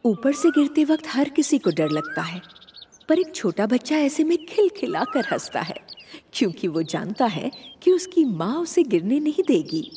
ऊपर से गिरते वक्त हर किसी को डर लगता है, पर एक छोटा बच्चा ऐसे में खिलखिलाकर हंसता है, क्योंकि वो जानता है कि उसकी माँ उसे गिरने नहीं देगी।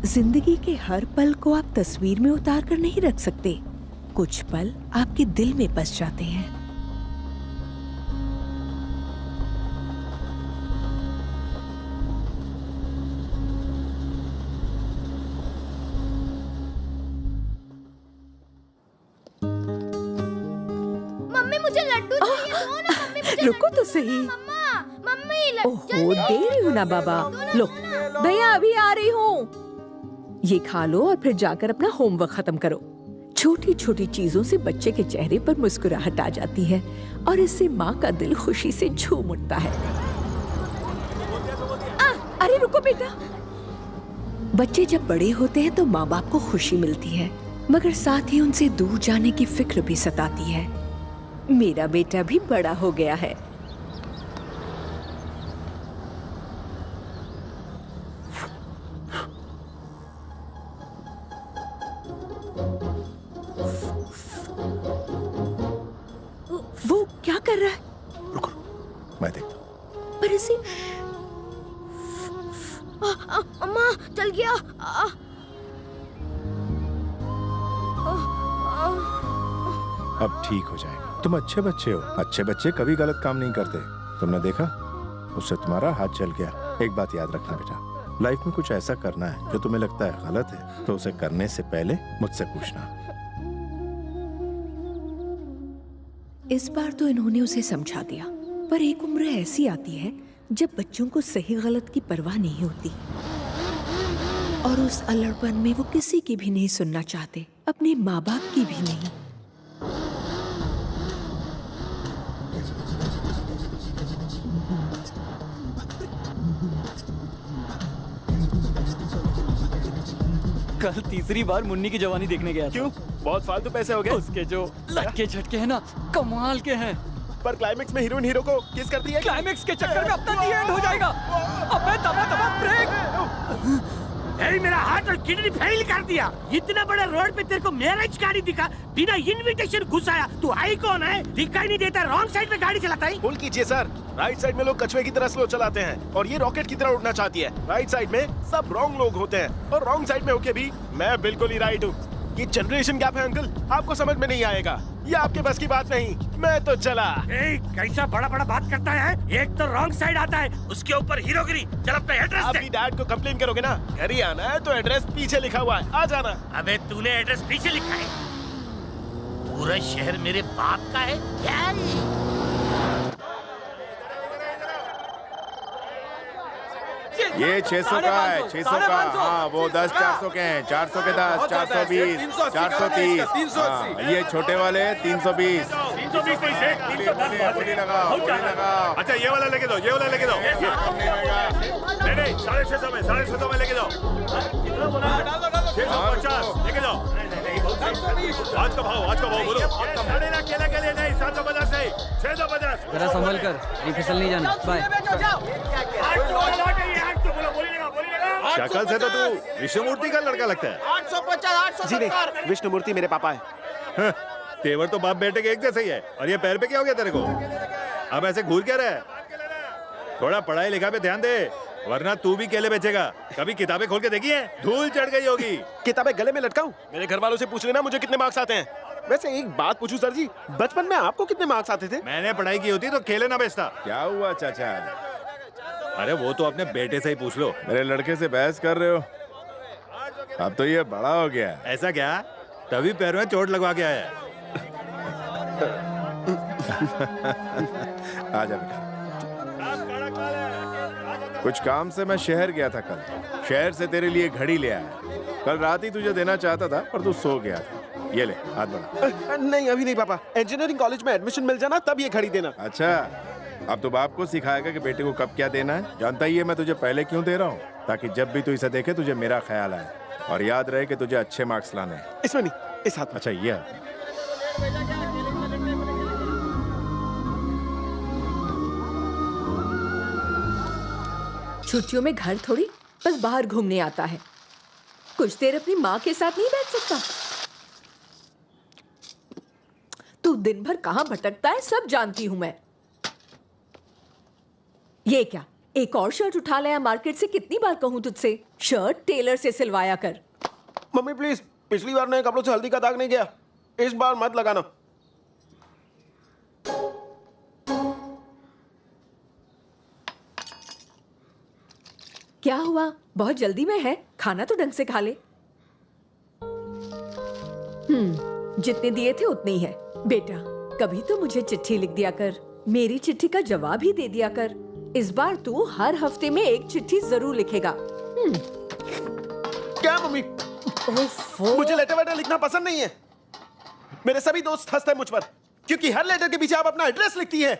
जिंदगी के हर पल को आप तस्वीर में उतार कर नहीं रख सकते। कुछ पल आपके दिल में बस जाते हैं। मम्मी मुझे लड्डू चाहिए, दो ना मम्मी मुझे रुको लड्डू तो सही। मम्मा मम्मी ओहो, दे रही हूँ ना बाबा। लो भैया, अभी आ रही हूँ। ये खा लो और फिर जाकर अपना होमवर्क खत्म करो। छोटी छोटी चीजों से बच्चे के चेहरे पर मुस्कुराहट आ जाती है और इससे माँ का दिल खुशी से झूम उठता है। अरे रुको बेटा। बच्चे जब बड़े होते हैं तो माँ बाप को खुशी मिलती है, मगर साथ ही उनसे दूर जाने की फिक्र भी सताती है। मेरा बेटा भी बड़ा हो गया है। वो क्या कर रहा है? रुको, मैं देखता हूँ। पर इसे अम्मा चल गया। अब ठीक हो जाएगा। तुम अच्छे बच्चे हो। अच्छे बच्चे कभी गलत काम नहीं करते। तुमने देखा, उससे तुम्हारा हाथ चल गया। एक बात याद रखना बेटा, लाइफ में कुछ ऐसा करना है जो तुम्हें लगता है गलत है, तो उसे करने से पहले मुझसे पूछना। इस बार तो इन्होंने उसे समझा दिया, पर एक उम्र ऐसी आती है जब बच्चों को सही गलत की परवाह नहीं होती और उस अल्लड़पन में वो किसी की भी नहीं सुनना चाहते, अपने माँ बाप की भी नहीं। कल तीसरी बार मुन्नी की जवानी देखने गया था। क्यों? बहुत फालतू पैसे हो गए। उसके जो लटके झटके हैं ना, कमाल के हैं। पर क्लाइमेक्स में हीरोइन हीरो को किस करती है? क्लाइमेक्स के चक्कर में अपना दी एंड हो जाएगा। अबे दबा दबा ब्रेक। मेरा हाथ और किडनी फेल कर दिया। इतना बड़ा रोड पे तेरे को मैरिज गाड़ी दिखा, बिना इनविटेशन घुसाया। तू आई कौन है? दिखाई नहीं देता, रॉन्ग साइड में गाड़ी चलाता है। होल्ड कीजिए सर। राइट साइड में लोग कछुए की तरह स्लो चलाते हैं और ये रॉकेट की तरह उड़ना चाहती है। राइट साइड में सब रॉन्ग लोग होते हैं और रॉन्ग साइड में होके भी मैं बिल्कुल ही राइट हूँ। ये जनरेशन गैप है अंकल, आपको समझ में नहीं आएगा। ये आपके बस की बात नहीं। मैं तो चला। कैसा बड़ा बड़ा बात करता है। एक तो रॉन्ग साइड आता है, उसके ऊपर हीरोगिरी। चल अपना एड्रेस दे। अभी डैड को कंप्लेन करोगे ना? घर ही आना है तो एड्रेस पीछे लिखा हुआ है, आ जाना। अबे तूने एड्रेस पीछे लिखा है? पूरा शहर मेरे बाप का है यार। ये 600 का है, 600 का। हाँ, वो 10 400 के हैं। 400 के 10, 420, 430। हाँ, ये छोटे वाले 320। 320 नहीं से 310 बोली लगाओ, बोली लगाओ। अच्छा ये वाला लेके दो, ये वाला लेके दो। नहीं, नहीं 650 में, 650 में लेके दो। 650 लेके दो। आज का भाव बोलो। केला के लिए नहीं, 750 नहीं, 650। जरा संभल कर, ये फिसल नहीं जाना। बाय। शक्ल से तो तू विष्णुमूर्ति का लड़का लगता है। 850 जी नहीं, विष्णुमूर्ति मेरे पापा है। तेवर तो बाप बेटे के एक जैसे ही है। और ये पैर पे क्या हो गया तेरे को? अब ऐसे घूर क्या रहा है? थोड़ा पढ़ाई लिखा पे ध्यान दे, वरना तू भी केले बेचेगा। कभी किताबें खोल के देखी है? धूल चढ़ गई होगी। किताबें गले में लटकाऊं? मेरे घर वालों से पूछ लेना मुझे कितने मार्क्स आते हैं। वैसे एक बात पूछूं सर जी, बचपन में आपको कितने मार्क्स आते थे? मैंने पढ़ाई की होती तो खेले ना बेचता। क्या हुआ चाचा? अरे वो तो अपने बेटे से ही पूछ लो। मेरे लड़के से बहस कर रहे हो? अब तो ये बड़ा हो गया। ऐसा क्या? तभी पैरों में चोट लगवा के आया। आजा बेटा। कुछ काम से मैं शहर गया था कल। शहर से तेरे लिए घड़ी ले आया। कल रात ही तुझे देना चाहता था पर तू सो गया था। ये ले, हाथ बढ़ा। नहीं अभी नहीं पापा, इंजीनियरिंग कॉलेज में एडमिशन मिल जाना तब ये घड़ी देना। अच्छा, अब तो बाप को सिखाएगा कि बेटे को कब क्या देना है। जानता ही है मैं तुझे पहले क्यों दे रहा हूँ, ताकि जब भी तू इसे देखे तुझे मेरा ख्याल आए और याद रहे कि तुझे अच्छे मार्क्स लाने हैं। इसमें नहीं, इस हाथ में। अच्छा ये हाथ में। छुट्टियों में घर थोड़ी बस बाहर घूमने आता है। कुछ देर अपनी माँ के साथ नहीं बैठ सकता? तू दिन भर कहाँ भटकता है सब जानती हूं मैं। ये क्या, एक और शर्ट उठा लाया मार्केट से? कितनी बार कहूं तुझसे शर्ट टेलर से सिलवाया कर। मम्मी प्लीज, पिछली बार नए कपड़ों से हल्दी का दाग नहीं गया, इस बार मत लगाना। क्या हुआ, बहुत जल्दी में है? खाना तो ढंग से खा ले। जितने दिए थे उतने ही है। बेटा कभी तो मुझे चिट्ठी लिख दिया कर, मेरी चिट्ठी का जवाब ही दे दिया कर। इस बार तू हर हफ्ते में एक चिट्ठी जरूर लिखेगा। क्या मम्मी? मुझे लेटर वेटर लिखना पसंद नहीं है। मेरे सभी दोस्त हंसते हैं मुझ पर क्योंकि हर लेटर के पीछे आप अपना एड्रेस लिखती हैं।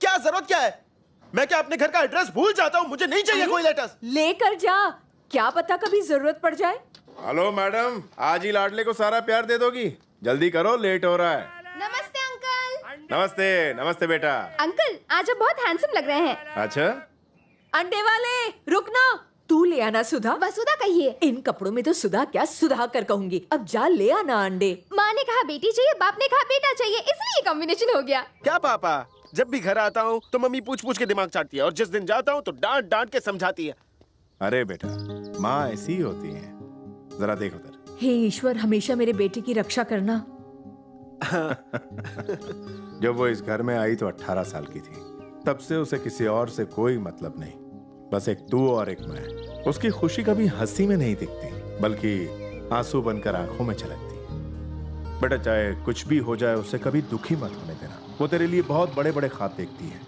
क्या जरूरत क्या है? मैं क्या अपने घर का एड्रेस भूल जाता हूँ? मुझे नहीं चाहिए कोई लेटर्स। लेकर जा, क्या पता कभी जरूरत पड़ जाए। हेलो मैडम, आज ही लाडले को सारा प्यार दे दोगी? जल्दी करो, लेट हो रहा है। नमस्ते अंकल। नमस्ते। नमस्ते बेटा। अंकल आज आप बहुत हैंडसम लग रहे हैं। अच्छा, अंडे वाले रुकना, तू ले आना सुधा। वसुधा कहिए। इन कपड़ों में तो सुधा क्या सुधा कर कहूंगी। अब जा ले आना अंडे। माँ ने कहा बेटी चाहिए, बाप ने कहा बेटा चाहिए, इसलिए कॉम्बिनेशन हो गया। क्या पापा, जब भी घर आता हूँ तो मम्मी पूछ पूछ के दिमाग चाटती है और जिस दिन जाता हूँ तो डांट डांट के समझाती है। अरे बेटा, माँ ऐसी ही होती है। जरा देख उधर। हे ईश्वर, हमेशा मेरे बेटे की रक्षा करना। जब वो इस घर में आई तो 18 साल की थी। तब से उसे किसी और से कोई मतलब नहीं, बस एक तू और एक मैं। उसकी खुशी कभी हंसी में नहीं दिखती, बल्कि आंसू बनकर आंखों में छलकती। बेटा चाहे कुछ भी हो जाए, उसे कभी दुखी मत होने देना। वो तेरे लिए बहुत बड़े बड़े ख्वाब देखती है।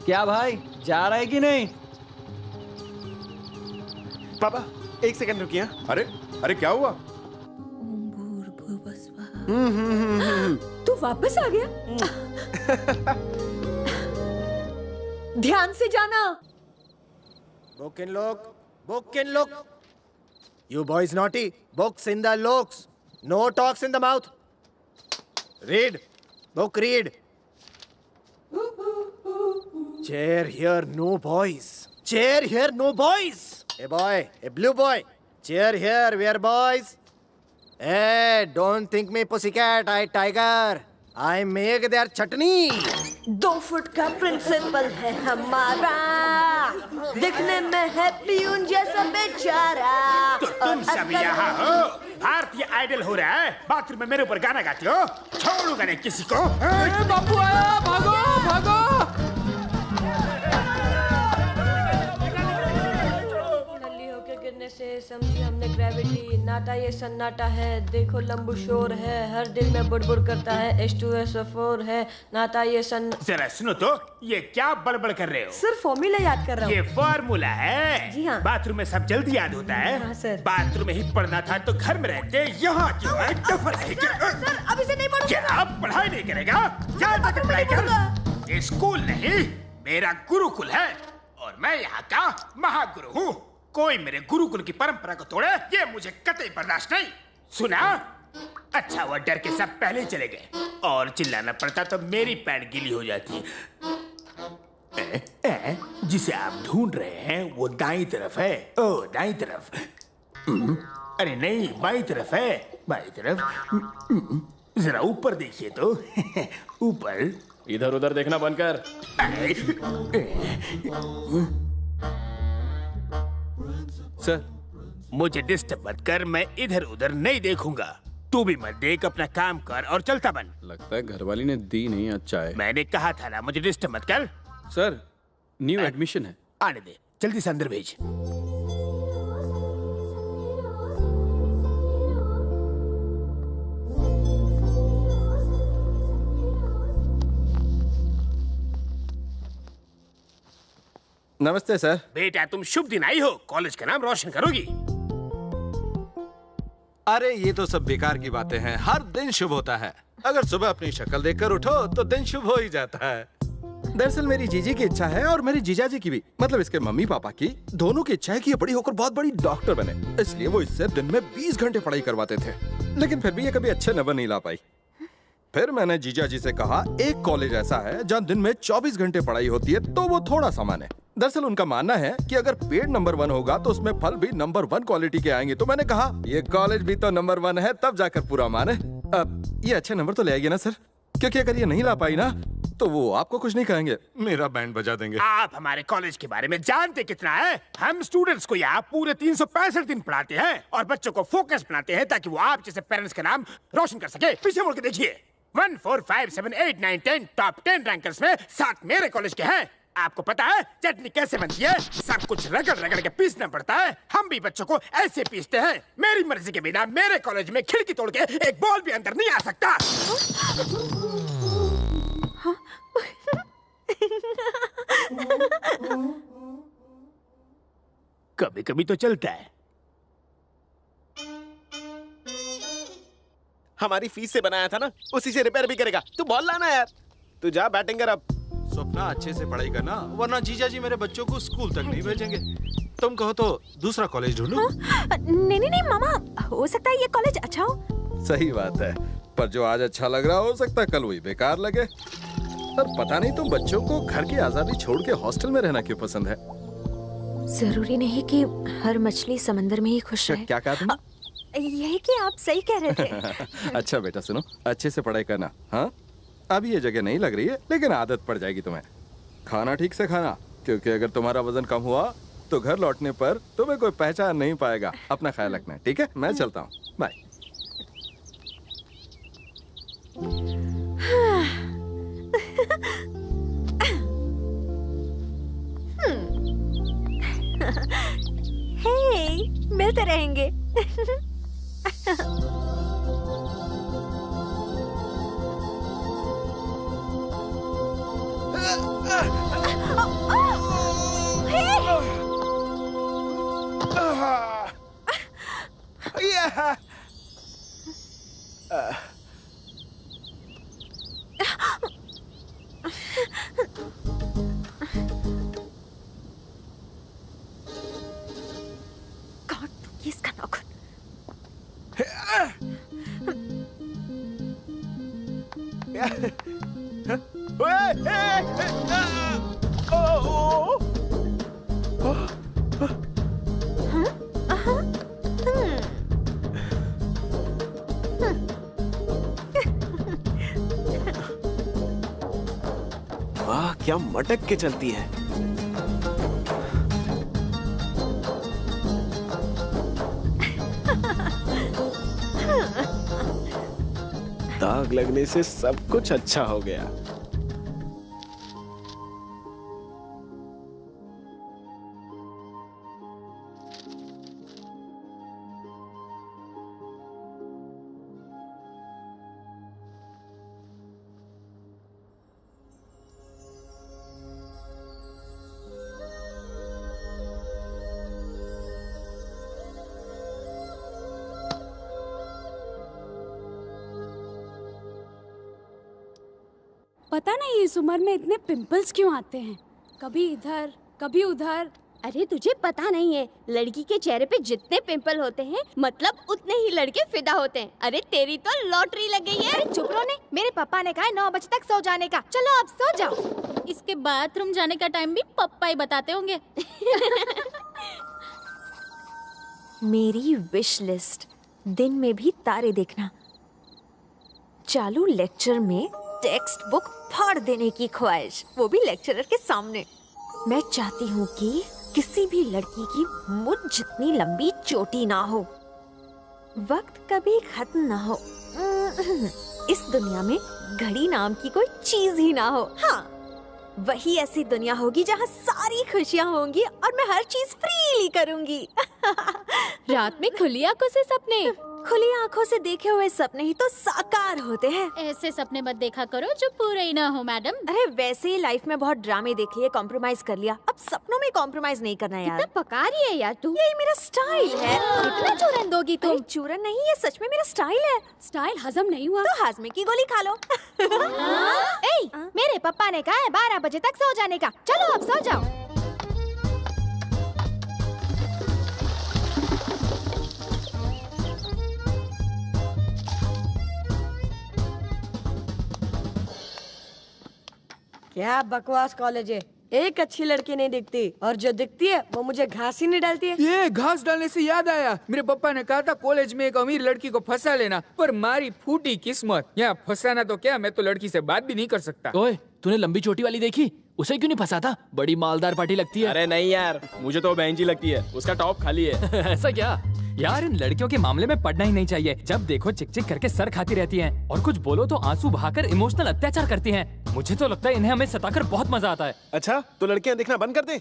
क्या भाई, जा रहा है कि नहीं? पापा एक सेकंड रुकिए। अरे अरे क्या हुआ? तू वापस आ गया? ध्यान से जाना। Book in look. Book in look. You boys naughty. Books in the looks. No talks in the mouth. Read. Book read. Chair here, no boys. Chair here, no boys. A boy, a blue boy. Chair here, we are boys. Hey, don't think me pussycat, I tiger. I make their chutney. 2 foot का principal है हमारा, दिखने में है peon जैसा बेचारा। तो तुम सब यहाँ हो? भारतीय आइडल हो रहा है, बाथरूम में मेरे ऊपर गाना गाते हो? छोड़ूंगा नहीं किसी को। बापू आया, भागो भागो। गिरने से समझी हमने ग्रेविटी, नाटा ये सन्नाटा है, देखो लंबू शोर है, हर दिल में बुड़बुड़ करता है, H2SO4 है, नाटा ये जरा सुनो तो, ये क्या बड़बड़ कर रहे हो? सर फॉर्मूला याद कर रहा हूँ। ये फॉर्मूला है? जी हाँ। बाथरूम में सब जल्दी याद होता है? हाँ सर। बाथरूम में ही पढ़ना था तो घर में रहते, यहाँ क्यों है? डफर है क्या? सर अभी से नहीं पढ़ूंगा। क्या आप पढ़ाई नहीं करेगा? क्या जाकर पढ़ाई कर? ये स्कूल नहीं, मेरा गुरुकुल है और मैं यहाँ का महागुरु हूँ। कोई मेरे गुरुकुल की परंपरा को तोड़े, ये मुझे कतई बर्दाश्त नहीं। सुना? अच्छा वो डर के सब पहले चले गए और चिल्लाना पड़ता तो मेरी पैंट गीली हो जाती। जिसे आप ढूंढ रहे हैं वो दाईं तरफ है। ओ दाईं तरफ। अरे नहीं, बाईं तरफ है। बाईं तरफ। जरा ऊपर देखिए तो। ऊपर। इधर उधर देखना बंद कर। सर मुझे डिस्टर्ब मत कर, मैं इधर उधर नहीं देखूंगा। तू भी मत देख, अपना काम कर और चलता बन। लगता है घरवाली ने दी नहीं अच्छा है। मैंने कहा था ना, मुझे डिस्टर्ब मत कर। सर न्यू एडमिशन है। आने दे, जल्दी से अंदर भेज। नमस्ते सर। बेटा तुम शुभ दिन आई हो, कॉलेज का नाम रोशन करोगी। अरे ये तो सब बेकार की बातें हैं। हर दिन शुभ होता है। अगर सुबह अपनी शक्ल देखकर उठो तो दिन शुभ हो ही जाता है। दरअसल मेरी जीजी की इच्छा है और मेरी जीजाजी की भी, मतलब इसके मम्मी पापा की, दोनों की इच्छा है कि ये बड़ी होकर बहुत बड़ी डॉक्टर बने। इसलिए वो इससे दिन में 20 घंटे पढ़ाई करवाते थे, लेकिन फिर भी ये कभी अच्छे नंबर नहीं ला पाई। फिर मैंने जीजाजी से कहा एक कॉलेज ऐसा है जहाँ दिन में 24 घंटे पढ़ाई होती है, तो वो थोड़ा सामान है। दरअसल उनका मानना है कि अगर पेड़ नंबर 1 होगा तो उसमें फल भी नंबर 1 क्वालिटी के आएंगे। तो मैंने कहा ये कॉलेज भी तो नंबर 1 है, तब जाकर पूरा माने। अब ये अच्छे नंबर तो ले आएगी ना सर, क्योंकि अगर ये नहीं ला पाई ना तो वो आपको कुछ नहीं कहेंगे, मेरा बैंड बजा देंगे। आप हमारे कॉलेज के बारे में जानते कितना है? हम स्टूडेंट्स को यहाँ पूरे 365 दिन पढ़ाते हैं और बच्चों को फोकस बनाते हैं ताकि वो आप जैसे पेरेंट्स का नाम रोशन कर सके। पीछे मुड़ के देखिए, 1 4 5 7 8 9 10 टॉप 10 रैंकर्स में 7 मेरे कॉलेज के हैं। आपको पता है चटनी कैसे बनती है? सब कुछ रगड़ रगड़ के पीसना पड़ता है। हम भी बच्चों को ऐसे पीसते हैं। मेरी मर्जी के बिना मेरे कॉलेज में खिड़की तोड़ के एक बॉल भी अंदर नहीं आ सकता। कभी कभी तो चलता है। हमारी फीस से बनाया था ना, उसी से रिपेयर भी करेगा। तू बॉल लाना यार। तू जा बैटिंग कर अब। स्वप्ना अच्छे से पढ़ाई करना, वरना जीजाजी मेरे बच्चों को स्कूल तक नहीं भेजेंगे। तुम कहो तो दूसरा कॉलेज ढूंढूं? नहीं नहीं नहीं मामा, हो सकता है ये कॉलेज अच्छा हो। सही बात है, पर जो आज अच्छा लग रहा हो सकता है कल वही बेकार लगे। पर पता नहीं तुम बच्चों को घर की आजादी छोड़ के हॉस्टल में रहना क्यों पसंद है? जरूरी नहीं कि हर मछली समंदर में ही खुश रहे। क्या कहा तुमने? यही कि आप सही कह रहे थे। अच्छा बेटा सुनो, अच्छे से पढ़ाई करना। हाँ, अभी ये जगह नहीं लग रही है, लेकिन आदत पड़ जाएगी तुम्हें। खाना ठीक से खाना, क्योंकि अगर तुम्हारा वजन कम हुआ तो घर लौटने पर तुम्हें कोई पहचान नहीं पाएगा। अपना ख्याल रखना, ठीक है? मैं चलता हूँ, बाय। हे, मिलते रहेंगे। काट दूंगी इसका नाखून। वाह, क्या मटक के चलती है। दाग लगने से सब कुछ अच्छा हो गया। पता नहीं इस उम्र में इतने पिंपल्स क्यों आते हैं, कभी इधर कभी उधर। अरे तुझे पता नहीं है, लड़की के चेहरे पे जितने पिंपल होते हैं मतलब उतने ही लड़के फिदा होते हैं। अरे तेरी तो लॉटरी लग गई है। चुप रहो ने, मेरे पापा ने कहा है 9 बजे तक सो जाने का। चलो अब सो जाओ। इसके बाथरूम जाने का टाइम भी पप्पा ही बताते होंगे। मेरी विश लिस्ट, दिन में भी तारे देखना, चालू लेक्चर में टेक्स्ट बुक फाड़ देने की ख्वाहिश, वो भी लेक्चरर के सामने। मैं चाहती हूँ कि किसी भी लड़की की मुझ जितनी लंबी चोटी ना हो। वक्त कभी खत्म ना हो। इस दुनिया में घड़ी नाम की कोई चीज ही ना हो। हाँ, वही ऐसी दुनिया होगी जहाँ सारी खुशियाँ होंगी और मैं हर चीज फ्रीली करूँगी। रात में खुली आंखों से सपने। खुली आंखों से देखे हुए सपने ही तो साकार होते हैं। ऐसे सपने मत देखा करो जो पूरे ही ना हो मैडम। अरे वैसे ही लाइफ में बहुत ड्रामे देख लिए, कॉम्प्रोमाइज कर लिया, अब सपनों में कॉम्प्रोमाइज नहीं करना यार। कितना पका रही है यार तू। यही मेरा स्टाइल है। कितना चूरन दोगी तुम? तुम? चूरन नहीं, ये सच में मेरा स्टाइल है। स्टाइल हजम नहीं हुआ तो हाजमे की गोली खा लो। ए, मेरे पापा ने कहा है 12 बजे तक सो जाने का। चलो अब सो जाओ। क्या बकवास कॉलेज है। एक अच्छी लड़की नहीं दिखती और जो दिखती है वो मुझे घास ही नहीं डालती है। ये घास डालने से याद आया, मेरे पापा ने कहा था कॉलेज में एक अमीर लड़की को फंसा लेना, पर मारी फूटी किस्मत। यहाँ फंसाना तो क्या, मैं तो लड़की से बात भी नहीं कर सकता। ओए, तूने लंबी चोटी वाली देखी? उसे क्यों नहीं फंसा था? बड़ी मालदार पार्टी लगती है। अरे नहीं यार, मुझे तो बेंची लगती है, उसका टॉप खाली है। ऐसा क्या? यार इन लड़कियों के मामले में पढ़ना ही नहीं चाहिए। जब देखो चिक चिक करके सर खाती रहती हैं और कुछ बोलो तो आंसू बहाकर इमोशनल अत्याचार करती हैं। मुझे तो लगता है इन्हें हमें सताकर बहुत मजा आता है। अच्छा, तो लड़कियां देखना बंद कर दे।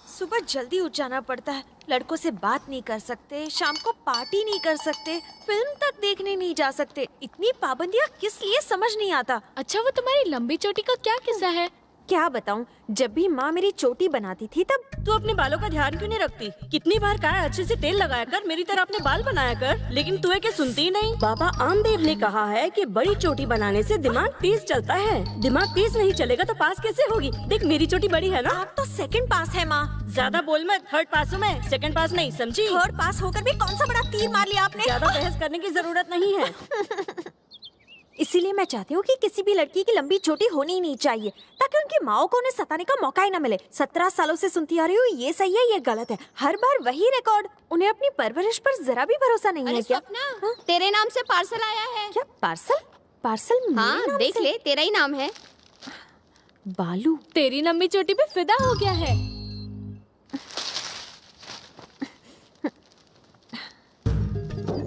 सुबह जल्दी उठ जाना पड़ता है, लड़कों से बात नहीं कर सकते, शाम को पार्टी नहीं कर सकते, फिल्म तक देखने नहीं जा सकते। इतनी पाबंदियाँ किस लिए समझ नहीं आता। अच्छा वो तुम्हारी लंबी चोटी का क्या किस्सा है? क्या बताऊं, जब भी माँ मेरी चोटी बनाती थी तब। तू अपने बालों का ध्यान क्यों नहीं रखती? कितनी बार कहा है अच्छे से तेल लगाया कर, मेरी तरह अपने बाल बनाया कर, लेकिन तू है क्या सुनती ही नहीं। बाबा आमदेव ने कहा है कि बड़ी चोटी बनाने से दिमाग तेज चलता है। दिमाग तेज नहीं चलेगा तो पास कैसे होगी? देख मेरी चोटी बड़ी है ना। आप तो सेकंड पास है माँ। ज्यादा बोल मत, थर्ड पास हूँ मैं, सेकंड पास नहीं, समझी? थर्ड पास होकर भी कौन सा बड़ा तीर मार लिया आपने। ज्यादा बहस करने की जरूरत नहीं है। इसीलिए मैं चाहती हूँ कि किसी भी लड़की की लंबी चोटी होनी ही नहीं चाहिए, ताकि उनकी माओ को उन्हें सताने का मौका ही न मिले। 17 सालों से सुनती आ रही हूँ, ये सही है ये गलत है, हर बार वही रिकॉर्ड। उन्हें अपनी परवरिश पर जरा भी भरोसा नहीं है क्या? सपना, तेरे नाम से पार्सल आया है। क्या पार्सल? पार्सल मेरे हाँ नाम देख से? ले, तेरा ही नाम है। बालू तेरी लंबी चोटी पे फिदा हो गया है।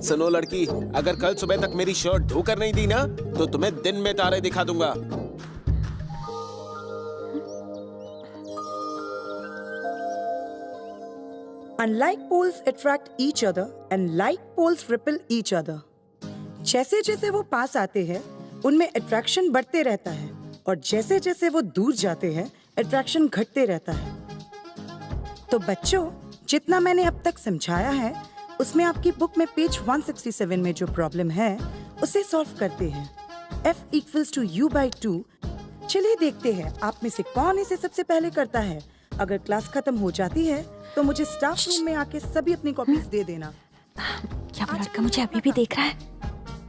सुनो लड़की, अगर कल सुबह तक मेरी शर्ट धोकर नहीं दी ना तो तुम्हें दिन में तारे दिखा दूंगा। Unlike poles attract each other and like poles repel each other. जैसे जैसे वो पास आते हैं उनमें अट्रैक्शन बढ़ते रहता है और जैसे जैसे वो दूर जाते हैं अट्रैक्शन घटते रहता है। तो बच्चों, जितना मैंने अब तक समझाया है उसमें आपकी बुक में पेज 167 में जो प्रॉब्लम है उसे सॉल्व करते हैं। F equals to U by 2। चलिए देखते हैं आप में से कौन इसे सबसे पहले करता है। अगर क्लास खत्म हो जाती है तो मुझे स्टाफ रूम में आके सभी अपनी कॉपीज दे देना। क्या वो लड़का मुझे अभी भी देख रहा है?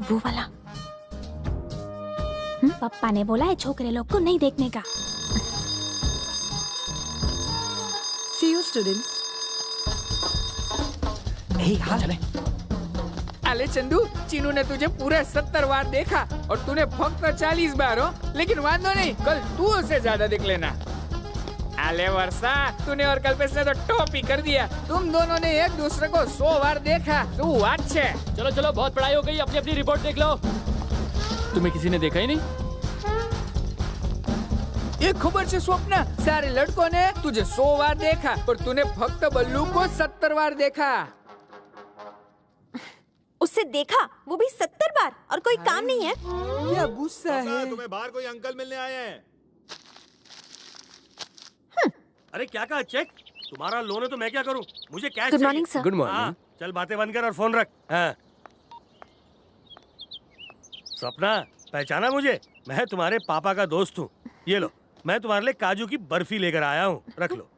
वो वाला। पापा ने बोला है छोकरे लोग को नहीं देखने का। See you students। चले। अले चंदू, चीनू ने तुझे पूरे 70 बार देखा और तूने फक्त 40 बार हो, लेकिन वांदो नहीं, कल तू उसे ज्यादा देख लेना। अले वर्षा, तूने और कल्पेश ने तो टॉप ही कर दिया। तुम दोनों ने एक दूसरे को 100 बार देखा। तू अच्छे। चलो चलो, बहुत पढ़ाई हो गई, अपनी अपनी रिपोर्ट देख लो। तुम्हें किसी ने देखा ही नहीं? एक खबर से स्वप्ना, सारे लड़कों ने तुझे 100 बार देखा और तूने फक्त बल्लू को 70 बार देखा। उससे देखा, वो भी 70 बार, और कोई काम नहीं है। क्या गुस्सा है? तुम्हें बाहर कोई अंकल मिलने आए हैं। अरे क्या कहा चेक? तुम्हारा लोन है तो मैं क्या करूं? मुझे cash good morning sir. Good morning. चल बातें बंद कर और फोन रख। हाँ। सपना, पहचाना मुझे? मैं तुम्हारे पापा का दोस्त हूँ। ये लो, मैं तुम्हारे लिए काजू की बर्फी लेकर आया हूँ, रख लो।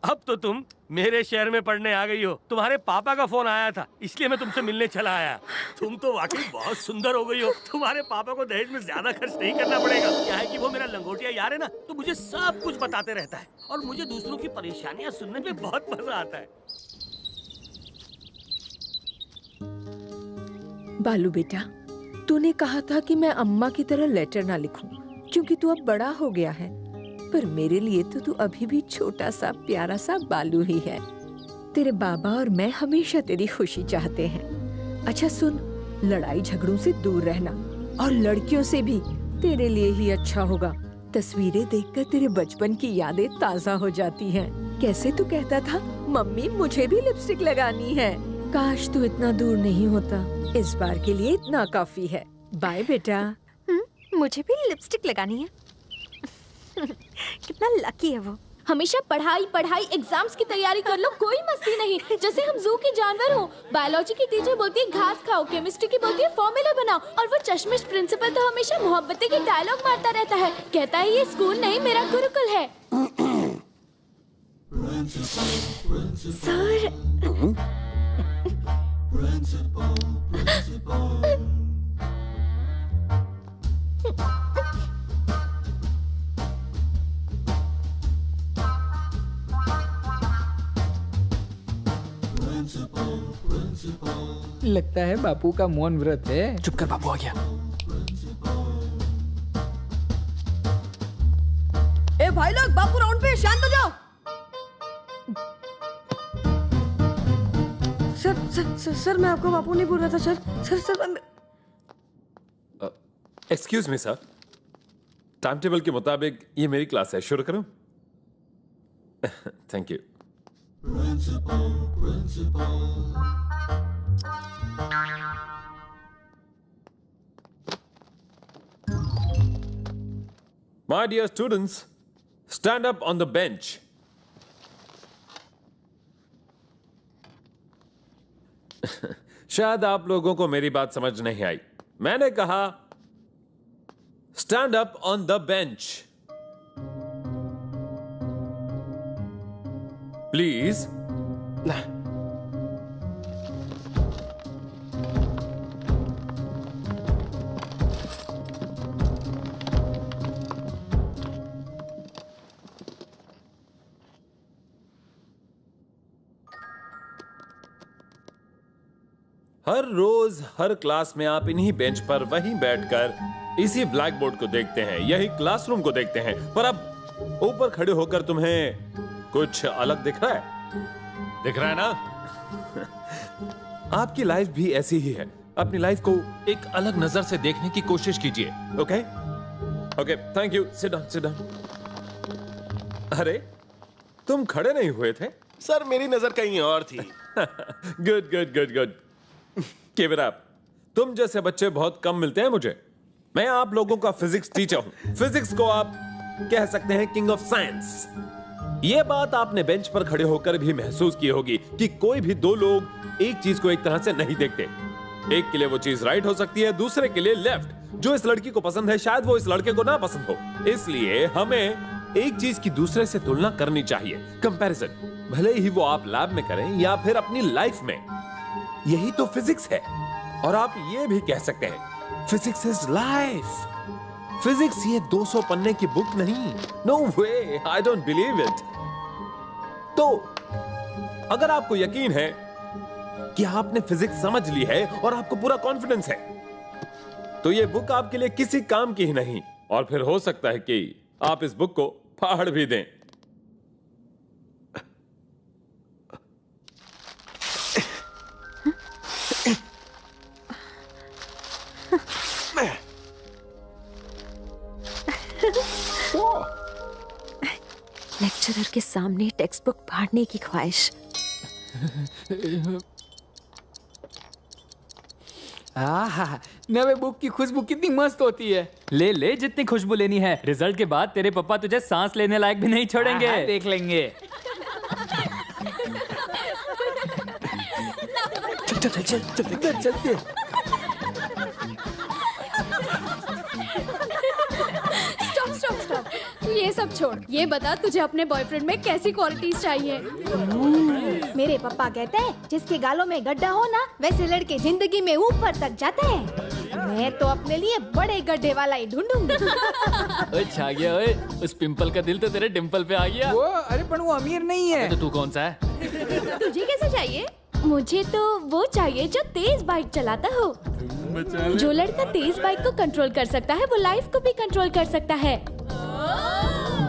अब तो तुम मेरे शहर में पढ़ने आ गई हो। तुम्हारे पापा का फोन आया था, इसलिए मैं तुमसे मिलने चला आया। तुम तो वाकई बहुत सुंदर हो गई हो। तुम्हारे पापा को दहेज में ज्यादा खर्च नहीं करना पड़ेगा। क्या है कि वो मेरा लंगोटिया यार है ना, तो मुझे सब कुछ बताते रहता है और मुझे दूसरों की परेशानियां सुनने में बहुत मजा आता है। बालू बेटा, तूने कहा था कि मैं अम्मा की तरह लेटर ना लिखूं, क्योंकि तू अब बड़ा हो गया है। पर मेरे लिए तो तू अभी भी छोटा सा प्यारा सा बालू ही है। तेरे बाबा और मैं हमेशा तेरी खुशी चाहते हैं। अच्छा सुन, लड़ाई झगड़ों से दूर रहना और लड़कियों से भी, तेरे लिए ही अच्छा होगा। तस्वीरें देखकर तेरे बचपन की यादें ताजा हो जाती हैं। कैसे तू कहता था, मम्मी मुझे भी लिपस्टिक लगानी है। काश तू इतना दूर नहीं होता। इस बार के लिए इतना काफी है। बाय बेटा। मुझे भी लिपस्टिक लगानी है। कितना लकी है वो। हमेशा पढ़ाई पढ़ाई, एग्जाम्स की तैयारी कर लो, कोई मस्ती नहीं। जैसे हम जू के जानवर हो। बायोलॉजी की टीचर बोलती है घास खाओ, केमिस्ट्री की बोलती है फॉर्मूला बनाओ, और वो चश्मिश प्रिंसिपल तो हमेशा मोहब्बतें के डायलॉग मारता रहता है। कहता है ये स्कूल नहीं मेरा गुरुकुल है। सर लगता है बापू का मौन व्रत है। चुप कर, बापू आ गया। ए भाई लोग, बापू राउंड पे, शांत हो जाओ। सर मैं आपको बापू नहीं बोल रहा था sir. Sir excuse me sir, time table के मुताबिक ये मेरी क्लास है, शुरू करूं? Thank you. My dear students, stand up on the bench. शायद आप लोगों को मेरी बात समझ नहीं आई। मैंने कहा stand up on the bench. Please. हर रोज हर क्लास में आप इन्हीं बेंच पर वहीं बैठकर इसी ब्लैक बोर्ड को देखते हैं, यही क्लासरूम को देखते हैं, पर अब ऊपर खड़े होकर तुम्हें कुछ अलग दिख रहा है। दिख रहा है ना? आपकी लाइफ भी ऐसी ही है। अपनी लाइफ को एक अलग नजर से देखने की कोशिश कीजिए। Okay okay, thank you. Sit down, sit down. अरे तुम खड़े नहीं हुए थे? सर मेरी नजर कहीं और थी। Good good good good. Keep it up. तुम जैसे बच्चे बहुत कम मिलते हैं मुझे। मैं आप लोगों का फिजिक्स टीचर हूं। फिजिक्स को आप कह सकते हैं किंग ऑफ साइंस। यह बात आपने बेंच पर खड़े होकर भी महसूस की होगी कि कोई भी दो लोग एक चीज को एक तरह से नहीं देखते। एक के लिए वो चीज राइट हो सकती है, दूसरे के लिए लेफ्ट। जो इस लड़की को पसंद है शायद वो इस लड़के को ना पसंद हो। इसलिए हमें एक चीज की दूसरे से तुलना करनी चाहिए, कंपैरिजन। भले ही वो आप लैब में करें या फिर अपनी लाइफ में। यही तो फिजिक्स है। और आप ये भी कह सकते हैं फिजिक्स इज लाइफ। फिजिक्स ये 200 पन्ने की बुक नहीं। No way, I don't believe it. तो अगर आपको यकीन है कि आपने फिजिक्स समझ ली है और आपको पूरा कॉन्फिडेंस है, तो ये बुक आपके लिए किसी काम की ही नहीं। और फिर हो सकता है कि आप इस बुक को फाड़ भी दें। लेक्चरर के सामने टेक्स्ट बुक फाड़ने की ख्वाहिश। नवे बुक की खुशबू कितनी मस्त होती है। ले ले जितनी खुशबू लेनी है। रिजल्ट के बाद तेरे पापा तुझे सांस लेने लायक भी नहीं छोड़ेंगे। देख लेंगे। चल चल चल चल चलते। स्टॉप। ये सब छोड़, ये बता तुझे अपने बॉयफ्रेंड में कैसी क्वालिटीज चाहिए? मेरे पापा कहते हैं जिसके गालों में गड्ढा हो ना, वैसे लड़के जिंदगी में ऊपर तक जाते हैं। मैं तो अपने लिए बड़े गड्ढे वाला ही ढूंढूंगी। ओए छा गया ओए, उस पिंपल का दिल तो तेरे डिंपल पे आ गया। वो अरे पर वो अमीर नहीं है। तो तू कौन सा है? तुझे कैसे चाहिए? मुझे तो वो चाहिए जो तेज बाइक चलाता हो। जो लड़का तेज बाइक को कंट्रोल कर सकता है वो लाइफ को भी कंट्रोल कर सकता है।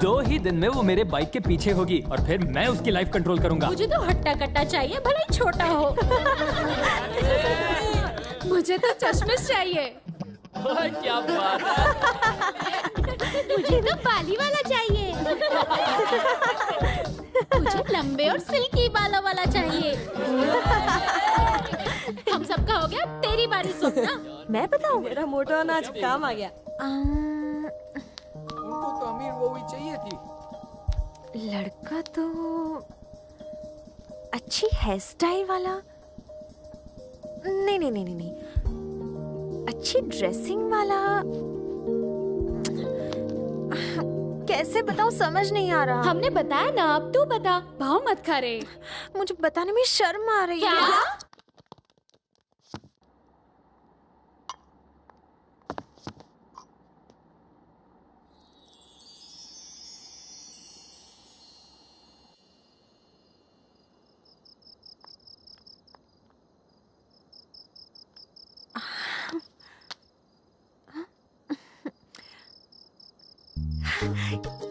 2 ही दिन में वो मेरे बाइक के पीछे होगी और फिर मैं उसकी लाइफ कंट्रोल करूंगा। मुझे तो हट्टा कट्टा चाहिए, भले ही छोटा हो। मुझे तो चश्मिश चाहिए। क्या बात है। मुझे तो बाली वाला चाहिए। मुझे लंबे और सिल्की बालों वाला चाहिए। हम सबका हो गया, तेरी बारी स्वप्ना। मैं बताऊं, मेरा मोटा अनाज काम आ गया। उनको तो अमीर वो ही चाहिए थी। लड़का तो अच्छी हेयर स्टाइल वाला, नहीं नहीं नहीं नहीं नहीं, अच्छी ड्रेसिंग वाला। कैसे बताऊं, समझ नहीं आ रहा। हमने बताया ना, अब तू बता। भाव मत खा रे। मुझे बताने में शर्म आ रही है। क्या?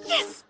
Yes!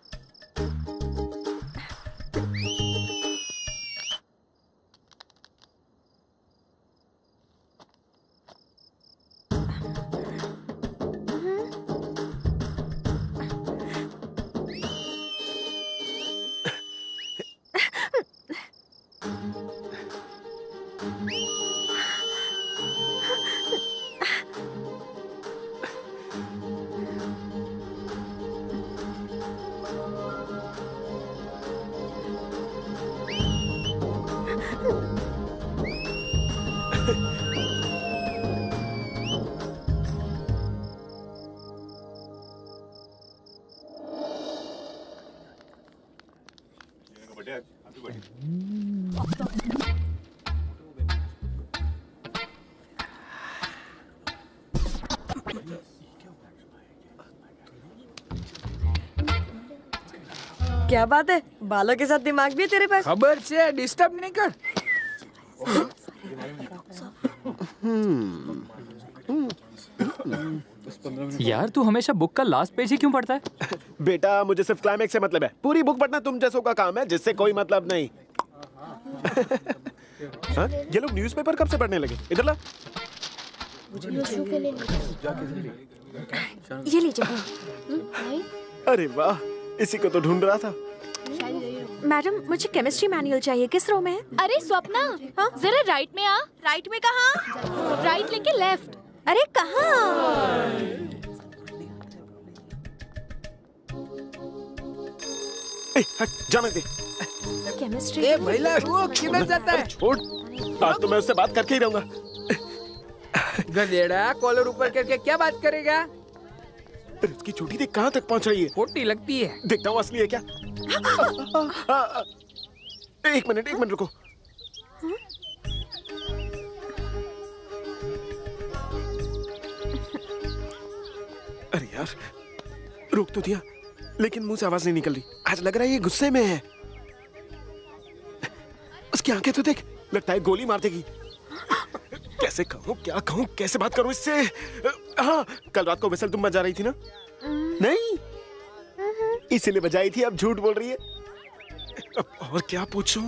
क्या बात है, बालों के साथ दिमाग भी है तेरे पास। खबर से डिस्टर्ब नहीं कर। यार तू हमेशा बुक का लास्ट पेज ही क्यों पढ़ता है? बेटा मुझे सिर्फ क्लाइमेक्स से मतलब है, पूरी बुक पढ़ना तुम जैसों का काम है जिससे कोई मतलब नहीं। हाँ? ये लोग न्यूज़पेपर कब से पढ़ने लगे? इधर ला। ये लीजिए। अरे वाह, इसी को तो ढूंढ रहा था। मैडम मुझे केमिस्ट्री मैनुअल चाहिए, किस रो में है? अरे स्वप्ना, हाँ? जरा राइट में आ। राइट में कहाँ? राइट लेके लेफ्ट। अरे कहाँ? हट, जाने दे। केमिस्ट्री। ए भैला वो किधर जाता है? छोड़, आज तो मैं उससे बात करके ही रहूंगा। गधेड़ा, कॉलर ऊपर करके क्या बात करेगा? उसकी चोटी देख कहाँ तक पहुँच रही है। खोटी लगती है। देखता हूँ असली है क्या। एक मिनट रुको। अरे यार, रोक तो दिया लेकिन मुंह से आवाज नहीं निकल रही। आज लग रहा है ये गुस्से में है। उसकी आंखें तो देख, लगता है गोली मार देगी। कैसे कहूँ, क्या कहूँ, कैसे बात करूँ इससे? हाँ, कल रात को विसल तुम बजा रही थी ना? नहीं, इसीलिए बजाई थी, अब झूठ बोल रही है। अब और क्या पूछूं?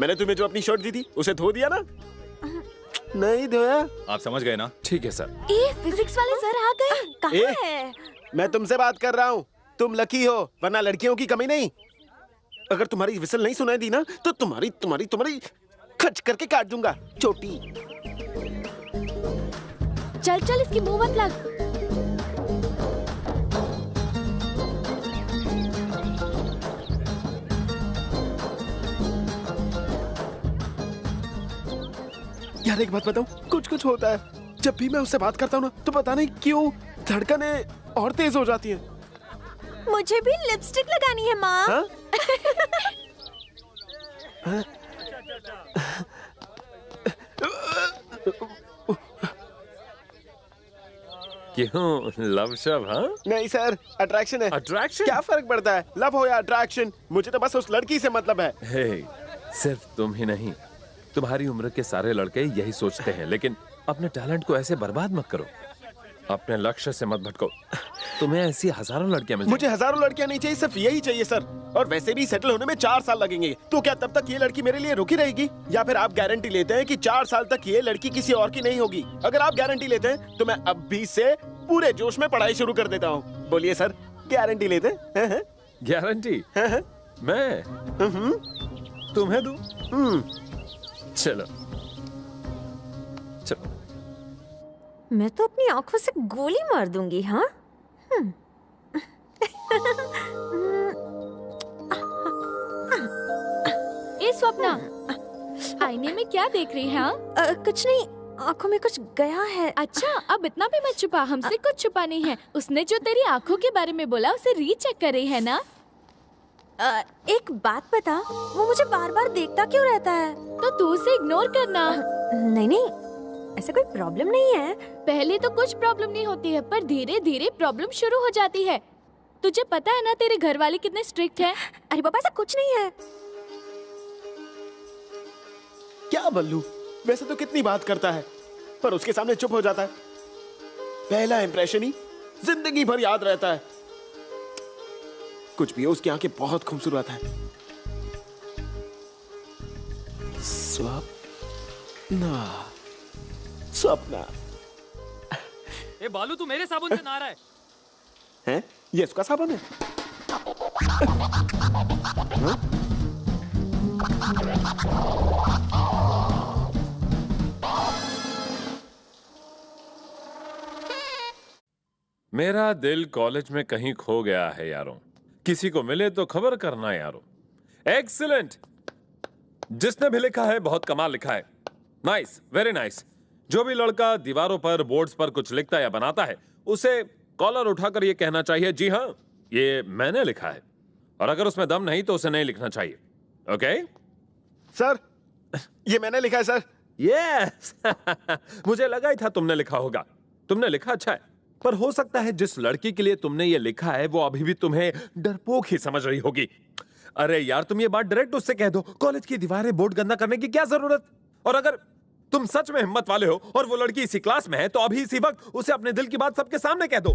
मैंने तुम्हें जो अपनी शर्ट दी थी उसे धो दिया ना? नहीं धोया। आप समझ गए ना? ठीक है सर। ए, फिजिक्स वाले सर आ गए। कहाँ है? मैं तुमसे बात कर रहा हूँ। तुम लकी हो, वरना लड़कियों की कमी नहीं। अगर तुम्हारी विसल नहीं सुनाई दी ना तो तुम्हारी तुम्हारी तुम्हारी खच करके काट दूंगा। चोटी। चल चल, इसकी मुंह मत लग। यार एक बात बताऊं, कुछ होता है। जब भी मैं उससे बात करता हूँ ना तो पता नहीं क्यों धड़कनें और तेज हो जाती हैं। मुझे भी लिपस्टिक लगानी है माँ। हाँ? हाँ? क्यों, लव शव? हाँ नहीं सर, अट्रैक्शन है। अट्रैक्शन? क्या फर्क पड़ता है, लव हो या अट्रैक्शन? मुझे तो बस उस लड़की से मतलब है। हे, सिर्फ तुम ही नहीं, तुम्हारी उम्र के सारे लड़के यही सोचते हैं। लेकिन अपने टैलेंट को ऐसे बर्बाद मत करो, अपने लक्ष्य से मत भटको। तुम्हें ऐसी हजारों लड़कियां मिल मुझे हजारों लड़कियां नहीं चाहिए, सिर्फ यही चाहिए सर। और वैसे भी सेटल होने में 4 साल लगेंगे, तो क्या तब तक ये लड़की मेरे लिए रुकी रहेगी? या फिर आप गारंटी लेते हैं कि 4 साल तक ये लड़की किसी और की नहीं होगी? अगर आप गारंटी लेते हैं तो मैं अभी से पूरे जोश में पढ़ाई शुरू कर देता हूँ। बोलिए सर, गारंटी लेते हैं? गारंटी? मैं तुम्हें दूं? चलो चलो। मैं तो अपनी आंखों से गोली मार दूंगी। हाँ ए स्वप्ना, आईने में क्या देख रही है? कुछ नहीं, आंखों में कुछ गया है। अच्छा, अब इतना भी मत छुपा, हमसे कुछ छुपा नहीं है। उसने जो तेरी आंखों के बारे में बोला उसे रीचेक कर रही है ना? एक बात बता, वो मुझे बार बार देखता क्यों रहता है? तो तू उसे इग्नोर करना। नहीं नहीं, ऐसा कोई प्रॉब्लम नहीं है। पहले तो कुछ प्रॉब्लम नहीं होती है, पर धीरे धीरे प्रॉब्लम शुरू हो जाती है। तुझे पता है ना तेरे घर वाले कितने स्ट्रिक्ट हैं? अरे पापा, ऐसा कुछ नहीं है। क्या बल्लू, वैसे तो कितनी बात करता है, पर उसके सामने चुप हो जाता है। पहला इंप्रेशन ही जिंदगी भर याद रहता है। कुछ भी हो, उसकी आंखें बहुत खूबसूरत हैं। स्वप्ना। ए बालू, तू मेरे साबुन से नहा रहा है? हैं? ये उसका साबुन है? मेरा दिल कॉलेज में कहीं खो गया है यारों। किसी को मिले तो खबर करना यारों। एक्सीलेंट। जिसने भी लिखा है बहुत कमाल लिखा है। Nice, very nice. जो भी लड़का दीवारों पर, बोर्ड्स पर कुछ लिखता या बनाता है, उसे कॉलर उठाकर ये कहना चाहिए, जी हाँ, ये मैंने लिखा है। और अगर उसमें दम नहीं तो उसे नहीं लिखना चाहिए। ओके सर, ये मैंने लिखा है सर। यस मुझे लगा ही था तुमने लिखा होगा। तुमने लिखा अच्छा है, पर हो सकता है जिस लड़की के लिए तुमने ये लिखा है वो अभी भी तुम्हें डरपोक ही समझ रही होगी। अरे यार, तुम ये बात डायरेक्ट उससे कह दो। कॉलेज की दीवारें, बोर्ड गंदा करने की क्या जरूरत? और अगर तुम सच में हिम्मत वाले हो और वो लड़की इसी क्लास में है, तो अभी इसी वक्त उसे अपने दिल की बात सबके सामने कह दो।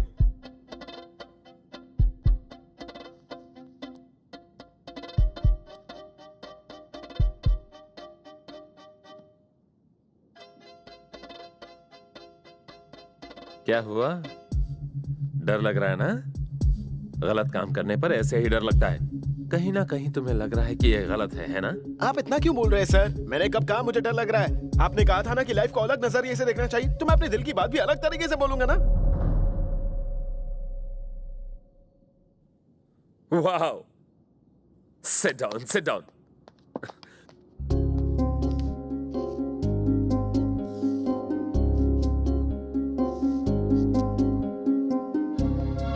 क्या हुआ? डर लग रहा है ना? गलत काम करने पर ऐसे ही डर लगता है। कहीं ना कहीं तुम्हें लग रहा है कि ये गलत है ना? आप इतना क्यों बोल रहे हैं सर? मैंने कब कहा मुझे डर लग रहा है? आपने कहा था ना कि लाइफ को अलग नजरिए से देखना चाहिए, तो मैं अपने दिल की बात भी अलग तरीके से बोलूंगा ना। Wow, sit down, sit down.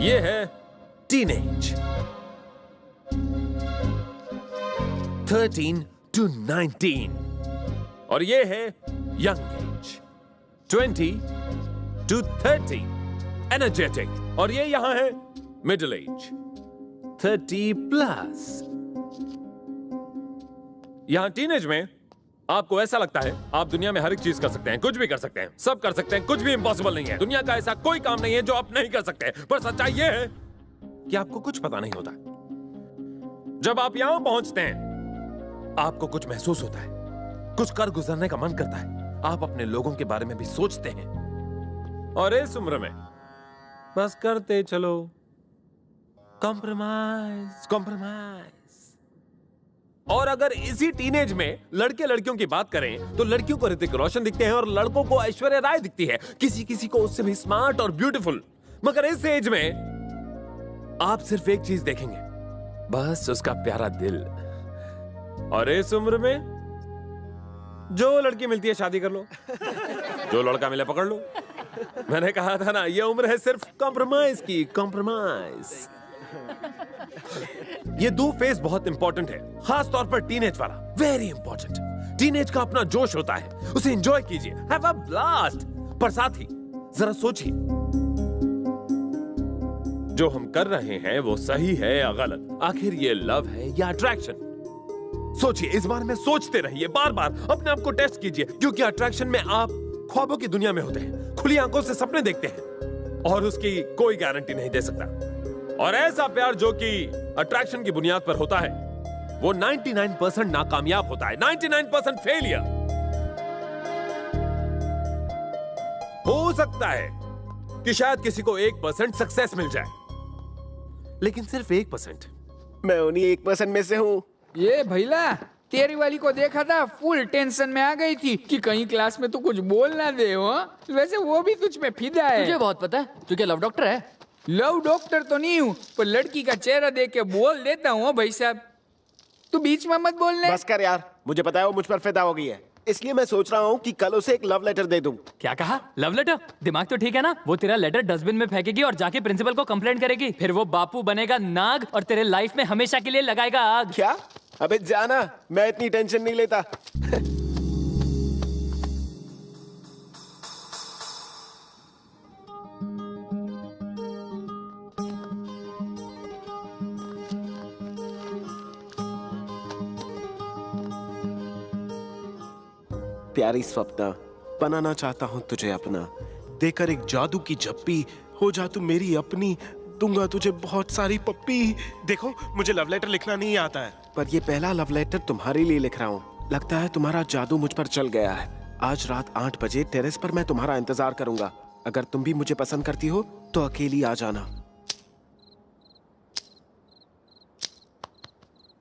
ये है टीनेज, 13 to 19, और ये है यंग एज, 20 to 30, एनर्जेटिक, और ये यहां है मिडिल एज, 30 प्लस। यहां टीनेज में आपको ऐसा लगता है आप दुनिया में हर एक चीज कर सकते हैं, कुछ भी कर सकते हैं, सब कर सकते हैं, कुछ भी इम्पॉसिबल नहीं है। दुनिया का ऐसा कोई काम नहीं है जो आप नहीं कर सकते। पर सच्चाई ये है कि आपको कुछ पता नहीं होता। जब आप यहां पहुंचते हैं आपको कुछ महसूस होता है, कुछ कर गुजरने का मन करता है, आप अपने लोगों के बारे में भी सोचते हैं, और इस उम्र में बस करते चलो, कॉम्प्रोमाइज कॉम्प्रोमाइज। और अगर इसी टीनेज में लड़के लड़कियों की बात करें तो लड़कियों को ऋतिक रोशन दिखते हैं और लड़कों को ऐश्वर्या राय दिखती है, किसी किसी को उससे भी स्मार्ट और ब्यूटीफुल। मगर इस एज में आप सिर्फ एक चीज देखेंगे, बस उसका प्यारा दिल। और इस उम्र में जो लड़की मिलती है शादी कर लो, जो लड़का मिले पकड़ लो। मैंने कहा था ना, ये उम्र है सिर्फ कॉम्प्रोमाइज की, कॉम्प्रोमाइज। ये 2 फेज बहुत इंपॉर्टेंट है, खास तौर पर टीनेज वाला, वेरी इंपॉर्टेंट। टीनेज का अपना जोश होता है, उसे एंजॉय कीजिए, हैव अ ब्लास्ट। पर साथ ही जरा सोचिए, जो हम कर रहे हैं वो सही है या गलत? आखिर ये लव है या अट्रैक्शन? सोचिए, इस बारे में सोचते रहिए, बार बार अपने आप को टेस्ट कीजिए, क्योंकि अट्रैक्शन में आप ख्वाबों की दुनिया में होते हैं, खुली आंखों से सपने देखते हैं। और उसकी कोई गारंटी नहीं दे सकता। और ऐसा प्यार जो कि अट्रैक्शन की बुनियाद पर होता है, वो 99% नाकामयाब होता है, 99% फेलियर। हो सकता है कि शायद किसी को 1% सक्सेस मिल जाए, लेकिन सिर्फ 1%। मैं उन्हीं 1% में से हूँ। ये भैला, तेरी वाली को देखा था, फुल टेंशन में आ गई थी कि कहीं क्लास में तो कुछ बोल ना दे हो। वैसे वो भी तुझ में फिदा है। तुझे बहुत पता है, तू क्या लव डॉक्टर है? लव डॉक्टर तो नहीं हूँ, पर लड़की का चेहरा देख के बोल देता हूँ भाई साहब। तू बीच में मत बोलने। बस कर यार, मुझे पता है वो मुझ पर फिदा हो गई है, इसलिए मैं सोच रहा हूँ कि कल उसे एक लव लेटर दे दूं। क्या कहा? Love letter? दिमाग तो ठीक है ना? वो तेरा लेटर डस्टबिन में फेंकेगी और जाके प्रिंसिपल को कंप्लेंट करेगी, फिर वो बापू बनेगा नाग और तेरे लाइफ में हमेशा के लिए लगाएगा आग। क्या? अबे जाना, मैं इतनी टेंशन नहीं लेता। प्यारी स्वप्ना, बनाना चाहता हूँ तुझे अपना, देकर एक जादू की झप्पी, हो जा तू मेरी अपनी, दूंगा तुझे बहुत सारी पप्पी। देखो, मुझे लव लेटर लिखना नहीं आता है, पर ये पहला लव लेटर तुम्हारे लिए लिख रहा हूँ। लगता है तुम्हारा जादू मुझ पर चल गया है। आज रात 8 बजे टेरेस पर मैं तुम्हारा इंतजार करूंगा। अगर तुम भी मुझे पसंद करती हो तो अकेली आ जाना।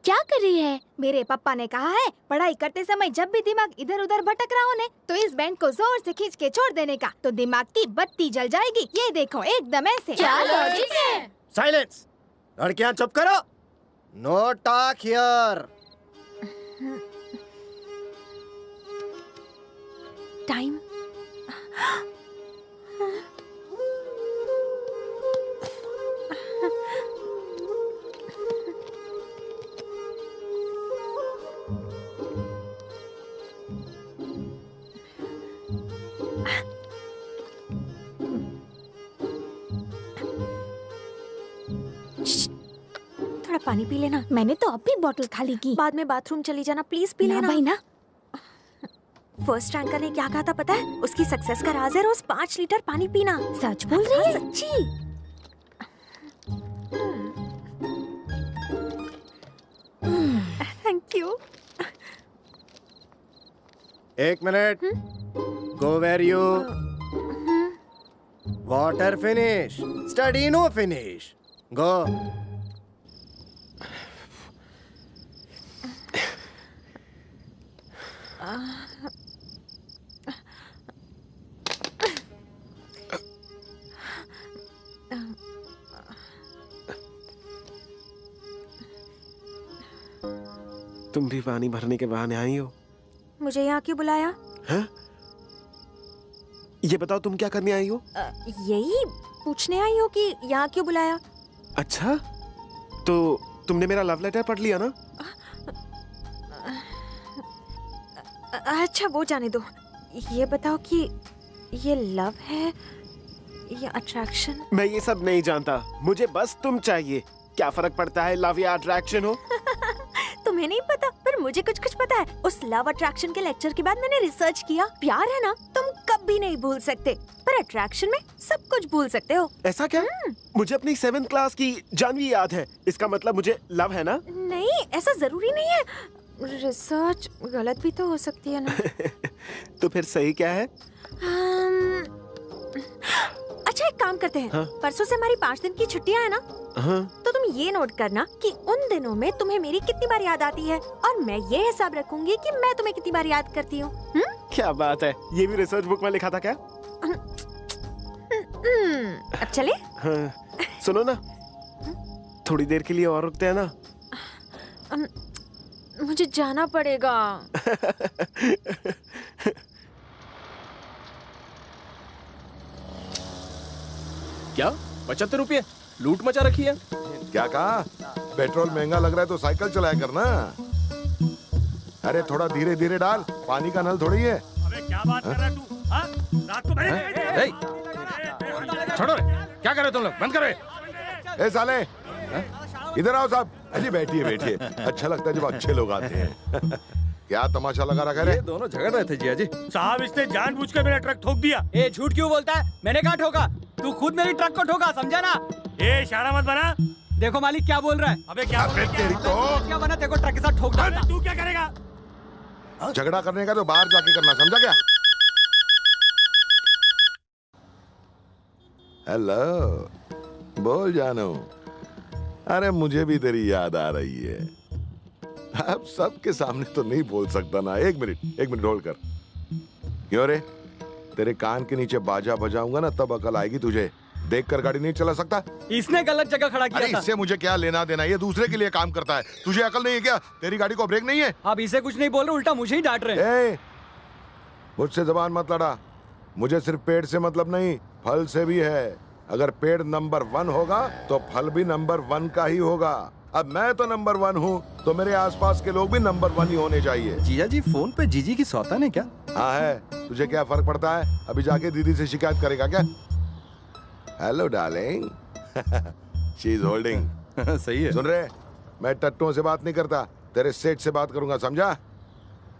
क्या कर रही है? मेरे पापा ने कहा है पढ़ाई करते समय जब भी दिमाग इधर उधर भटक रहा हो ने, तो इस बैंड को जोर से खींच के छोड़ देने का, तो दिमाग की बत्ती जल जाएगी। ये देखो, एकदम ऐसे। क्या लॉजिक है? साइलेंस! लड़कियां चुप करो। No talk here. टाइम। थोड़ा पानी पी लेना। मैंने तो अब भी बोतल खाली की। बाद में बाथरूम चली जाना, प्लीज पी लेना। भाई ना। फर्स्ट रैंकर ने क्या कहा था पता है? उसकी सक्सेस का राज है रोज 5 लीटर पानी पीना। सच बोल रही है? सच्ची। Thank you. 1 minute. Go where you. Water finish, study no finish. Go. तुम भी पानी भरने के बहाने आई हो? मुझे यहाँ क्यों बुलाया? हैं? ये बताओ, तुम क्या करने आई हो? यही पूछने आई हो कि यहाँ क्यों बुलाया। अच्छा, तो तुमने मेरा लव लेटर पढ़ लिया ना? अच्छा वो जाने दो, ये बताओ कि ये लव है या अट्रैक्शन? मैं ये सब नहीं जानता, मुझे बस तुम चाहिए। क्या फर्क पड़ता है लव या अट्रैक्शन हो? तुम्हें नहीं पता, पर मुझे कुछ कुछ पता है। उस लव अट्रैक्शन के लेक्चर के बाद मैंने रिसर्च किया। प्यार है ना, तुम कभी नहीं भूल सकते, पर अट्रैक्शन में सब कुछ भूल सकते हो। ऐसा क्या? मुझे अपनी 7th क्लास की जानवी याद है। इसका मतलब मुझे लव है ना? नहीं, ऐसा जरूरी नहीं है। रिसर्च गलत भी तो हो सकती है ना। तो फिर सही क्या है? अच्छा एक काम करते हैं, हाँ? परसों से हमारी 5 दिन की छुट्टियां है ना, हाँ? तो तुम ये नोट करना कि उन दिनों में तुम्हें मेरी कितनी बार याद आती है, और मैं ये हिसाब रखूंगी कि मैं तुम्हें कितनी बार याद करती हूँ। क्या बात है, ये भी रिसर्च बुक में लिखा था क्या? अब चले? हाँ, सुनो ना, थोड़ी देर के लिए और रुकते हैं ना? मुझे जाना पड़ेगा। क्या 75 रुपये लूट मचा रखी है? क्या कहा? पेट्रोल महंगा लग रहा है तो साइकिल चलाया करना। अरे थोड़ा धीरे धीरे डाल, पानी का नल थोड़ी है। अबे क्या बात कर रहा है तू? हाँ? रात को छोड़ो रे, क्या कर रहे हो तुम लोग? बंद करो। ए साले, इधर आओ साहब। अजी बैठिए बैठिए, अच्छा लगता है जब अच्छे लोग आते हैं। क्या तमाशा लगा रखा है? ये दोनों झगड़ रहे थे जिया जी। साहब, इसने जानबूझकर मेरा ट्रक ठोक दिया। ए झूठ क्यों बोलता है? मैंने कहा ठोका? तू खुद मेरी ट्रक को ठोका, समझा ना? ए इशारा मत बना। देखो मालिक क्या बोल रहा है। अबे क्या बोल रहा है? तेरी तो क्या बना, तेरे को ट्रक के साथ ठोक डालना। तू क्या करेगा? झगड़ा करने का तो बाहर जाके करना, समझा क्या? हेलो, बोल जानू। अरे मुझे भी तेरी याद आ रही है। अब सबके सामने तो नहीं बोल सकता ना। एक मिनट होल्ड कर। क्यों रे? तेरे कान के नीचे बाजा बजाऊंगा ना, तब अकल आएगी तुझे। देखकर गाड़ी नहीं चला सकता? इसने गलत जगह खड़ा किया था। इससे मुझे क्या लेना देना? ये दूसरे के लिए काम करता है। तुझे अकल नहीं है क्या? तेरी गाड़ी को ब्रेक नहीं है? आप इसे कुछ नहीं बोल रहे, उल्टा मुझे ही डांट रहे हैं। मुझसे जबान मत लड़ा। मुझे सिर्फ पेड़ से मतलब नहीं, फल से भी है। अगर पेड़ नंबर 1 होगा तो फल भी नंबर 1 का ही होगा। अब मैं तो नंबर 1 हूँ, तो मेरे आसपास के लोग भी नंबर 1 ही होने चाहिए। जीजा जी फोन पे जीजी की सौतन है क्या? हाँ है। तुझे क्या फर्क पड़ता है? अभी जाके दीदी से शिकायत करेगा क्या? Hello darling. She is holding. सही है। सुन रहे, मैं टट्टुओं से बात नहीं करता, तेरे सेठ से बात करूंगा, समझा?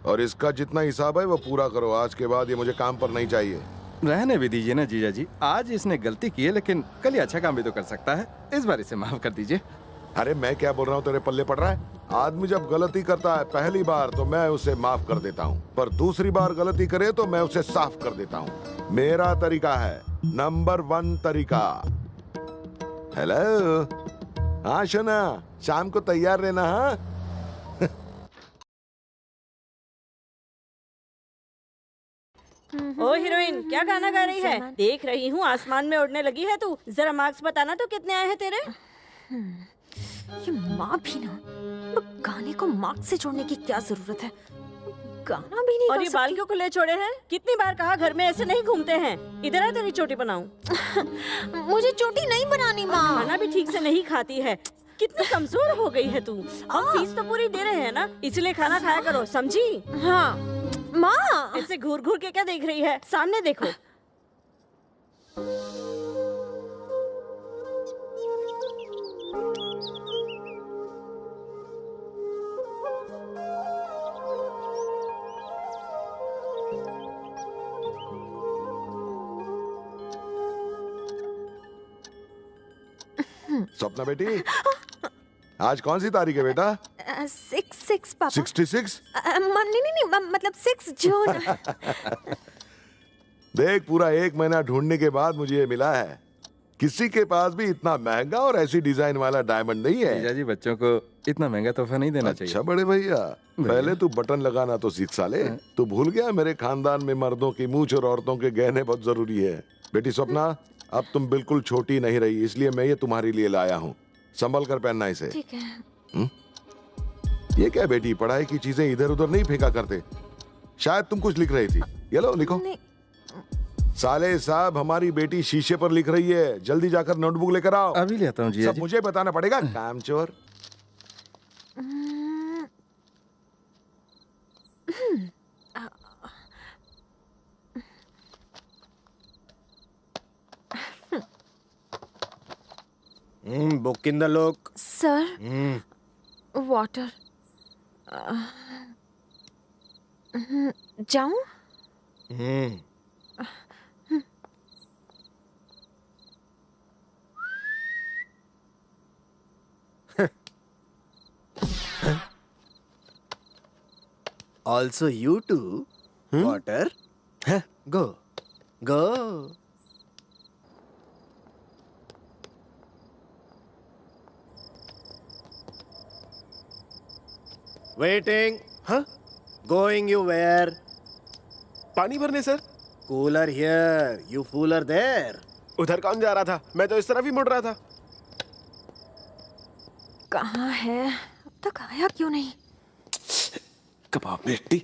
और इसका जितना हिसाब है वो पूरा करो। आज के बाद ये मुझे काम पर नहीं चाहिए। रहने भी दीजिए ना जीजा जी। आज इसने गलती की है, लेकिन कल ये अच्छा काम भी तो कर सकता है। इस बार इसे माफ कर दीजिए। अरे मैं क्या बोल रहा हूँ, तेरे पल्ले पड़ रहा है? आदमी जब गलती करता है पहली बार तो मैं उसे माफ कर देता हूँ, पर दूसरी बार गलती करे तो मैं उसे साफ कर देता हूँ। मेरा तरीका है नंबर 1 तरीका। हेलो, हाँ शोना, शाम को तैयार रहना। हाँ ओ हीरोइन, क्या गाना गा रही है? देख रही हूँ आसमान में उड़ने लगी है तू। जरा मार्क्स बताना तो कितने आए हैं तेरे? ये माँ भी ना, गाने को मार्क्स से जोड़ने की क्या जरूरत है? गाना भी नहीं और गा ये सकती। बाल क्यों खुले छोड़े हैं? कितनी बार कहा घर में ऐसे नहीं घूमते हैं। इधर आ, तेरी चोटी बनाऊं। मुझे चोटी नहीं बनानी माँ। खाना भी ठीक से नहीं खाती है। कितनी कमजोर हो गई है तू। अब फीस तो पूरी दे रहे हैं ना, इसलिए खाना खाया करो, समझी? हाँ माँ। ऐसे घूर घूर के क्या देख रही है? सामने देखो। सपना बेटी, आज कौन सी तारीख है बेटा? 6 पापा। 66? नहीं, मतलब 6 जून। देख, पूरा 1 महीना ढूंढने के बाद मुझे ये मिला है। किसी के पास भी इतना महंगा और ऐसी डिजाइन वाला डायमंड नहीं है। जीजा जी बच्चों को इतना महंगा तोहफा नहीं देना चाहिए। अच्छा बड़े भैया, पहले तू बटन लगाना तो सीख साले। तू भूल गया मेरे खानदान में मर्दों की मूंछ और औरतों के गहने बहुत जरूरी है। बेटी स्वप्ना, अब तुम बिल्कुल छोटी नहीं रही, इसलिए मैं ये तुम्हारे लिए लाया हूँ। संभल कर पहनना इसे। ठीक है। ये क्या बेटी, पढ़ाई की चीजें इधर उधर नहीं फेंका करते। शायद तुम कुछ लिख रही थी। ये लो, लिखो। साले साहब, हमारी बेटी शीशे पर लिख रही है। जल्दी जाकर नोटबुक लेकर आओ। अभी ले आता हूँ जीजा सब जी। मुझे बताना पड़ेगा, कामचोर। Book in the look. Sir, water. जाऊं? Also you too. Water. Go. Go. Waiting. हाँ? Going you where? पानी भरने sir. Cooler here. You fooler there. उधर कौन जा रहा था? मैं तो इस तरफ ही मुड़ रहा था। कहाँ है? अब तक आया क्यों नहीं? कबाब बेटी।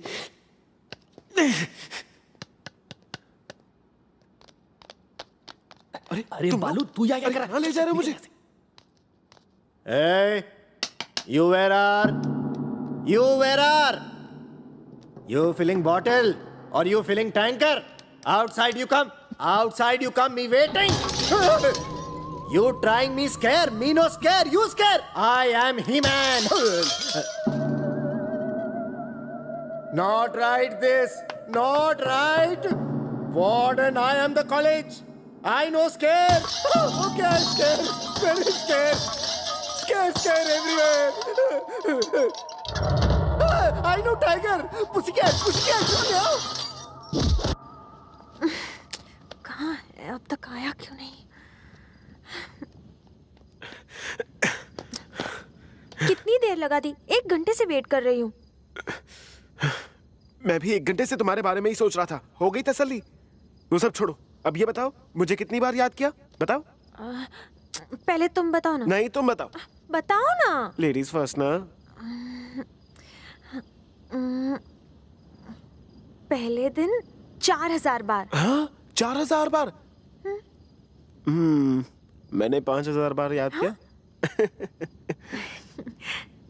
अरे बालू, तू यहाँ क्या कर रहा है? ले जा रहे हो मुझे? Hey, you where are? You where are? You filling bottle or you filling tanker? Outside you come. Outside you come. Me waiting. You trying me scare? Me no scare. You scare. I am He-Man. Not right this. Not right. Warden, I am the college. I know scare. Okay, scare. Very scare. Scare everywhere. I know tiger. Pussycat. कहाँ है? अब तक आया क्यों नहीं? कितनी देर लगा दी? 1 घंटे से वेट कर रही हूँ। मैं भी 1 घंटे से तुम्हारे बारे में ही सोच रहा था। हो गई तसल्ली? वो सब छोड़ो, अब ये बताओ मुझे कितनी बार याद किया? बताओ। पहले तुम बताओ ना। नहीं, तुम बताओ। बताओ ना। लेडीज फर्स्ट ना। पहले दिन 4000 बार। हाँ, 4000 बार। मैंने 5000 बार याद किया।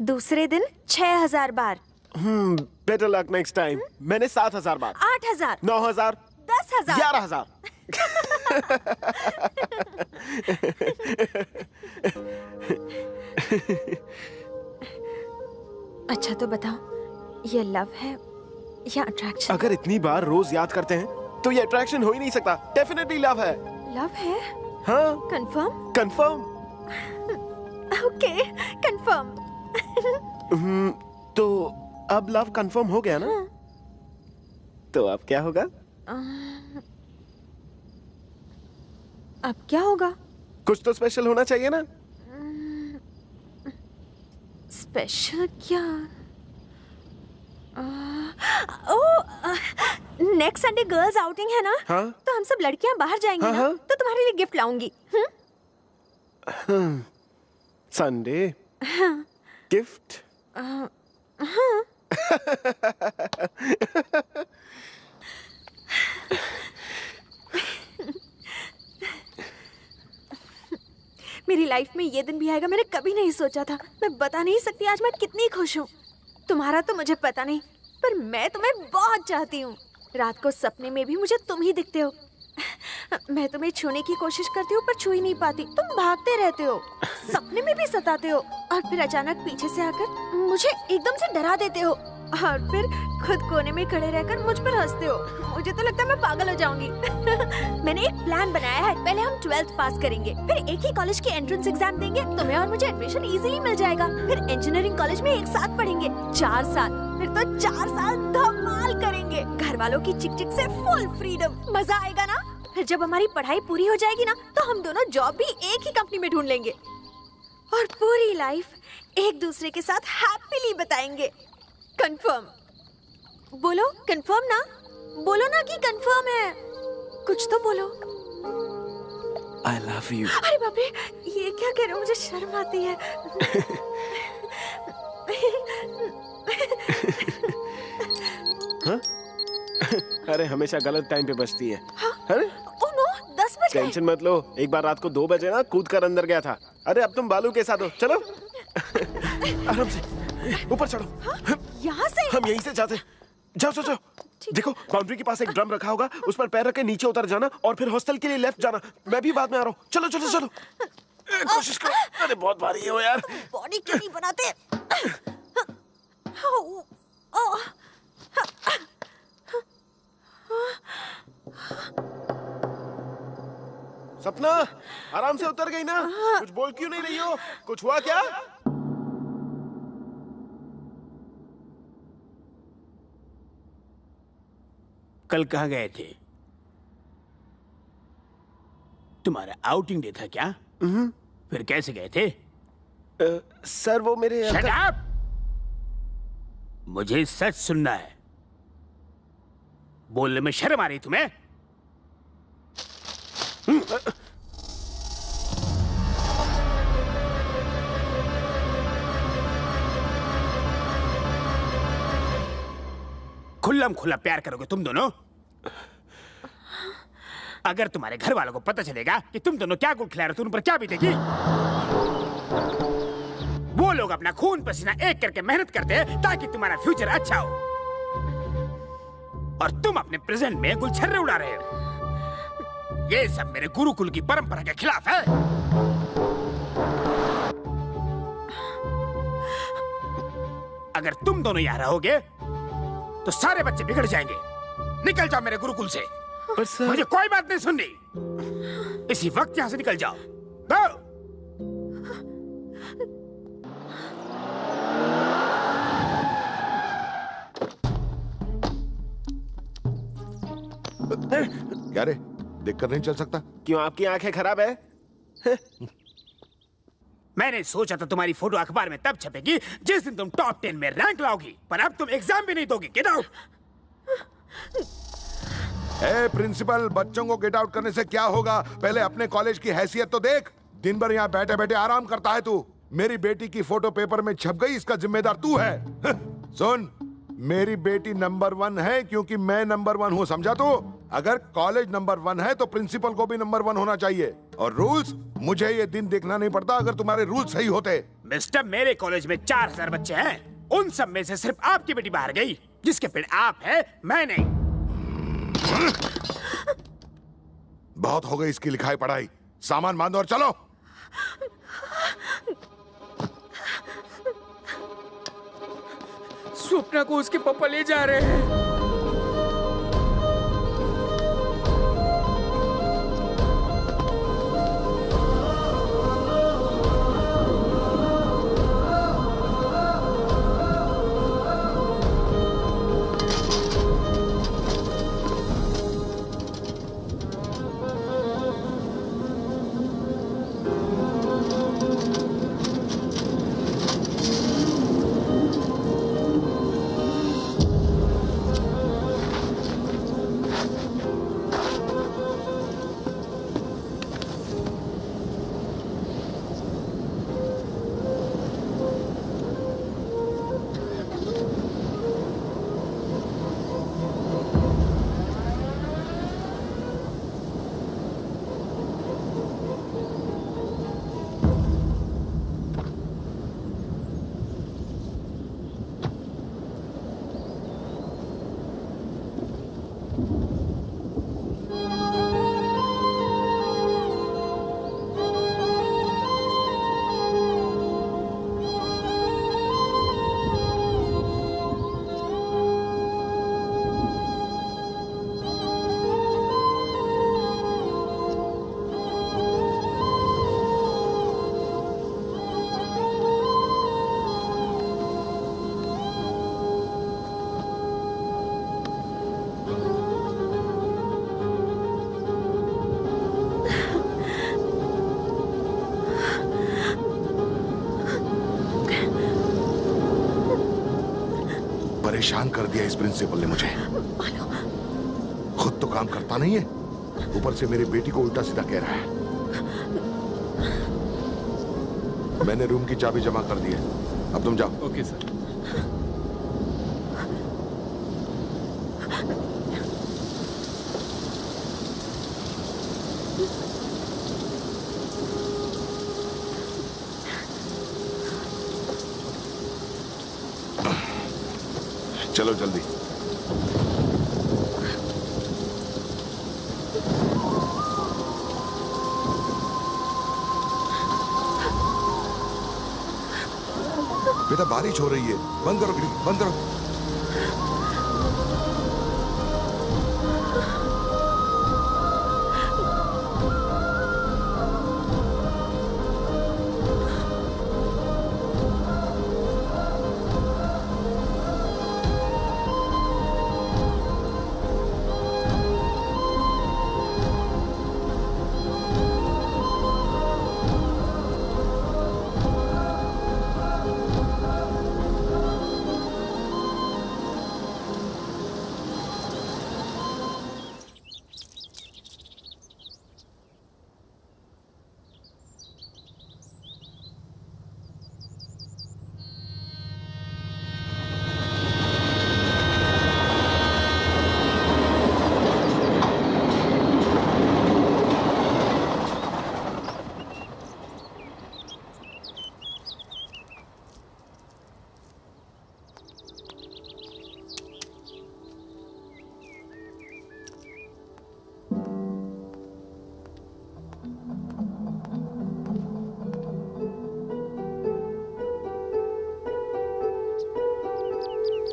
दूसरे दिन 6000 बार। Better luck next time. मैंने 7000 बार। 8000। 9000। 10000। 11000। अच्छा तो बताओ, ये लव है या अट्रैक्शन? अगर इतनी बार रोज याद करते हैं तो ये अट्रैक्शन हो ही नहीं सकता। डेफिनेटली लव है। लव है? हाँ। कंफर्म? कंफर्म। Okay, confirm. तो अब लव कंफर्म हो गया ना? तो अब क्या होगा? अब क्या होगा? कुछ तो स्पेशल होना चाहिए ना? स्पेशल क्या? नेक्स्ट संडे गर्ल्स आउटिंग है ना? हाँ? तो हम सब लड़कियां बाहर जाएंगी हाँ, ना? हाँ? तो तुम्हारे लिए गिफ्ट लाऊंगी। संडे हाँ। गिफ्ट? हाँ। मेरी लाइफ में ये दिन भी आएगा, मैंने कभी नहीं सोचा था। मैं बता नहीं सकती आज मैं कितनी खुश हूँ। तुम्हारा तो मुझे पता नहीं, पर मैं तुम्हें बहुत चाहती हूँ। रात को सपने में भी मुझे तुम ही दिखते हो। मैं तुम्हें छूने की कोशिश करती हूँ पर छू ही नहीं पाती। तुम भागते रहते हो, सपने में भी सताते हो, और फिर अचानक पीछे से आकर मुझे एकदम से डरा देते हो, और फिर खुद कोने में खड़े रहकर मुझ पर हंसते हो। मुझे तो लगता है मैं पागल हो जाऊंगी। मैंने एक प्लान बनाया है। पहले हम 12th पास करेंगे, फिर एक ही कॉलेज के एंट्रेंस एग्जाम देंगे। तुम्हें और मुझे एडमिशन इजीली मिल जाएगा। फिर इंजीनियरिंग कॉलेज में एक साथ पढ़ेंगे 4 साल। फिर तो 4 साल धमाल करेंगे। घर वालों की चिक चिक से फुल फ्रीडम। मजा आएगा ना? फिर जब हमारी पढ़ाई पूरी हो जाएगी ना, तो हम दोनों जॉब भी एक ही कंपनी में ढूंढ लेंगे और पूरी लाइफ एक दूसरे के साथ हैप्पीली बताएंगे। कंफर्म? बोलो कंफर्म ना? बोलो ना कि कंफर्म है। कुछ तो बोलो। I love you. अरे बाप रे, ये क्या कह रहे हो? मुझे शर्म आती है। हाँ? अरे हमेशा गलत टाइम पे बजती है। हाँ? अरे ओह नो, 10 बज गए। टेंशन मत लो, एक बार रात को 2 बजे ना कूद कर अंदर गया था। अरे अब तुम बालू के साथ हो, चलो। आराम से ऊपर चढ़ो। हाँ? यहाँ से? हम यहीं से जाते। जाओ जाओ जाओ। देखो बाउंड्री के पास एक ड्रम रखा होगा, उस पर पैर रख के नीचे उतर जाना और फिर हॉस्टल के लिए लेफ्ट जाना। मैं भी बाद में आ रहा हूँ। चलो चलो चलो। कोशिश करो। अरे बहुत भारी हो यार। बॉडी क्यों नहीं बनाते? सपना आराम से उतर गई ना? कुछ बोल क्यों नहीं रही हो? कुछ हुआ क्या? कल कहाँ गए थे? तुम्हारा आउटिंग डे था क्या? फिर कैसे गए थे? सर वो मेरे Shut up! मुझे सच सुनना है। बोलने में शर्म आ रही तुम्हें? खुल्लम खुल्ला प्यार करोगे तुम दोनों? अगर तुम्हारे घर वालों को पता चलेगा कि तुम दोनों क्या गुल खिला रहे हो, तो उन पर क्या बीतेगी? वो लोग अपना खून पसीना एक करके मेहनत करते हैं ताकि तुम्हारा फ्यूचर अच्छा हो, और तुम अपने प्रेजेंट में गुलछर्रे उड़ा रहे हो। ये सब मेरे गुरुकुल की परंपरा के खिलाफ है। अगर तुम दोनों यहाँ रहोगे तो सारे बच्चे बिगड़ जाएंगे। निकल जाओ मेरे गुरुकुल से। पर सर... मुझे कोई बात नहीं सुननी। इसी वक्त यहाँ से निकल जाओ। जाओ। क्या रे, देखकर नहीं चल सकता? क्यों, आपकी आंखें खराब है? मैंने सोचा था तुम्हारी फोटो अखबार में तब छपेगी जिस दिन तुम टॉप 10 में रैंक लाओगी, पर अब तुम एग्जाम भी नहीं दोगी। Get out. ए प्रिंसिपल, बच्चों को गेट आउट करने से क्या होगा? पहले अपने कॉलेज की हैसियत तो देख। दिन भर यहाँ बैठे बैठे आराम करता है तू। मेरी बेटी की फोटो पेपर में छप गई, इसका जिम्मेदार तू है। सुन, मेरी बेटी नंबर 1 है क्योंकि मैं नंबर 1 हूँ, समझा तू? अगर कॉलेज नंबर 1 है तो प्रिंसिपल को भी नंबर 1 होना चाहिए। और रूल्स, मुझे ये दिन देखना नहीं पड़ता अगर तुम्हारे रूल्स सही होते। मिस्टर, मेरे कॉलेज में 4000 बच्चे हैं, उन सब में से सिर्फ आपकी बेटी बाहर गई, जिसके पेड़ आप है, मैं नहीं। बहुत हो गई इसकी लिखाई पढ़ाई, सामान बांधो और चलो। स्वप्ना को उसके पापा ले जा रहे हैं। परेशान कर दिया इस प्रिंसिपल ने मुझे। खुद तो काम करता नहीं है, ऊपर से मेरी बेटी को उल्टा सीधा कह रहा है। मैंने रूम की चाबी जमा कर दी है, अब तुम जाओ। Okay sir. चलो जल्दी। बेटा बारिश हो रही है, बंद करो खिड़की, बंद करो।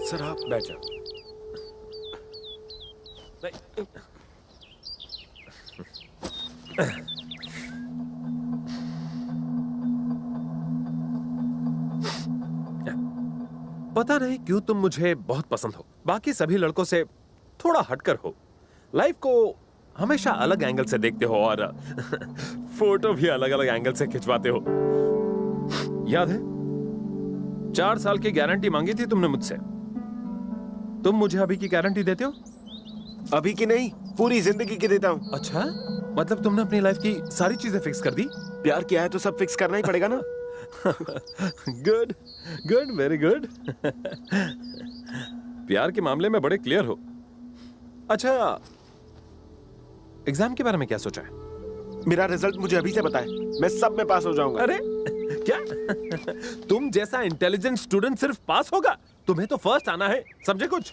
सर आप बैठ जाओ। पता नहीं क्यों तुम मुझे बहुत पसंद हो, बाकी सभी लड़कों से थोड़ा हटकर हो, लाइफ को हमेशा अलग एंगल से देखते हो और फोटो भी अलग अलग एंगल से खिंचवाते हो। याद है 4 साल की गारंटी मांगी थी तुमने मुझसे, तुम मुझे अभी की गारंटी देते हो? अभी की नहीं, पूरी जिंदगी की देता हूँ। अच्छा, मतलब तुमने अपनी लाइफ की सारी चीजें फिक्स कर दी? प्यार किया है तो सब फिक्स करना ही पड़ेगा ना। Good good, very good. प्यार के मामले में बड़े क्लियर हो। अच्छा, एग्जाम के बारे में क्या सोचा है? मेरा रिजल्ट मुझे अभी से बताए, मैं सब में पास हो जाऊंगा। अरे क्या? तुम जैसा इंटेलिजेंट स्टूडेंट सिर्फ पास होगा? तुम्हें तो फर्स्ट आना है, समझे कुछ?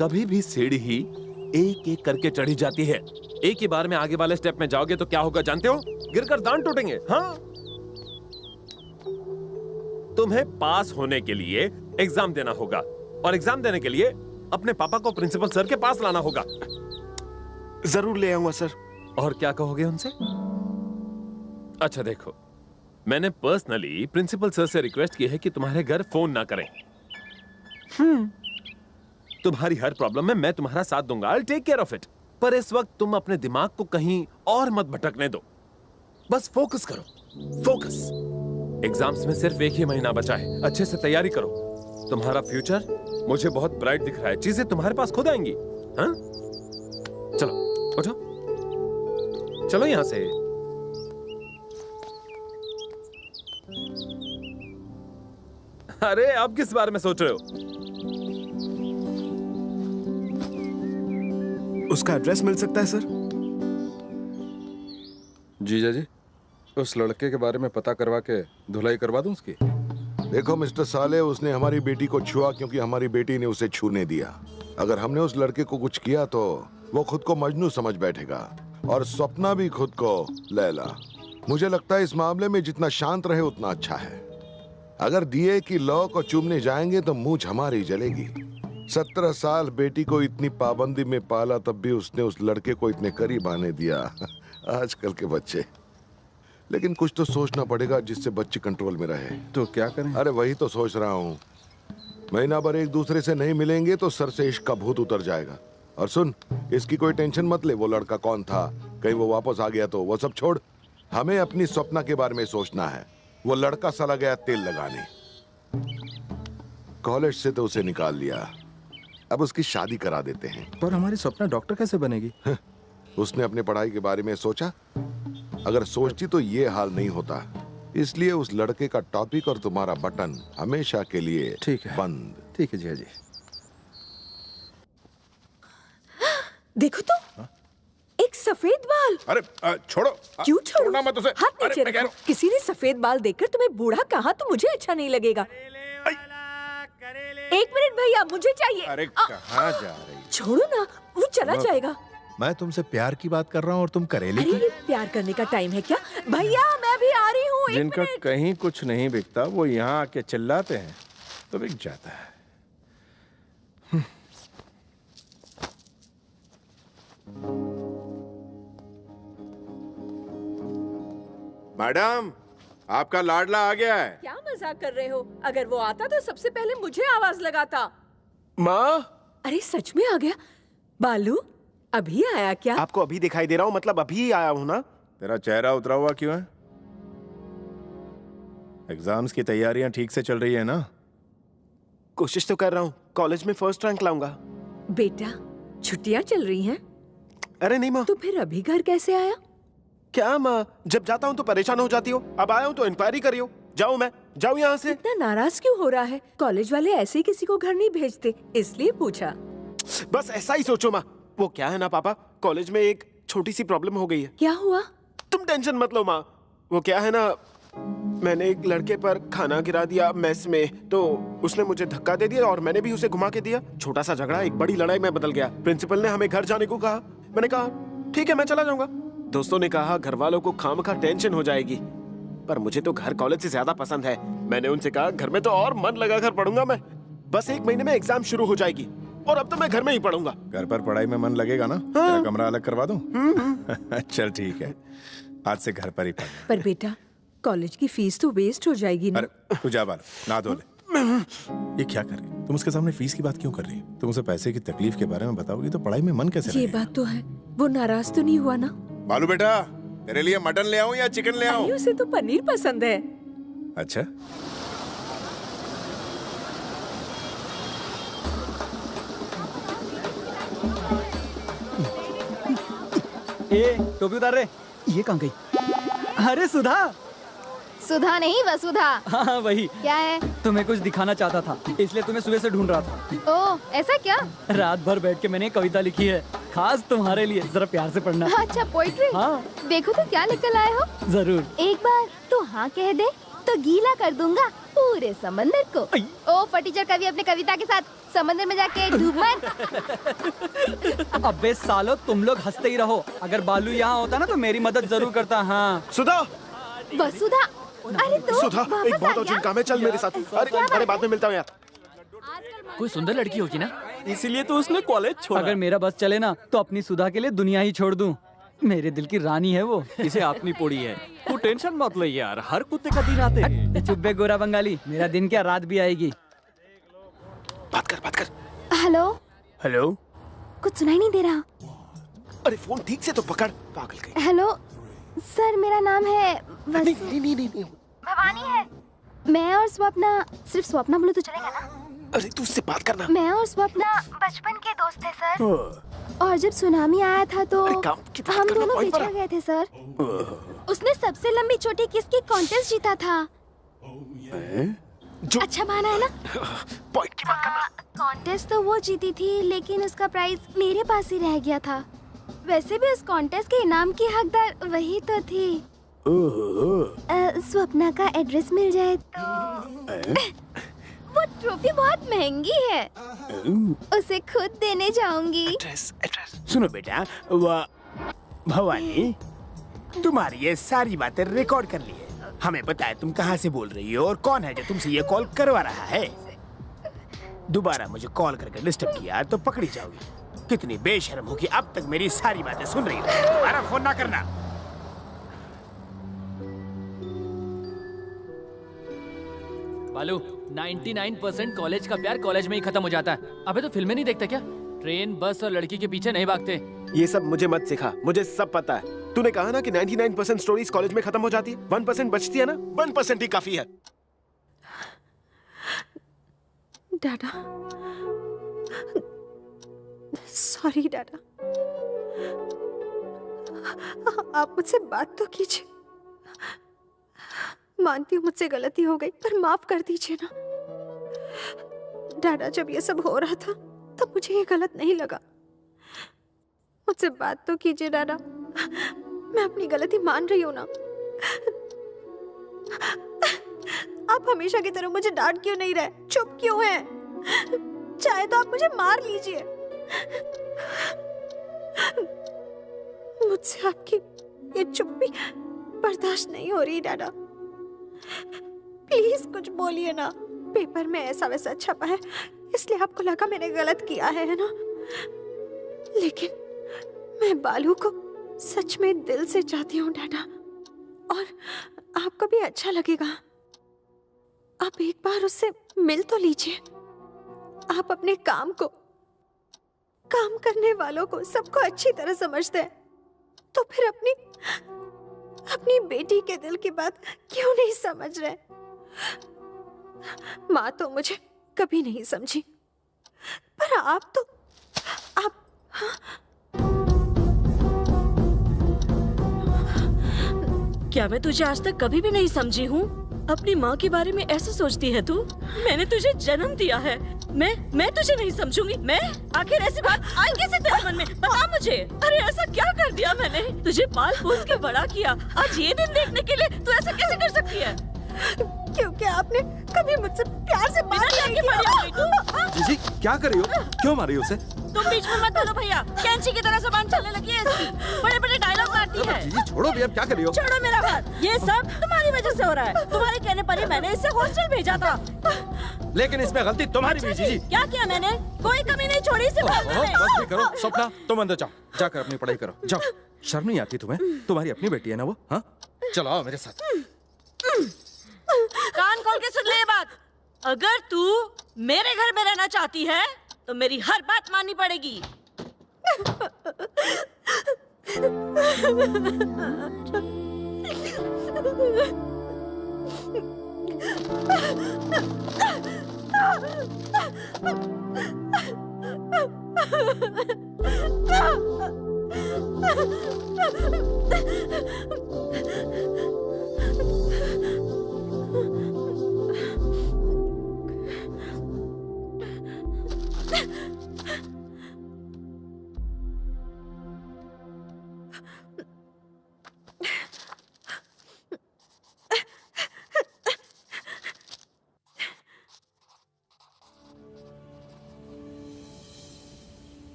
कभी भी सीढ़ी ही एक एक करके चढ़ी जाती है। एक ही बार में आगे वाले स्टेप में जाओगे तो क्या होगा जानते हो? गिरकर दांत टूटेंगे। हाँ, तुम्हें पास होने के लिए एग्जाम देना होगा और एग्जाम देने के लिए अपने पापा को प्रिंसिपल सर के पास लाना होगा। जरूर ले आऊंगा सर। और क्या कहोगे उनसे? अच्छा देखो, मैंने पर्सनली प्रिंसिपल सर से रिक्वेस्ट की है कि तुम्हारे घर फोन ना करें। तुम्हारी हर प्रॉब्लम में मैं तुम्हारा साथ दूंगा, I'll take care of it। पर इस वक्त तुम अपने दिमाग को कहीं और मत भटकने दो, बस फोकस करो, फोकस। एग्जाम्स में सिर्फ 1 ही महीना बचा है, अच्छे से तैयारी करो। तुम्हारा फ्यूचर मुझे बहुत ब्राइट दिख रहा है, चीजें तुम्हारे पास खुद आएंगी। हाँ? चलो उठो, चलो यहां से। अरे अब किस बारे में सोच रहे हो? उसका एड्रेस मिल सकता है सर? जीजा जी, उस लड़के के बारे में पता करवा के धुलाई करवा दूं उसकी? देखो मिस्टर साले, उसने हमारी बेटी को छुआ क्योंकि हमारी बेटी ने उसे छूने दिया। अगर हमने उस लड़के को कुछ किया तो वो खुद को मजनू समझ बैठेगा और सपना भी खुद को लैला। मुझे लगता है इस मामले में जितना शांत रहे उतना अच्छा है। अगर दिए की लौ को चूमने जाएंगे तो मूंछ हमारी जलेगी। 17 साल बेटी को इतनी पाबंदी में पाला, तब भी उसने उस लड़के को इतने करीब आने दिया। आजकल के बच्चे। लेकिन कुछ तो सोचना पड़ेगा जिससे बच्चे कंट्रोल में रहे। तो क्या करें? अरे वही तो सोच रहा हूँ। महीना भर एक दूसरे से नहीं मिलेंगे तो सर से इश्क का भूत उतर जाएगा। और सुन, इसकी कोई टेंशन मत ले। वो लड़का कौन था, कहीं वो वापस आ गया तो वो सब छोड़। हमें अपनी सपना के बारे में सोचना है। वो लड़का साला गया तेल लगाने, कॉलेज से तो उसे निकाल लिया, अब उसकी शादी करा देते हैं। पर हमारी सपना डॉक्टर कैसे बनेगी? उसने अपने पढ़ाई के बारे में सोचा? अगर सोचती तो ये हाल नहीं होता। इसलिए उस लड़के का टॉपिक और तुम्हारा बटन हमेशा के लिए ठीक है, बंद। ठीक है जीजा जी। देखो तो, एक सफेद बाल। अरे छोड़ो। क्यों छोड़ो? छोड़ना मत उसे। हाथ नीचे अरे, रखो। किसी ने सफेद बाल देखकर तुम्हें बूढ़ा कहा तो मुझे अच्छा नहीं लगेगा। 1 मिनट भैया, मुझे चाहिए। अरे कहाँ जा रही? छोड़ो ना, वो चला जाएगा। मैं तुमसे प्यार की बात कर रहा हूँ और तुम करेली अरे की। ये प्यार करने का टाइम है क्या? भैया मैं भी आ रही हूँ। जिनका कहीं कुछ नहीं बिकता वो यहाँ आके चिल्लाते हैं तो बिक जाता है। मैडम, आपका लाडला आ गया है। क्या मजाक कर रहे हो? अगर वो आता तो सबसे पहले मुझे आवाज लगाता। माँ, अरे सच में आ गया? बालू अभी आया क्या? आपको अभी दिखाई दे रहा हूँ, मतलब अभी ही आया हूँ ना। तेरा चेहरा उतरा हुआ क्यों है? एग्जाम्स की तैयारियां ठीक से चल रही है ना? कोशिश तो कर रहा हूँ, कॉलेज में फर्स्ट रैंक लाऊंगा। बेटा छुट्टियां चल रही हैं? अरे नहीं माँ। तो फिर अभी घर कैसे आया? क्या माँ, जब जाता हूँ तो परेशान हो जाती हो, अब आया हूँ तो इंक्वायरी करी हो। जाऊँ मैं, जाऊँ यहाँ से? इतना नाराज क्यों हो रहा है? कॉलेज वाले ऐसे ही किसी को घर नहीं भेजते, इसलिए पूछा। बस ऐसा ही सोचो माँ। वो क्या है ना पापा, कॉलेज में एक छोटी सी प्रॉब्लम हो गई है। क्या हुआ? तुम टेंशन मत लो माँ। वो क्या है ना, मैंने एक लड़के पर खाना गिरा दिया मेस में, तो उसने मुझे धक्का दे दिया और मैंने भी उसे घुमा के दिया। छोटा सा झगड़ा एक बड़ी लड़ाई में बदल गया। प्रिंसिपल ने हमें घर जाने को कहा। मैंने कहा ठीक है मैं चला जाऊंगा। दोस्तों ने कहा घर वालों को खामखा टेंशन हो जाएगी, पर मुझे तो घर कॉलेज से ज्यादा पसंद है। मैंने उनसे कहा घर में तो और मन लगाकर पढ़ूंगा मैं। बस 1 महीने में एग्जाम शुरू हो जाएगी और अब तो मैं घर में ही पढ़ूंगा। घर पर पढ़ाई में मन लगेगा ना? तेरा कमरा अलग करवा दूं? चल ठीक है, आज से घर पर ही पढ़। पर बेटा कॉलेज की फीस तो वेस्ट हो जाएगी ना? अरे तू जा बाल, ना धो ले। ये क्या कर रही? तुम उसके सामने फीस की बात क्यों कर रही? तुम उसे पैसे की तकलीफ के बारे में बताओगी तो पढ़ाई में मन कैसे ये लगेगा? बात तो है, वो नाराज तो नहीं हुआ ना? बालू बेटा, तेरे लिए मटन ले आऊं या चिकन ले आऊं? उसे तो पनीर पसंद है। अच्छा, ए टोपी उतार रे। ये कहाँ गई? अरे सुधा। सुधा नहीं वसुधा। हाँ वही। क्या है? तुम्हें कुछ दिखाना चाहता था, इसलिए तुम्हें सुबह से ढूंढ रहा था। ओ ऐसा क्या? रात भर बैठ के मैंने कविता लिखी है, खास तुम्हारे लिए, जरा प्यार से पढ़ना। अच्छा पोइट्री? हाँ। देखो तो क्या लिख कर लाए हो। जरूर। एक बार तो हाँ कह दे तो गीला कर दूंगा पूरे समंदर को। ओ फटीचर कवि अपने कविता के साथ समंदर में जाके डूब मत। अबे सालो, तुम लोग हंसते ही रहो। अगर बालू यहाँ होता ना तो मेरी मदद जरूर करता। हाँ सुधा। वसुधा। अरे तो सुधा, एक बहुत अर्जेंट काम है, चल मेरे साथ। अरे बाद में मिलता हूँ यार। कोई सुंदर लड़की होगी ना, इसीलिए तो उसने कॉलेज छोड़ा। अगर मेरा बस चले ना तो अपनी सुधा के लिए दुनिया ही छोड़ दूं। मेरे दिल की रानी है वो। इसे अपनी पोड़ी है। तू टेंशन मत ले यार, हर कुत्ते का दिन आते हैं। चुप बे गोरा बंगाली, मेरा दिन क्या रात भी आएगी। बात कर। हेलो। हेलो। कुछ सुनाई नहीं दे रहा। अरे फोन ठीक से तो पकड़, पागल कहीं। हेलो सर, मेरा नाम है नहीं। भवानी है। मैं और स्वप्ना, सिर्फ स्वप्ना बोलो तो चलेगा ना? अरे तू उससे बात करना। मैं और स्वप्ना बचपन के दोस्त थे सर। और जब सुनामी आया था तो हम दोनों बिछड़ गए थे सर। उसने सबसे लंबी चोटी किसकी कॉन्टेस्ट जीता था। अच्छा बहाना है ना? कॉन्टेस्ट तो वो जीती थी, लेकिन उसका प्राइज मेरे पास ही रह गया था। वैसे भी उस कॉन्टेस्ट के इनाम की हकदार वही तो थी। स्वप्ना का एड्रेस मिल जाए तो। वो ट्रॉफी बहुत महंगी है, उसे खुद देने जाऊंगी। एड्रेस। सुनो बेटा, भवानी, तुम्हारी ये सारी बातें रिकॉर्ड कर ली है। हमें पता है तुम कहाँ से बोल रही हो और कौन है जो तुमसे ये कॉल करवा रहा है। दोबारा मुझे कॉल करके डिस्टर्ब किया तो पकड़ी जाओगी। कितनी बेशर्म हो कि अब तक मेरी सारी बातें सुन रही हो। दोबारा फोन ना करना। बालू, 99% कॉलेज का प्यार कॉलेज में ही खत्म हो जाता है। अबे तो फिल्में नहीं देखता क्या? ट्रेन, बस और लड़की के पीछे नहीं भागते। ये सब मुझे मत सिखा, मुझे सब पता है। तूने कहा ना कि 99% स्टोरीज कॉलेज में खत्म हो जाती है, 1% बचती है ना। 1% ही काफी है। डाडा, सॉरी डाडा, आप मुझसे बात तो कीजिए। मानती हूँ मुझसे गलती हो गई, पर माफ कर दीजिए ना। डाडा, जब ये सब हो रहा था तब मुझे ये गलत नहीं लगा। मुझसे बात तो कीजिए डाडा, मैं अपनी गलती मान रही हूँ ना। आप हमेशा की तरह मुझे डांट क्यों नहीं रहे? चुप क्यों हैं? चाहे तो आप मुझे मार लीजिए। मुझसे आपकी ये चुप्पी बर्दाश्त नहीं हो रही डाडा। प्लीज कुछ बोलिए ना। पेपर में ऐसा वैसा छपा है, इसलिए आपको लगा मैंने गलत किया है ना? लेकिन मैं बालू को सच में दिल से चाहती हूँ डाडा, और आपको भी अच्छा लगेगा। आप एक बार उससे मिल तो लीजिए। आप अपने काम को, काम करने वालों को, सबको अच्छी तरह समझते हैं, तो फिर अपनी बेटी के दिल की बात क्यों नहीं समझ रहे? माँ तो मुझे कभी नहीं समझी, पर आप तो क्या मैं तुझे आज तक कभी भी नहीं समझी हूँ? अपनी माँ के बारे में ऐसा सोचती है तू? मैंने तुझे जन्म दिया है, मैं तुझे नहीं समझूंगी? मैं आखिर ऐसी बात आई कैसे तेरे मन में? बता मुझे। अरे ऐसा क्या कर दिया मैंने? तुझे पाल पोस के बड़ा किया, आज ये दिन देखने के लिए तू ऐसा कैसे कर सकती है? क्योंकि आपने कभी मुझसे प्यार से बात नहीं की। जीजी क्या कर रही हो? क्यों मार रही हो उसे? तुम बीच में मत बोलो भैया, कैंची की तरह जबान चलने लगी है इसकी, बड़े बड़े डायलॉग मारती है। जीजी छोड़ो भी, अब क्या कर रही हो? छोड़ो मेरा हाथ, ये सब तुम्हारी वजह से हो रहा है। तुम्हारे कहने पर ही मैंने इसे हॉस्टल भेजा था। लेकिन इसमें गलती तुम्हारी भी जीजी। क्या किया मैंने? कोई कमी नहीं छोड़ी इसे पालने में। बस भी करो सपना, तुम अंदर जाओ, जाकर अपनी पढ़ाई करो, जाओ। शर्म नहीं आती तुम्हें? तुम्हारी अपनी बेटी है ना वो? हाँ चलो आओ मेरे साथ। कान खोल के सुन ले ये बात। अगर तू मेरे घर में रहना चाहती है तो मेरी हर बात माननी पड़ेगी।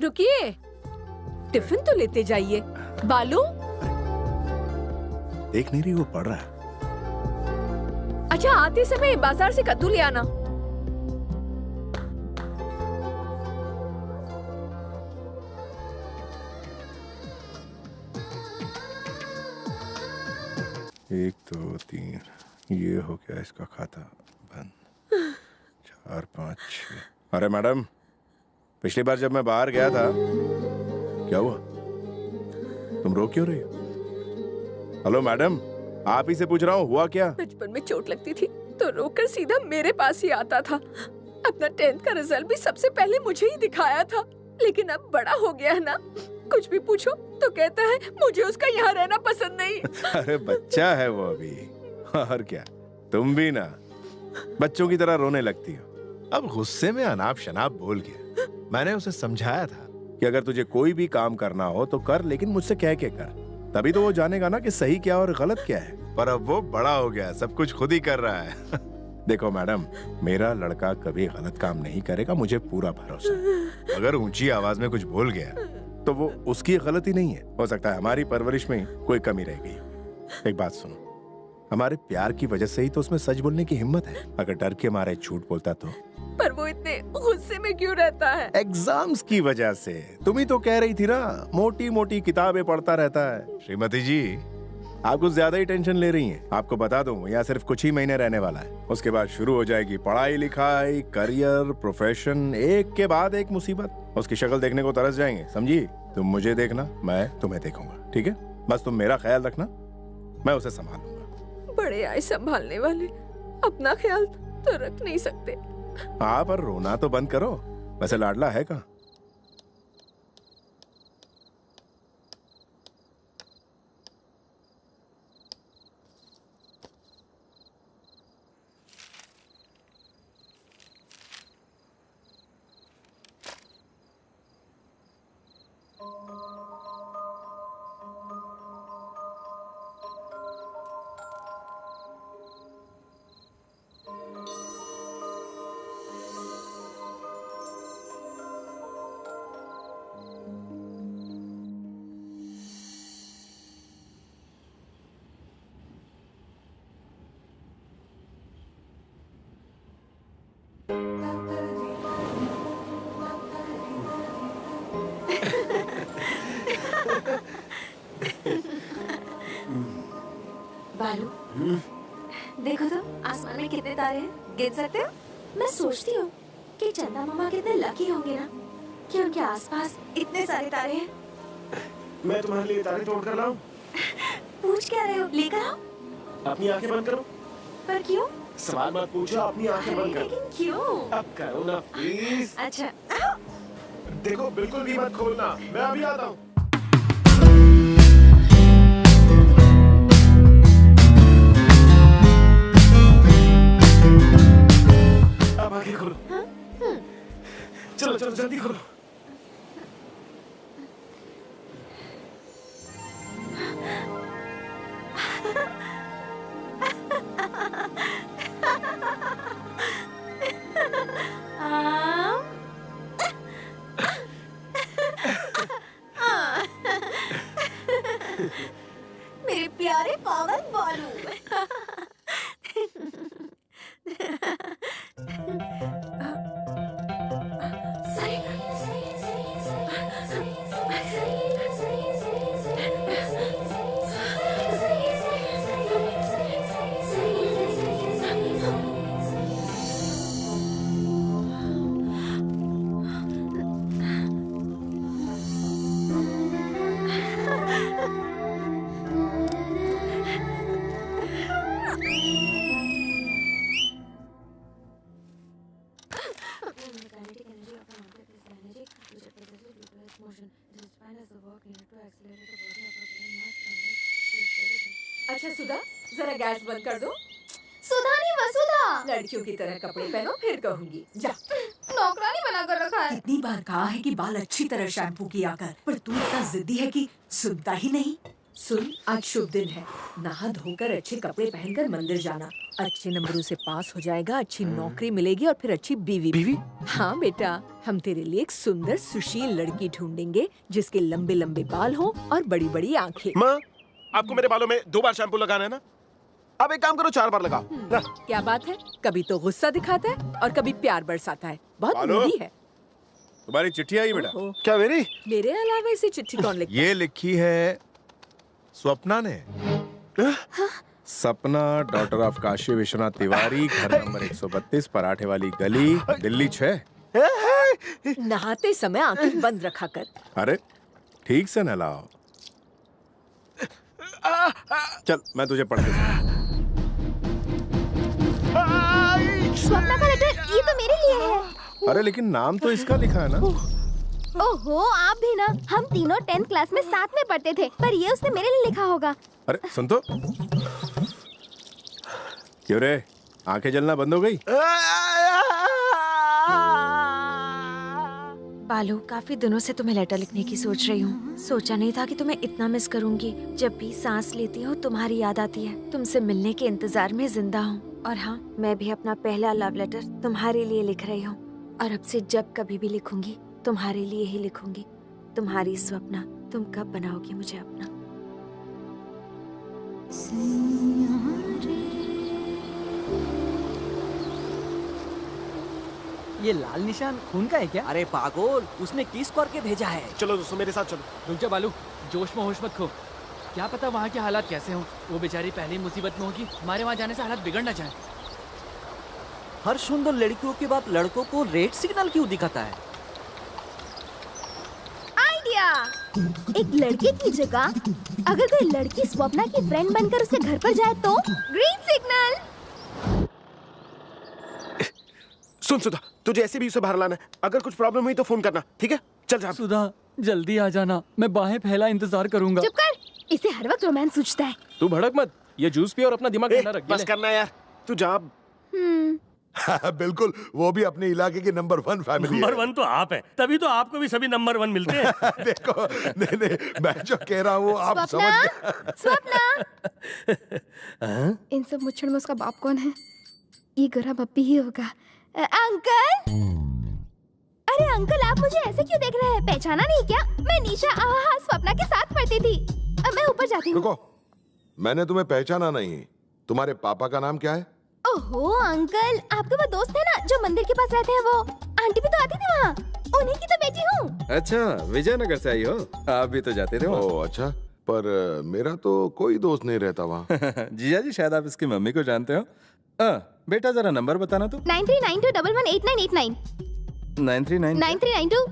रुकिए, टिफिन तो लेते जाइए। बालू, देख नहीं रही वो पढ़ रहा है। अच्छा आते समय बाजार से कद्दू ले आना। एक दो तीन, ये हो गया इसका खाता बंद। 4 5 6। अरे मैडम, पिछली बार जब मैं बाहर गया था, क्या हुआ? तुम रो क्यों रही हो? हेलो मैडम, आप ही से पूछ रहा हूँ, हुआ क्या? बचपन में चोट लगती थी तो रोकर सीधा मेरे पास ही आता था। अपना 10th का रिजल्ट भी सबसे पहले मुझे ही दिखाया था। लेकिन अब बड़ा हो गया है ना, कुछ भी पूछो तो कहता है मुझे उसका यहाँ रहना पसंद नहीं। अरे बच्चा है वो अभी, और क्या, तुम भी ना बच्चों की तरह रोने लगती हो। अब गुस्से में अनाप शनाप बोल गया। मैंने उसे समझाया था कि अगर तुझे कोई भी काम करना हो तो कर, लेकिन मुझसे कह के कर, तभी तो वो जानेगा ना कि सही क्या और गलत क्या है। पर अब वो बड़ा हो गया, सब कुछ खुद ही कर रहा है। देखो मैडम, मेरा लड़का कभी गलत काम नहीं करेगा, मुझे पूरा भरोसा है। अगर ऊंची आवाज में कुछ बोल गया तो वो उसकी गलती नहीं है, हो सकता है हमारी परवरिश में कोई कमी रह गई। एक बात सुनो, हमारे प्यार की वजह से ही तो उसमें सच बोलने की हिम्मत है। अगर डर के मारे झूठ बोलता तो। पर वो इतने गुस्से में क्यों रहता है? एग्जाम्स की वजह से। तुम ही तो कह रही थी ना, मोटी मोटी किताबें पढ़ता रहता है। श्रीमती जी, आप कुछ ज्यादा ही टेंशन ले रही हैं। आपको बता दूं, यहाँ सिर्फ कुछ ही महीने रहने वाला है, उसके बाद शुरू हो जाएगी पढ़ाई लिखाई, करियर, प्रोफेशन, एक के बाद एक मुसीबत। उसकी शक्ल देखने को तरस जाएंगे, समझी? तुम मुझे देखना, मैं तुम्हें देखूंगा, ठीक है? बस तुम मेरा ख्याल रखना, मैं उसे संभालूंगा। बड़े आए संभालने वाले, अपना ख्याल तो रख नहीं सकते। हाँ, पर रोना तो बंद करो। वैसे लाडला है कहाँ? बालू, देखो तो आसमान में कितने तारे हैं, गिन सकते हो? मैं सोचती हूँ कि चंदा मामा कितने लकी होंगे ना कि उनके आसपास इतने सारे तारे हैं। मैं तुम्हारे लिए तारे तोड़ कर लाऊं? पूछ क्या रहे हो? लेकर आओ। अपनी आंखें बंद करो। पर क्यों? सवाल मत पूछो, अपनी आंखें बंद करो। लेकिन क्यों? अब करो ना प्लीज। अच्छा, देखो बिल्कुल भी मत खोलना, मैं अभी आता हूँ। अब आंखें खोलो। चलो चलो जल्दी खोलो। अच्छा सुधा, जरा गैस बंद कर दो। सुधा नहीं वसुधा। लड़कियों की तरह कपड़े पहनो, फिर कहूंगी। जा। नौकरानी बना कर रखा है। इतनी बार कहा है कि बाल अच्छी तरह शैम्पू किया कर, पर तू इतना जिद्दी है कि सुनता ही नहीं। सुन, आज शुभ दिन है, नहा धोकर अच्छे कपड़े पहनकर मंदिर जाना। अच्छे नंबरों से पास हो जाएगा, अच्छी नौकरी मिलेगी और फिर अच्छी बीवी। बीवी? हाँ बेटा, हम तेरे लिए एक सुंदर सुशील लड़की ढूंढेंगे जिसके लंबे लंबे बाल हो और बड़ी बड़ी आँखें। माँ, आपको मेरे बालों में 2 बार शैम्पू लगाना है ना? अब एक काम करो, 4 बार लगाओ। क्या बात है, कभी तो गुस्सा दिखाता है और कभी प्यार बरसाता है, बहुत बालो। मूडी है। तुम्हारी चिट्ठी आई बेटा? ओहो। क्या मेरी? मेरे अलावा इसे चिट्ठी कौन लिखता है? ये लिखी है स्वप्ना ने। सपना, डॉटर ऑफ काशी विश्वनाथ तिवारी, घर नंबर 132, पराठे वाली गली, दिल्ली 6। नहाते समय आंखें बंद रखा कर। अरे ठीक से नहलाओ। चल मैं तुझे पढ़ के सुनाऊं। स्वप्ना का लेटर ये तो मेरे लिए है। अरे लेकिन नाम तो इसका लिखा है ना। ओहो, आप भी ना। हम तीनों 10th क्लास में साथ में पढ़ते थे, पर ये उसने मेरे लिए लिखा होगा। अरे सुन तो। क्यों रे, आंखें जलना बंद हो गई? बालू, काफी दिनों से तुम्हें लेटर लिखने की सोच रही हूँ। सोचा नहीं था कि तुम्हें इतना मिस करूंगी। जब भी सांस लेती हूँ तुम्हारी याद आती है। तुमसे मिलने के इंतजार में जिंदा हूँ। और हाँ, मैं भी अपना पहला लव लेटर तुम्हारे लिए लिख रही हूँ। और अब से जब कभी भी लिखूंगी तुम्हारे लिए ही लिखूंगी। तुम्हारी स्वप्ना, तुम कब बनाओगी मुझे अपना? ये लाल निशान खून का है क्या? अरे पागल, उसने किस करके भेजा है? चलो दोस्तों, मेरे साथ चलो। रुक जा बालू, जोश में होश मत खो। क्या पता वहाँ के हालात कैसे हों। वो बेचारी पहले ही मुसीबत में होगी, हमारे वहाँ जाने से हालात बिगड़ ना जाए। हर सुंदर लड़कियों के बाद लड़कों को रेड सिग्नल क्यों दिखाता है? आइडिया! एक लड़के की जगह अगर कोई लड़की स्वप्ना की फ्रेंड बनकर उसके घर पर जाए तो ग्रीन सिग्नल। सुन सुधा, तुझे ऐसे भी उसे बाहर लाना है। अगर कुछ प्रॉब्लम हुई तो फोन करना, ठीक है? चल जा। सुधा, जल्दी आ जाना, मैं बाहें फैला इंतजार करूंगा। चुप कर, इसे हर वक्त रोमांस सूझता है। तू भड़क मत, ये जूस पी और अपना दिमाग ठंडा रख। बस करना यार, तू जा। बिल्कुल, वो भी अपने इलाके की नंबर 1 फैमिली। नंबर 1 तो आप है, तभी तो आपको भी सभी नंबर 1 मिलते हैं। देखो, नहीं, मैं जो कह रहा हूँ आप समझ गए। स्वप्ना! इन सब मुच्छड़ में उसका बाप कौन है? ये गोरा बप्पी ही होगा। अंकल! अरे अंकल, आप मुझे ऐसे क्यों देख रहे हैं? पहचाना नहीं क्या? मैं निशा स्वप्ना के साथ पढ़ती थी। अब मैं ऊपर जाती हूँ। रुको, मैंने तुम्हें पहचाना नहीं। तुम्हारे पापा का नाम क्या है? ओहो अंकल, आपके वो दोस्त है ना जो मंदिर के पास रहते हैं, वो आंटी भी तो आती थी वहाँ। उन्हीं की तो बेटी हूँ। अच्छा, विजयनगर से आई हो? आप भी तो जाते थे वहाँ। ओह अच्छा, पर मेरा तो कोई दोस्त नहीं रहता वहाँ। जीजा जी, शायद आप इसकी मम्मी को जानते हो। बेटा जरा नंबर बताना तो। 9392118989 9392। 9392।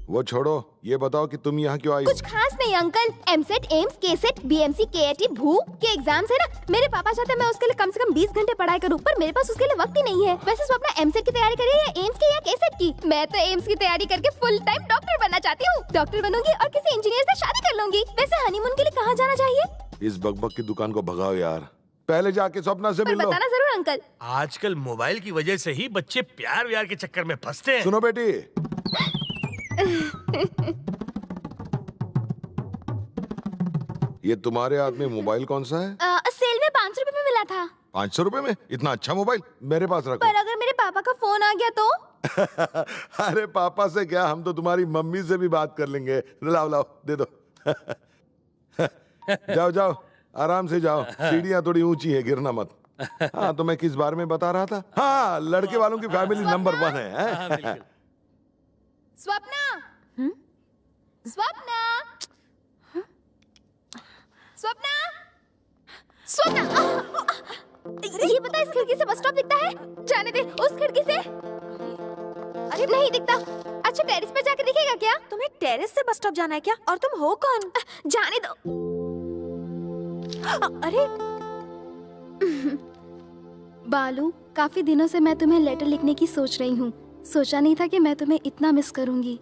वो छोड़ो, ये बताओ कि तुम यहाँ क्यों आई हो? कुछ खास नहीं uncle. EAMCET, AIIMS, KCET, BMC, KAT, भू के एग्जाम्स है ना। मेरे पापा चाहते हैं मैं उसके लिए कम से कम 20 घंटे पढ़ाई करूं, पर मेरे पास उसके लिए वक्त ही नहीं है। वैसे स्वप्ना एमसेट की तैयारी कर रही है या एम्स की या केसेट की? मैं तो एम्स की तैयारी करके फुल टाइम डॉक्टर बनना चाहती हूँ। डॉक्टर बनूंगी और किसी इंजीनियर से शादी कर लूंगी। वैसे हनीमून के लिए कहाँ जाना चाहिए? इस बकबक की दुकान को भगाओ यार। पहले जाके स्वप्ना से मिल लो। बताना जरूर अंकल। आजकल मोबाइल की वजह से ही बच्चे प्यार व्यार के चक्कर में फंसते हैं। सुनो बेटी, ये तुम्हारे हाथ में मोबाइल कौन सा है? सेल में 500 रुपए में मिला था। 500 रुपए में? इतना अच्छा मोबाइल मेरे पास रखो। पर अगर मेरे पापा का फोन आ गया तो? अरे पापा से क्या, हम तो तुम्हारी मम्मी से भी बात कर लेंगे। लाओ लाओ, दे दो। जाओ जाओ, आराम से जाओ, सीढ़ियाँ थोड़ी ऊंची है, गिरना मत। हाँ, तो मैं किस बारे में बता रहा था? हाँ, लड़के वालों की फैमिली नंबर 1 है। स्वप्ना! स्वप्ना! स्वप्ना! स्वप्ना! ये बता, इस खिड़की से बस स्टॉप दिखता है? जाने दे, उस खिड़की से। अरे नहीं दिखता। अच्छा, टेरेस पे जाके दिखेगा क्या? तुम्हें टेरेस से बस स्टॉप जाना है क्या? और तुम हो कौन? जाने दो। अरे बालू, काफी दिनों से मैं तुम्हें लेटर लिखने की सोच रही हूँ। सोचा नहीं था कि मैं तुम्हें इतना मिस करूंगी।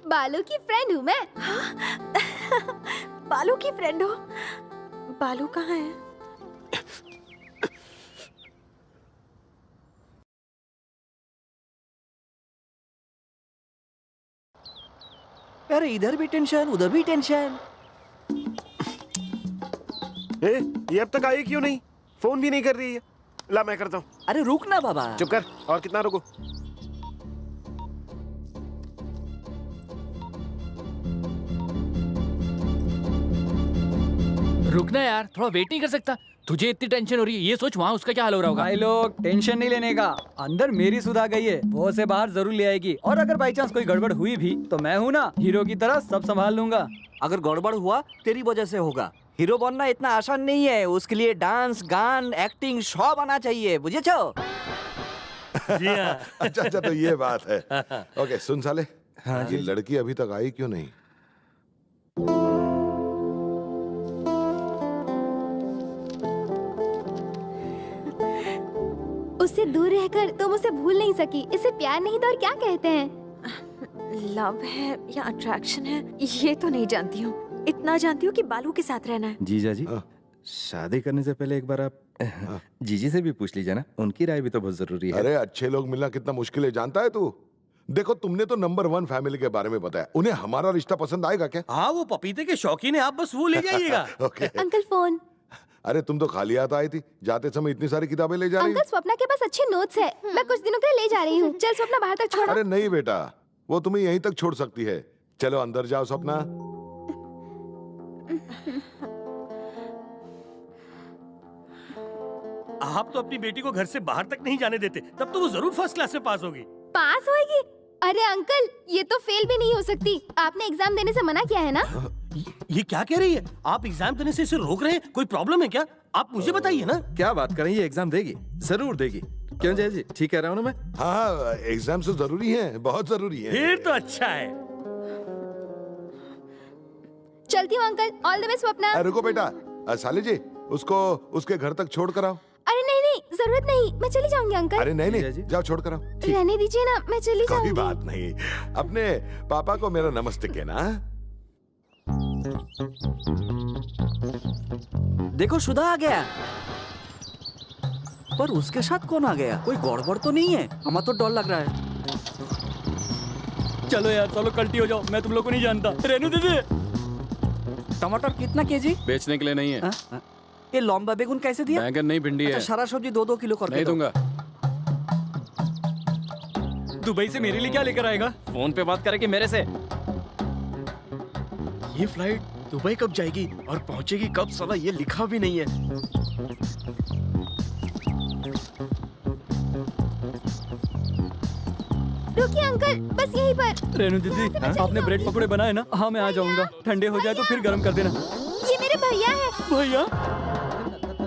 बालू की फ्रेंड हूँ मैं। बालू की फ्रेंड हो? बालू कहाँ है? अरे इधर भी टेंशन, उधर भी टेंशन। ये अब तक आई क्यों नहीं? फोन भी नहीं कर रही है। ला मैं करता हूँ। अरे रुक ना बाबा। चुप कर। और कितना रुको? रुकना यार, थोड़ा वेट नहीं कर सकता? तुझे इतनी टेंशन हो रही है, ये सोच वहाँ उसका क्या हाल हो रहा होगा। भाई लोग टेंशन नहीं लेने का, अंदर मेरी सुधा गई है, वो उसे बाहर जरूर ले आएगी। और अगर बाई चांस कोई गड़बड़ हुई भी तो मैं हूँ ना, हीरो की तरह सब संभाल लूंगा। अगर गड़बड़ हुआ तेरी वजह से होगा। हीरो बनना इतना आसान नहीं है, उसके लिए डांस, गान, एक्टिंग सब आना चाहिए, बुझे छो? अच्छा अच्छा, तो ये बात है। ओके सुन साले, ये लड़की अभी तक आई क्यों नहीं? उससे दूर रहकर तुम उसे भूल नहीं सकी। इसे प्यार नहीं तो और क्या कहते हैं? लव है या अट्रैक्शन है ये तो नहीं जानती हूँ। इतना जानती हूँ कि बालू के साथ रहना है। जीजा जी, शादी करने से पहले एक बार आप जीजी से भी पूछ लीजिए ना, उनकी राय भी तो बहुत जरूरी है। अरे अच्छे लोग मिलना कितना मुश्किल है जानता है तू? देखो तुमने तो नंबर 1 फैमिली के बारे में बताया, उन्हें हमारा रिश्ता पसंद आएगा क्या? हाँ वो पपीते के शौकीन है, आप बस वो ले जाइएगा। ओके। Uncle phone. अरे तुम तो खाली हाथ आई थी, जाते समय इतनी सारी किताबें ले जा रही। अंकल स्वप्ना के पास अच्छे नोट्स है, मैं कुछ दिनों के लिए ले जा रही हूँ। चल स्वप्ना बाहर तक छोड़ो। अरे नहीं बेटा, वो तुम्हें यहीं तक छोड़ सकती है। चलो अंदर जाओ स्वप्ना। आप तो अपनी बेटी को घर से बाहर तक नहीं जाने देते, तब तो वो जरूर फर्स्ट क्लास में पास होगी। पास होएगी? अरे अंकल ये तो फेल भी नहीं हो सकती। आपने एग्जाम देने से मना किया है ना? ये क्या कह रही है? आप एग्जाम देने से इसे रोक रहे हैं? कोई प्रॉब्लम है क्या? आप मुझे बताइए ना। क्या बात करें, ये एग्जाम देगी, जरूर देगी। क्यों जय जी, ठीक कह रहा हूँ ना मैं? हाँ एग्जाम तो जरूरी है, बहुत जरूरी है। फिर तो अच्छा है। चलती हूँ uncle, all the best Swapna. रुको बेटा, साले जी उसको उसके घर तक छोड़ कर आओ। अरे नहीं नहीं जरूरत नहीं, मैं चली जाऊंगी अंकल। अरे नहीं नहीं, जाओ छोड़ कर आओ। रहने दीजिए ना, मैं चली कोई जाऊंगी। बात नहीं, अपने पापा को मेरा नमस्ते कहना। देखो सुधा आ गया, पर उसके साथ कौन आ गया? कोई गड़बड़ तो नहीं है? हमें तो डर लग रहा है। चलो यार चलो, कल्टी हो जाओ, मैं तुम लोग को नहीं जानता। रहने दे। टमाटर कितना केजी? बेचने के लिए नहीं है। ये लंबा बेगुन कैसे दिया? बैंगन नहीं, भिंडी अच्छा, है। सारा सब्जी 2-2 किलो कर नहीं दूंगा। दुबई से मेरे लिए क्या लेकर आएगा? फोन पे बात करेगी मेरे से। ये फ्लाइट दुबई कब जाएगी और पहुंचेगी कब? साला ये लिखा भी नहीं है। रुकिए अंकल, बस यहीं पर। रेनू दीदी, आपने ब्रेड पकौड़े बनाए ना? हाँ मैं आ जाऊंगा, ठंडे हो जाए तो फिर गर्म कर देना। ये मेरे भैया है। भैया?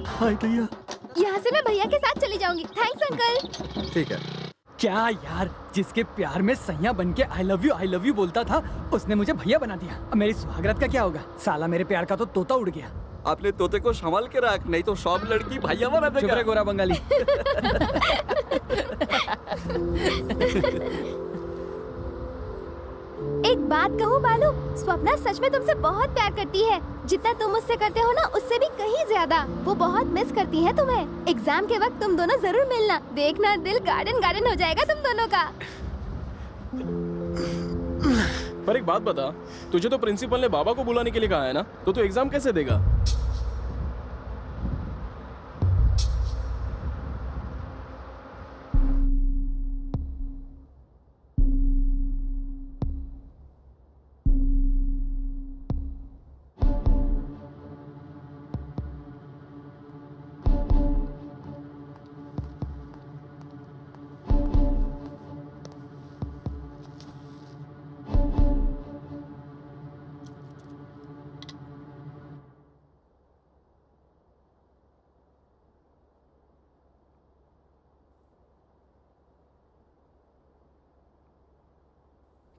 हाय भैया। यहाँ से मैं भैया के साथ चली जाऊंगी। Thanks uncle. ठीक है। क्या यार, जिसके प्यार में सैया बन के आई लव यू बोलता था, उसने मुझे भैया बना दिया। अब मेरी सुहागरात का क्या होगा? साला मेरे प्यार का तो तोता उड़ गया। अपने तोते को संभाल के रख, नहीं तो सब लड़की भैया बना देगा। चुप रहे गोरा बंगाली। एक बात कहूँ बालू, स्वप्ना सच में तुमसे बहुत प्यार करती है। जितना तुम उससे करते हो ना, उससे भी कहीं ज्यादा। वो बहुत मिस करती है तुम्हें। एग्जाम के वक्त तुम दोनों जरूर मिलना, देखना दिल गार्डन गार्डन हो जाएगा तुम दोनों का। पर एक बात बता, तुझे तो प्रिंसिपल ने बाबा को बुलाने के लिए कहा है ना, तो तू एग्जाम कैसे देगा?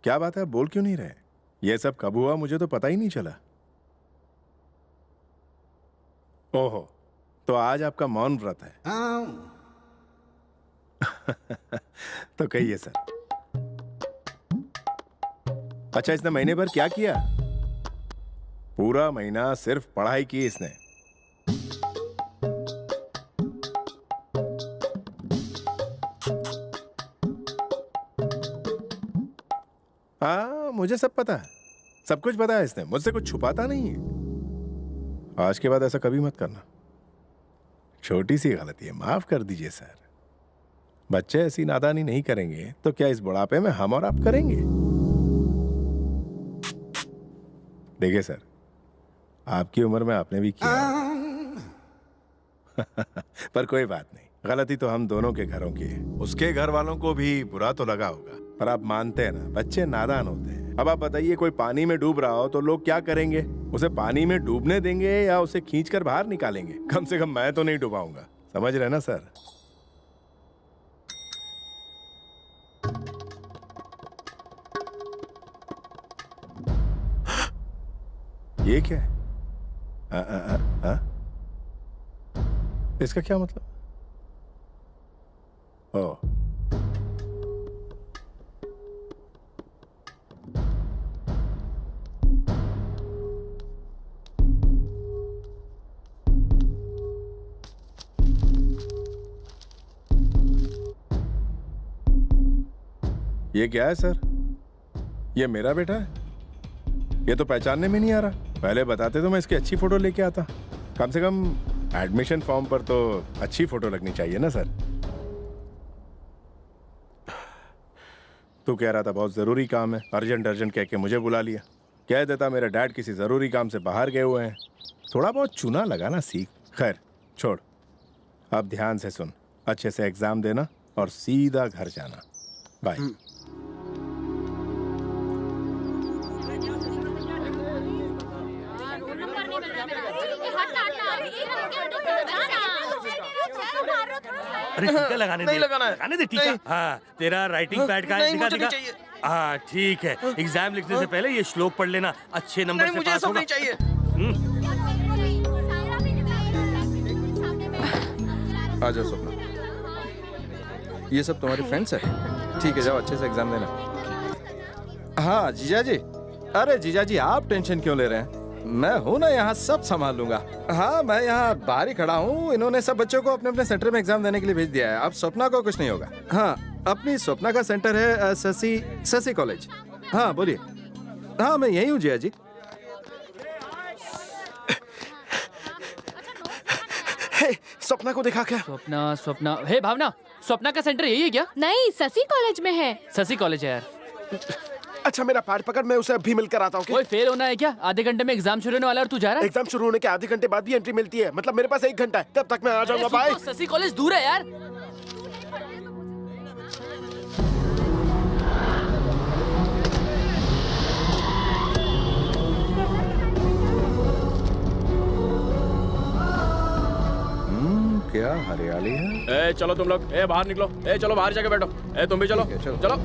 क्या बात है, बोल क्यों नहीं रहे? ये सब कब हुआ मुझे तो पता ही नहीं चला। ओहो, तो आज आपका मौन व्रत है। तो कहिए सर। अच्छा, इसने महीने भर क्या किया? पूरा महीना सिर्फ पढ़ाई की इसने। हाँ, मुझे सब पता है, सब कुछ पता है इसने, मुझसे कुछ छुपाता नहीं है। आज के बाद ऐसा कभी मत करना। छोटी सी गलती है, माफ कर दीजिए सर। बच्चे ऐसी नादानी नहीं करेंगे तो क्या इस बुढ़ापे में हम और आप करेंगे? देखिए सर, आपकी उम्र में आपने भी किया पर कोई बात नहीं, गलती तो हम दोनों के घरों की है। उसके घर वालों को भी बुरा तो लगा होगा, पर आप मानते हैं ना, बच्चे नादान होते हैं। अब आप बताइए, कोई पानी में डूब रहा हो तो लोग क्या करेंगे? उसे पानी में डूबने देंगे या उसे खींचकर बाहर निकालेंगे? कम से कम मैं तो नहीं डुबाऊंगा, समझ रहे ना सर? ये क्या है? इसका क्या मतलब? ओह, ये क्या है सर? ये मेरा बेटा है? ये तो पहचानने में नहीं आ रहा। पहले बताते तो मैं इसकी अच्छी फोटो लेके आता। कम से कम एडमिशन फॉर्म पर तो अच्छी फोटो लगनी चाहिए ना सर। तू कह रहा था बहुत जरूरी काम है, अर्जेंट अर्जेंट कह के मुझे बुला लिया। कह देता मेरे डैड किसी जरूरी काम से बाहर गए हुए हैं। थोड़ा बहुत चूना लगाना सीख। खैर छोड़, अब ध्यान से सुन, अच्छे से एग्जाम देना और सीधा घर जाना। बाय। अरे टीका लगाने दे, नहीं लगाना है। लगाने दे टीका। हाँ, तेरा राइटिंग पैड का है, दिखा दिखा। हाँ ठीक है, एग्जाम लिखने से पहले ये श्लोक पढ़ लेना, अच्छे नंबर से पास होगा। नहीं चाहिए। आ जाओ स्वप्ना, ये सब तुम्हारी फ्रेंड्स है? ठीक है, जाओ अच्छे से एग्जाम देना। हाँ जीजा जी, अरे जीजा जी आप टेंशन क्यों ले रहे हैं? मैं हूं ना, यहाँ सब संभाल लूंगा। हाँ, मैं यहाँ बाहर ही खड़ा हूँ। इन्होंने सब बच्चों को अपने अपने सेंटर में एग्जाम देने के लिए भेज दिया है। अब स्वप्ना को कुछ नहीं होगा। हाँ, अपनी स्वप्ना का सेंटर है शशि कॉलेज। हाँ बोलिए। हाँ मैं यही हूँ जिया जी। स्वप्ना को देखा क्या? स्वप्ना, हे भावना, स्वप्ना का सेंटर यही है क्या? नहीं, शशि कॉलेज में है। शशि कॉलेज है यार। अच्छा मेरा पैड पकड़, मैं उसे अभी मिलकर आता हूँ। कोई फेल होना है क्या? आधे घंटे में एग्जाम शुरू होने वाला है और तू जा रहा है? एग्जाम शुरू होने के आधे घंटे बाद भी एंट्री मिलती है, मतलब मेरे पास 1 घंटा है, तब तक मैं आ जाऊंगा। बाय। शशि कॉलेज दूर है यार। क्या हरियाली है। ए चलो तुम लोग, ए बाहर निकलो, ए चलो बाहर जाके बैठो, ए तुम भी चलो चलो।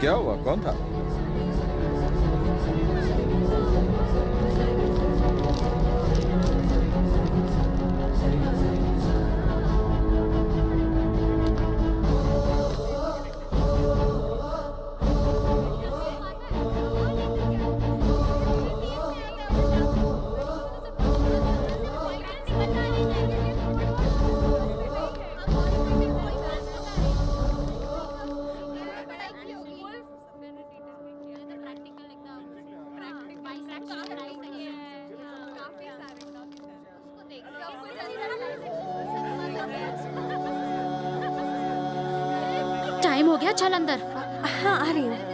क्या हुआ, कौन था? टाइम हो गया, चल अंदर। हाँ आ रही हूँ।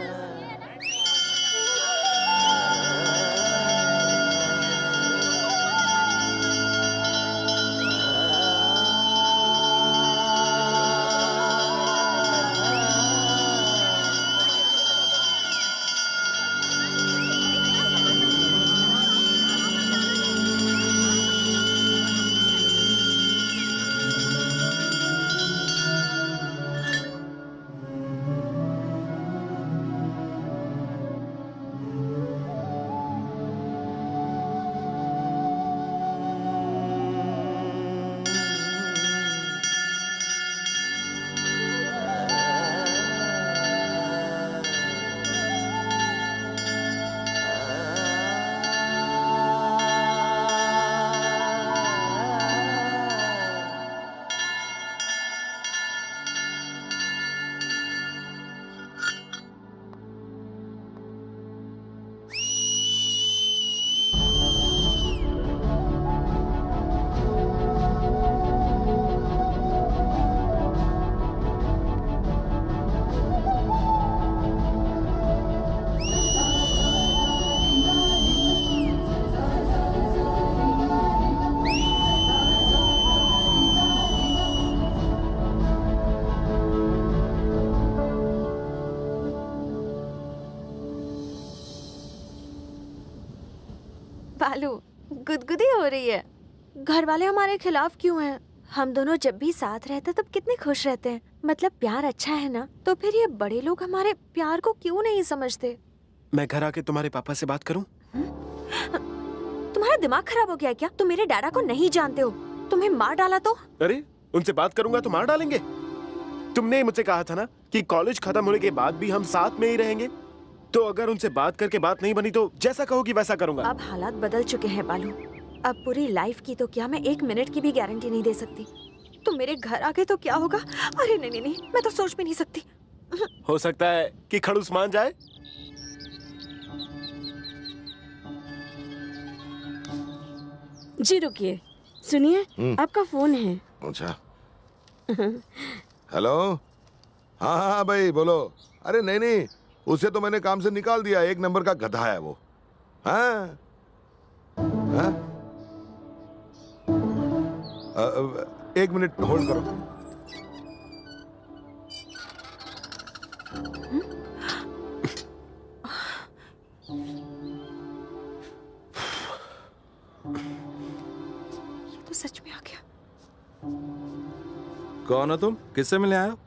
बालू, गुदगुदी हो रही है। घर वाले हमारे खिलाफ क्यों हैं? हम दोनों जब भी साथ रहते तब कितने खुश रहते हैं। मतलब प्यार अच्छा है ना, तो फिर ये बड़े लोग हमारे प्यार को क्यों नहीं समझते? मैं घर आके तुम्हारे पापा से बात करूं? तुम्हारा दिमाग खराब हो गया है क्या? तुम मेरे डैडा को नहीं जानते हो। तुम्हें मार डाला तो? अरे उनसे बात करूंगा तो मार डालेंगे? तुमने मुझसे कहा था ना कि कॉलेज खत्म होने के बाद भी हम साथ में ही रहेंगे। तो अगर उनसे बात करके बात नहीं बनी तो जैसा कहोगी वैसा करूंगा। अब हालात बदल चुके हैं बालू। अब पूरी लाइफ की तो क्या, मैं 1 मिनट की भी गारंटी नहीं दे सकती। तुम मेरे घर आ गए तो क्या होगा? अरे नहीं नहीं नहीं, मैं तो सोच भी नहीं सकती। हो सकता है कि खड़ूस मान जाए। जी रुकिए, सुनिए, आपका फोन है। अच्छा, हेलो। हाँ हाँ भाई बोलो। अरे नहीं नहीं, उसे तो मैंने काम से निकाल दिया। 1 नंबर का गधा है वो। हाँ हाँ, 1 मिनट होल्ड करो। ये तो सच में आ गया। कौन हो तुम? किससे मिलने आए हो?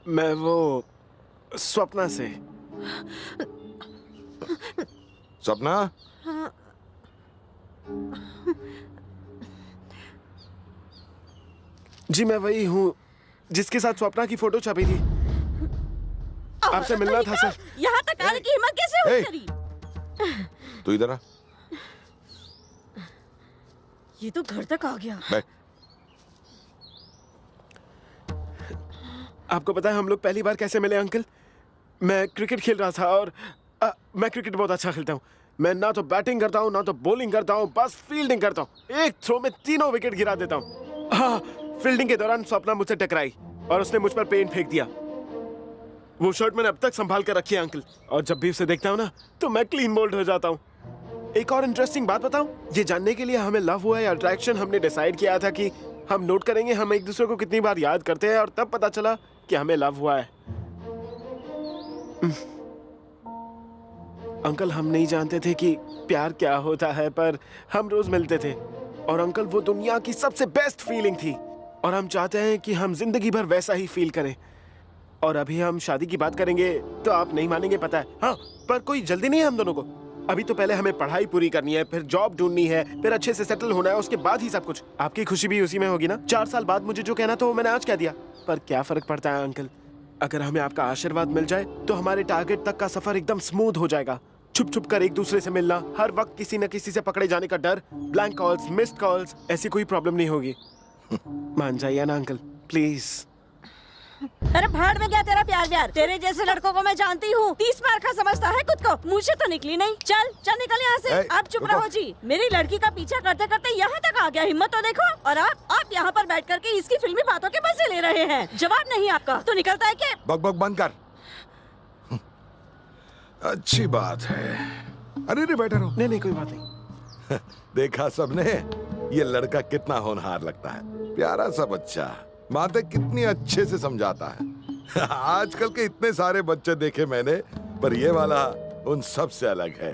मैं वो स्वप्ना से। सपना? हाँ। जी मैं वही हूँ जिसके साथ स्वप्ना की फोटो छपी थी। आपसे मिलना था सर। यहाँ तक आने की हिम्मत कैसे हुई तेरी? तू इधर आ। ये तो घर तक आ गया। बैठ। आपको पता है हम लोग पहली बार कैसे मिले अंकल? मैं क्रिकेट खेल रहा था और मैं क्रिकेट बहुत अच्छा खेलता हूँ। मैं ना तो बैटिंग करता हूँ ना तो बॉलिंग करता हूँ, बस फील्डिंग करता हूँ। एक थ्रो में 3 विकेट गिरा देता हूँ। हाँ, फील्डिंग के दौरान स्वप्ना मुझसे टकराई और उसने मुझ पर पेंट फेंक दिया। वो शर्ट मैंने अब तक संभाल कर रखी है अंकल, और जब भी उसे देखता हूँ ना तो मैं क्लीन बोल्ड हो जाता हूँ। एक और इंटरेस्टिंग बात बताऊँ? ये जानने के लिए हमें लव हुआ या अट्रैक्शन, हमने डिसाइड किया था कि हम नोट करेंगे हम एक दूसरे को कितनी बार याद करते हैं, और तब पता चला कि हमें लव हुआ है। अंकल हम नहीं जानते थे कि प्यार क्या होता है, पर हम रोज मिलते थे और अंकल वो दुनिया की सबसे बेस्ट फीलिंग थी, और हम चाहते हैं कि हम जिंदगी भर वैसा ही फील करें। और अभी हम शादी की बात करेंगे तो आप नहीं मानेंगे, पता है। हाँ, पर कोई जल्दी नहीं है हम दोनों को। अभी तो पहले हमें पढ़ाई पूरी करनी है, फिर जॉब ढूंढनी है, फिर अच्छे से सेटल होना है, उसके बाद ही सब कुछ। आपकी खुशी भी उसी में होगी ना। 4 साल बाद मुझे जो कहना था वो मैंने आज कह दिया। पर क्या फर्क पड़ता है अंकल, अगर हमें आपका आशीर्वाद मिल जाए तो हमारे टारगेट तक का सफर एकदम स्मूथ हो जाएगा। छुप छुप कर एक दूसरे से मिलना, हर वक्त किसी न किसी से पकड़े जाने का डर, ब्लैंक कॉल्स, मिस्ड कॉल्स, ऐसी कोई प्रॉब्लम नहीं होगी। मान जाइए ना अंकल, प्लीज। अरे भाड़ में क्या तेरा प्यार व्यार? तेरे जैसे लड़कों को मैं जानती हूँ। 30 मार का समझता है खुद को। मुझे तो निकली नहीं। चल चल निकल यहाँ से। आप चुप रहो जी। मेरी लड़की का पीछा करते करते यहाँ तक आ गया, हिम्मत तो देखो। और आप यहाँ पर बैठ करके इसकी फिल्मी बातों के मजे ले रहे हैं। जवाब नहीं आपका तो निकलता है कि बक बक बंद कर। अच्छी बात है। अरे रे बैठा रहो। नहीं नहीं कोई बात नहीं। देखा सबने, ये लड़का कितना होनहार लगता है, प्यारा सा बच्चा, बातें कितनी अच्छे से समझाता है। आजकल के इतने सारे बच्चे देखे मैंने, पर ये वाला उन सब से अलग है।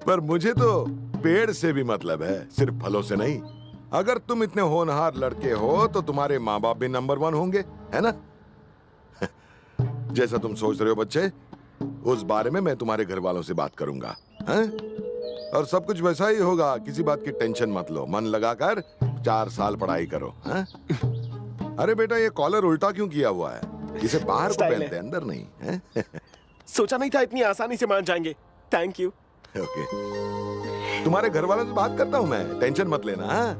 पर मुझे तो पेड़ से भी मतलब है, सिर्फ फलों से नहीं। अगर तुम इतने होनहार लड़के हो तो तुम्हारे माँ बाप भी नंबर 1 होंगे, है ना? जैसा तुम सोच रहे हो बच्चे, उस बारे में मैं तुम्हारे घर वालों से बात करूंगा, हैं? और सब कुछ वैसा ही होगा। किसी बात की टेंशन मत लो, मन लगाकर 4 साल पढ़ाई करो, हैं? अरे बेटा, ये कॉलर उल्टा क्यों किया हुआ है? इसे बाहर को पहनते हैं, अंदर नहीं, हैं? सोचा नहीं था इतनी आसानी से मान जाएंगे। Thank you. ओके, तुम्हारे घर वालों से बात करता हूँ मैं, टेंशन मत लेना। हाँ?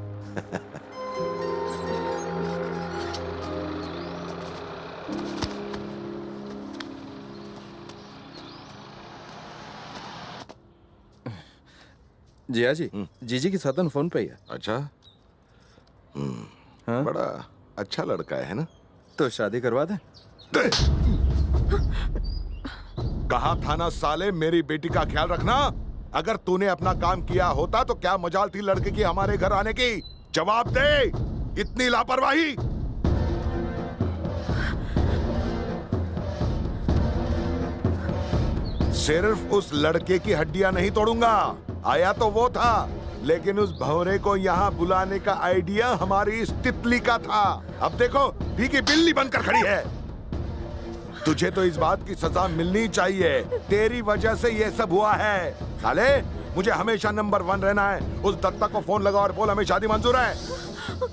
जिया जी, जीजी की सदन फोन पे ही है। अच्छा, हाँ? बड़ा अच्छा लड़का है ना? तो शादी करवा दे। कहा था ना साले, मेरी बेटी का ख्याल रखना। अगर तूने अपना काम किया होता तो क्या मजाल थी लड़के की हमारे घर आने की? जवाब दे, इतनी लापरवाही। सिर्फ उस लड़के की हड्डियां नहीं तोड़ूंगा। आया तो वो था, लेकिन उस भंवरे को यहाँ बुलाने का आइडिया हमारी इस तितली का था। अब देखो भीगी बिल्ली बनकर खड़ी है। तुझे तो इस बात की सजा मिलनी चाहिए। तेरी वजह से ये सब हुआ है। साले, मुझे हमेशा नंबर 1 रहना है। उस दत्ता को फोन लगा और बोल हमें शादी मंजूर है।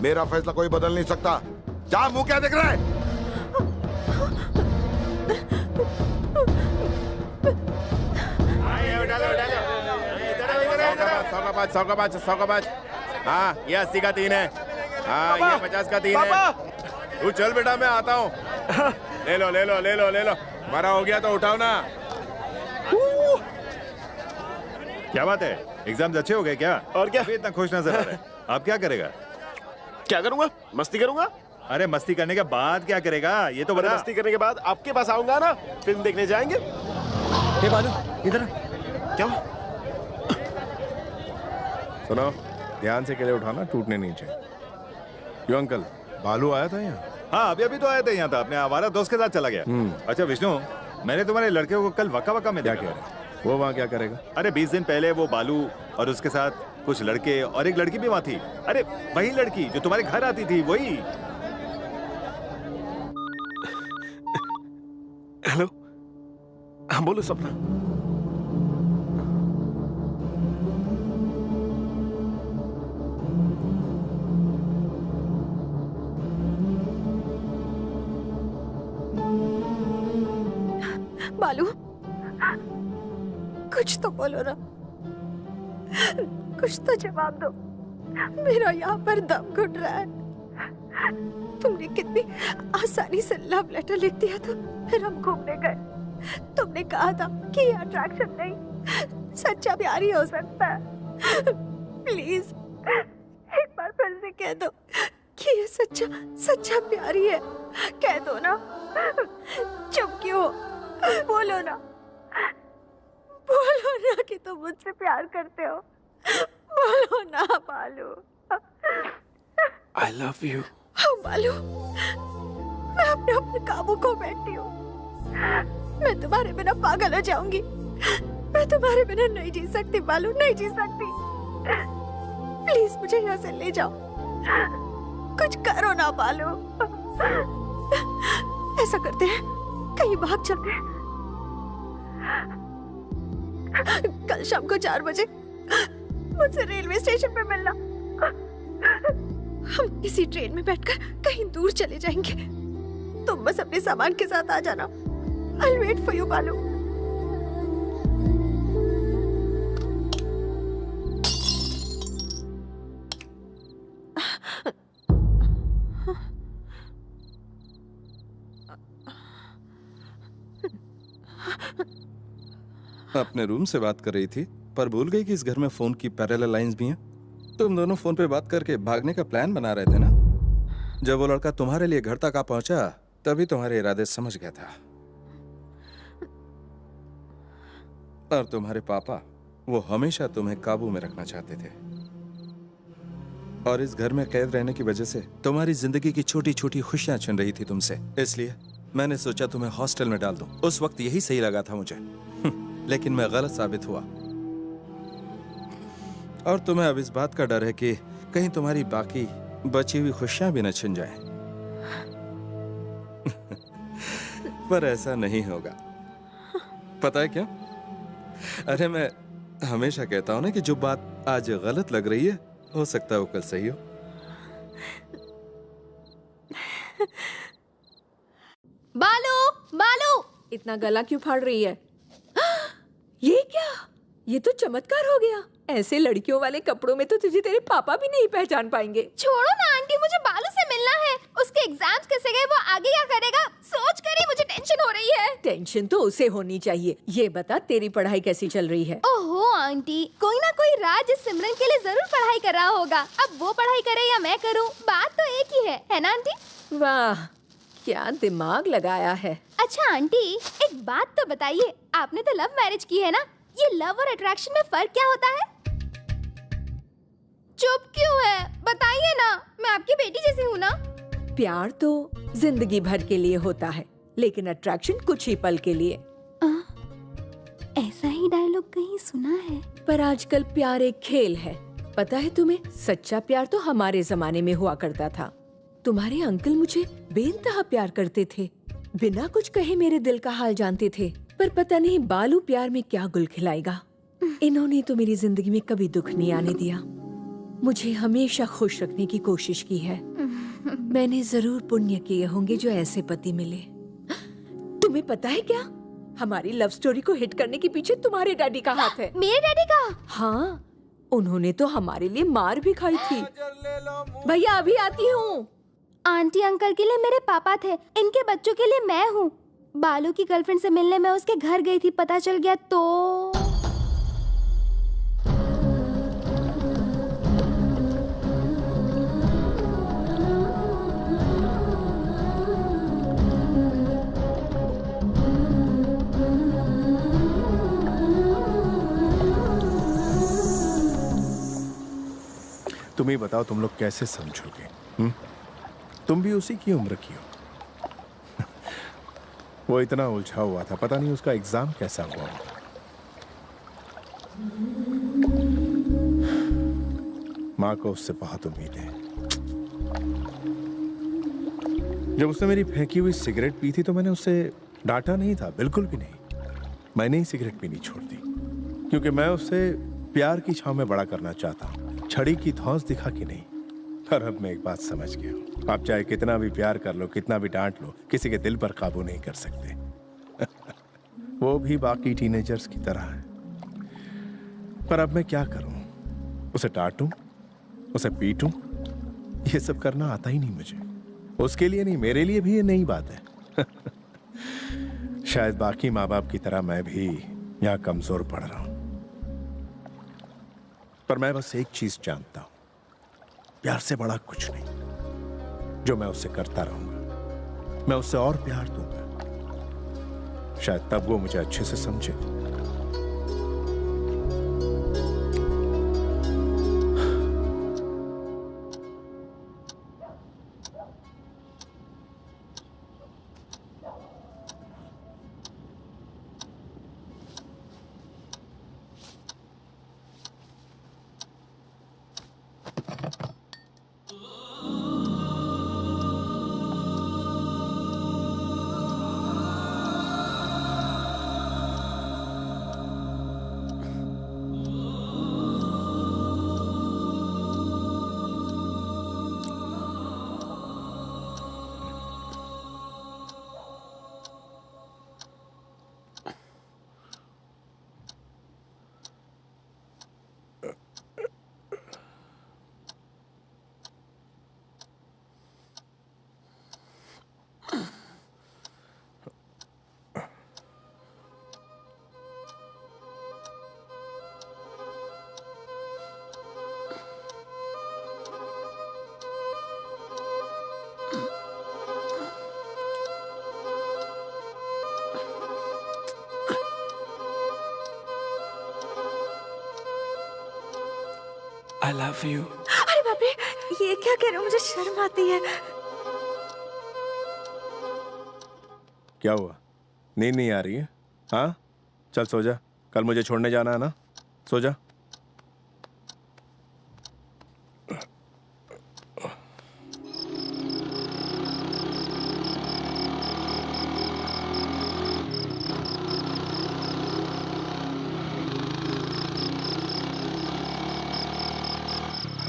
मेरा फैसला कोई बदल नहीं सकता। जा, मुंह क्या देख रहा है? सौ का पाँच। हाँ, ये 80 का 3 है। हाँ, ये 50 का 3 है। तू चल बेटा, मैं आता हूँ। ले लो ले लो ले लो ले लो। हमारा हो गया तो उठाओ ना। क्या बात है, एग्जाम्स अच्छे हो गए क्या? और क्या? इतना खुश नजर आ रहा है। आप क्या करेगा? क्या करूंगा? मस्ती करूंगा। अरे मस्ती करने के बाद क्या करेगा, ये तो बता। मस्ती करने के बाद आपके पास आऊंगा ना, फिल्म देखने जाएंगे। हे बालू, इधर क्या? सुनो, ध्यान से केले उठाना, टूटने नहीं चाहिए। क्यों अंकल, बालू आया था यहाँ? हाँ, अभी अभी तो आया था यहाँ था, अपने आवारा दोस्त के साथ चला गया। अच्छा विष्णु, मैंने तुम्हारे लड़के को कल वक्का वक्का में देखा। वो वहाँ क्या करेगा? अरे 20 दिन पहले वो बालू और उसके साथ कुछ लड़के और एक लड़की भी वहाँ थी। अरे वही लड़की जो तुम्हारे घर आती थी, वही। हेलो, हाँ बोलो सपना। बालू, कुछ तो बोलो ना, कुछ तो जवाब दो। मेरा यहाँ पर दम घुट रहा है। तुमने कितनी आसानी से लव लेटर लिख दिया था। फिर हम घूमने गए। तुमने कहा था कि ये अट्रैक्शन नहीं, सच्चा प्यार ही हो सकता है। प्लीज एक बार फिर से कह दो कि ये सच्चा प्यार ही है। कह दो ना, चुप क्यों? बोलो ना कि तुम मुझसे प्यार करते हो। बोलो ना बालू। I love you. बालू, मैं अपने काबू खो बैठी हूँ। मैं तुम्हारे बिना पागल हो जाऊंगी। मैं तुम्हारे बिना नहीं जी सकती बालू, नहीं जी सकती। प्लीज मुझे यहाँ से ले जाओ। कुछ करो ना बालू। ऐसा करते हैं, कहीं भाग चलते हैं। कल शाम को 4 बजे मुझसे रेलवे स्टेशन पे मिलना। हम इसी ट्रेन में बैठकर कहीं दूर चले जाएंगे। तुम बस अपने सामान के साथ आ जाना। I'll wait for you, बालू। अपने रूम से बात कर रही थी, पर भूल गई कि इस घर में फोन की पैरेलल लाइंस भी हैं। तुम दोनों फोन पे बात करके भागने का प्लान बना रहे थे ना? जब वो लड़का तुम्हारे लिए घर तक आ पहुंचा, तभी तुम्हारे इरादे समझ गया था। और तुम्हारे पापा, वो हमेशा तुम्हें काबू में रखना चाहते थे। और इस घर में कैद रहने की वजह से तुम्हारी जिंदगी की छोटी छोटी खुशियां छिन रही थी तुमसे। इसलिए मैंने सोचा तुम्हें हॉस्टल में डाल दूं। उस वक्त यही सही लगा था मुझे, लेकिन मैं गलत साबित हुआ। और तुम्हें अब इस बात का डर है कि कहीं तुम्हारी बाकी बची हुई खुशियां भी न छिन जाएं। पर ऐसा नहीं होगा। पता है क्यों? अरे मैं हमेशा कहता हूं ना कि जो बात आज गलत लग रही है, हो सकता है वो कल सही हो। बालू, बालू, इतना गला क्यों फाड़ रही है? ये क्या? ये तो चमत्कार हो गया। ऐसे लड़कियों वाले कपड़ों में तो तुझे तेरे पापा भी नहीं पहचान पाएंगे। छोड़ो ना आंटी, मुझे बालू से मिलना है। उसके एग्जाम्स कैसे गए, वो आगे क्या करेगा, सोच कर ही मुझे टेंशन हो रही है। टेंशन तो उसे होनी चाहिए। ये बता, तेरी पढ़ाई कैसी चल रही है? ओहो आंटी, कोई ना कोई राज इस सिमरन के लिए जरूर पढ़ाई कर रहा होगा। अब वो पढ़ाई करे या मैं करूँ, बात तो एक ही है ना आंटी? वाह, क्या दिमाग लगाया है। अच्छा आंटी, एक बात तो बताइए, आपने तो लव मैरिज की है ना? ये लव और अट्रैक्शन में फर्क क्या होता है? चुप क्यों है, बताइए ना, मैं आपकी बेटी जैसी हूँ ना। प्यार तो जिंदगी भर के लिए होता है, लेकिन अट्रैक्शन कुछ ही पल के लिए। कहीं सुना है। पर आजकल प्यार एक खेल है, पता है तुम्हें? सच्चा प्यार तो हमारे जमाने में हुआ करता था। तुम्हारे अंकल मुझे बेइंतहा प्यार करते थे, बिना कुछ कहे मेरे दिल का हाल जानते थे। पर पता नहीं बालू प्यार में क्या गुल खिलाएगा। इन्होंने तो मेरी जिंदगी में कभी दुख नहीं आने दिया, मुझे हमेशा खुश रखने की कोशिश की है। मैंने जरूर पुण्य किए होंगे जो ऐसे पति मिले। तुम्हें पता है क्या, हमारी लव स्टोरी को हिट करने के पीछे तुम्हारे डैडी का हाथ है। मेरे डैडी का? हाँ, उन्होंने तो हमारे लिए मार भी खाई थी। भैया अभी आती हूँ। आंटी अंकल के लिए मेरे पापा थे, इनके बच्चों के लिए मैं हूँ। बालू की गर्लफ्रेंड से मिलने मैं उसके घर गई थी, पता चल गया तो। तुम ही बताओ, तुम लोग कैसे समझोगे? तुम भी उसी की उम्र की हो। वो इतना उलझा हुआ था, पता नहीं उसका एग्जाम कैसा हुआ। माँ को उससे बहुत उम्मीद है। जब उसने मेरी फेंकी हुई सिगरेट पी थी तो मैंने उसे डांटा नहीं था, बिल्कुल भी नहीं। मैंने ही सिगरेट पीनी छोड़ दी, क्योंकि मैं उसे प्यार की छांव में बड़ा करना चाहता हूँ, छड़ी की धौंस दिखा के नहीं। पर अब मैं एक बात समझ गया हूँ, आप चाहे कितना भी प्यार कर लो, कितना भी डांट लो, किसी के दिल पर काबू नहीं कर सकते। वो भी बाकी टीनेजर्स की तरह है। पर अब मैं क्या करूं? उसे डांटूं, उसे पीटूं? ये सब करना आता ही नहीं मुझे। उसके लिए नहीं, मेरे लिए भी ये नई बात है। शायद बाकी माँ बाप की तरह मैं भी यहाँ कमजोर पड़ रहा हूं। पर मैं बस एक चीज जानता हूं, प्यार से बड़ा कुछ नहीं। जो मैं उससे करता रहूंगा, मैं उससे और प्यार दूंगा। शायद तब वो मुझे अच्छे से समझे। I love you. अरे बाप रे, ये क्या कह रहे हो? मुझे शर्म आती है। क्या हुआ? नींद नहीं आ रही है? हाँ, चल सो जा, कल मुझे छोड़ने जाना है ना, सो जा।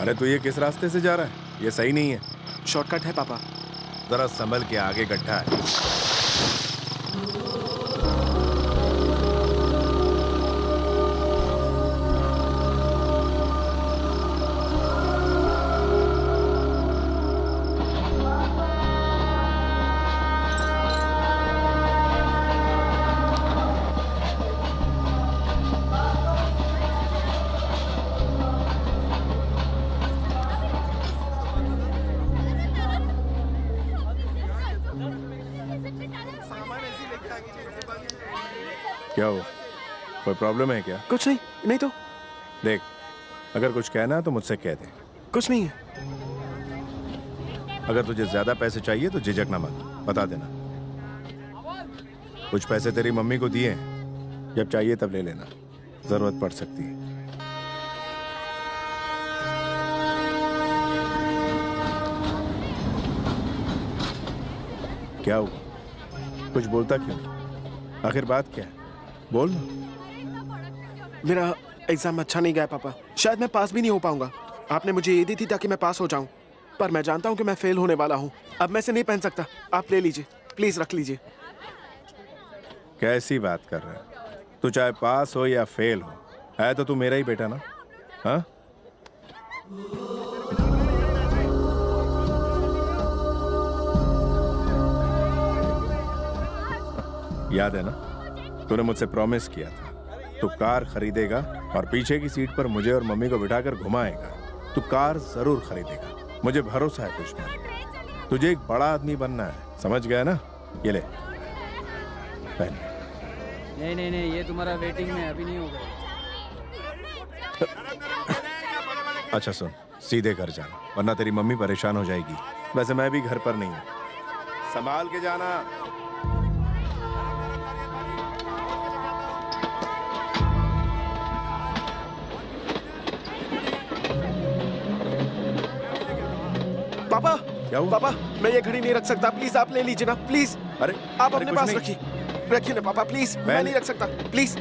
अरे तो ये किस रास्ते से जा रहा है? ये सही नहीं है। शॉर्टकट है पापा। जरा संभल के, आगे गड्ढा है। क्या हो, कोई प्रॉब्लम है क्या? कुछ नहीं, नहीं तो। देख, अगर कुछ कहना है तो मुझसे कह दे। कुछ नहीं है। अगर तुझे ज्यादा पैसे चाहिए तो झिझकना मत, बता देना। कुछ पैसे तेरी मम्मी को दिए हैं, जब चाहिए तब ले लेना। जरूरत पड़ सकती है। क्या हुआ? कुछ बोलता क्यों? आखिर बात क्या है? बोल ना। मेरा एग्जाम अच्छा नहीं गया पापा, शायद मैं पास भी नहीं हो पाऊंगा। आपने मुझे ये दी थी ताकि मैं पास हो जाऊं, पर मैं जानता हूं कि मैं फेल होने वाला हूं। अब मैं इसे नहीं पहन सकता। आप ले लीजिए, प्लीज रख लीजिए। कैसी बात कर रहा है? तू चाहे पास हो या फेल हो, है तो तू मेरा ही बेटा ना? हाँ? याद है ना, तूने मुझसे प्रॉमिस किया था तू कार खरीदेगा और पीछे की सीट पर मुझे और मम्मी को बिठाकर घुमाएगा। तू कार जरूर खरीदेगा, मुझे भरोसा है तुझ पर। तुझे एक बड़ा आदमी बनना है, समझ गया ना? ये ले पहन। नहीं नहीं नहीं, ये तुम्हारा वेटिंग में अभी नहीं होगा। अच्छा सुन, सीधे घर जाना वरना तेरी मम्मी परेशान हो जाएगी। वैसे मैं भी घर पर नहीं हूँ, संभाल के जाना। पापा, क्या हुआ? पापा, मैं ये घड़ी नहीं रख सकता, प्लीज आप ले लीजिए ना, प्लीज। अरे आप अरे अपने कुछ पास नहीं। रखिए ना पापा, प्लीज। मैं नहीं रख सकता, प्लीज।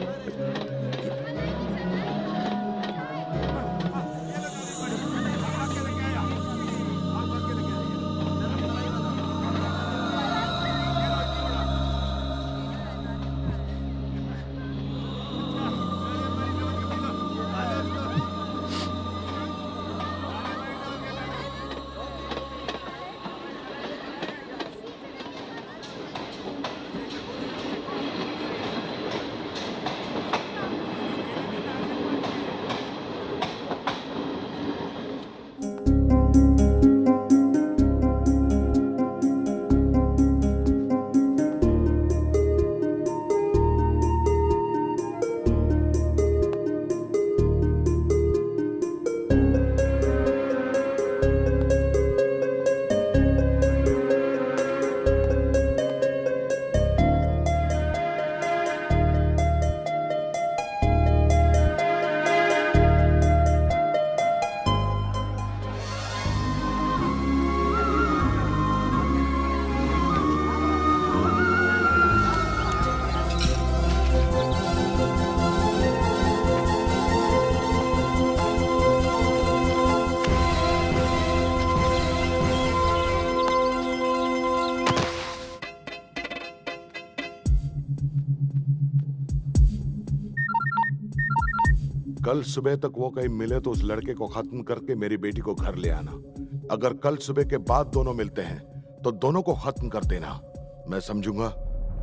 कल सुबह तक वो कहीं मिले तो उस लड़के को खत्म करके मेरी बेटी को घर ले आना। अगर कल सुबह के बाद दोनों मिलते हैं तो दोनों को खत्म कर देना। मैं समझूंगा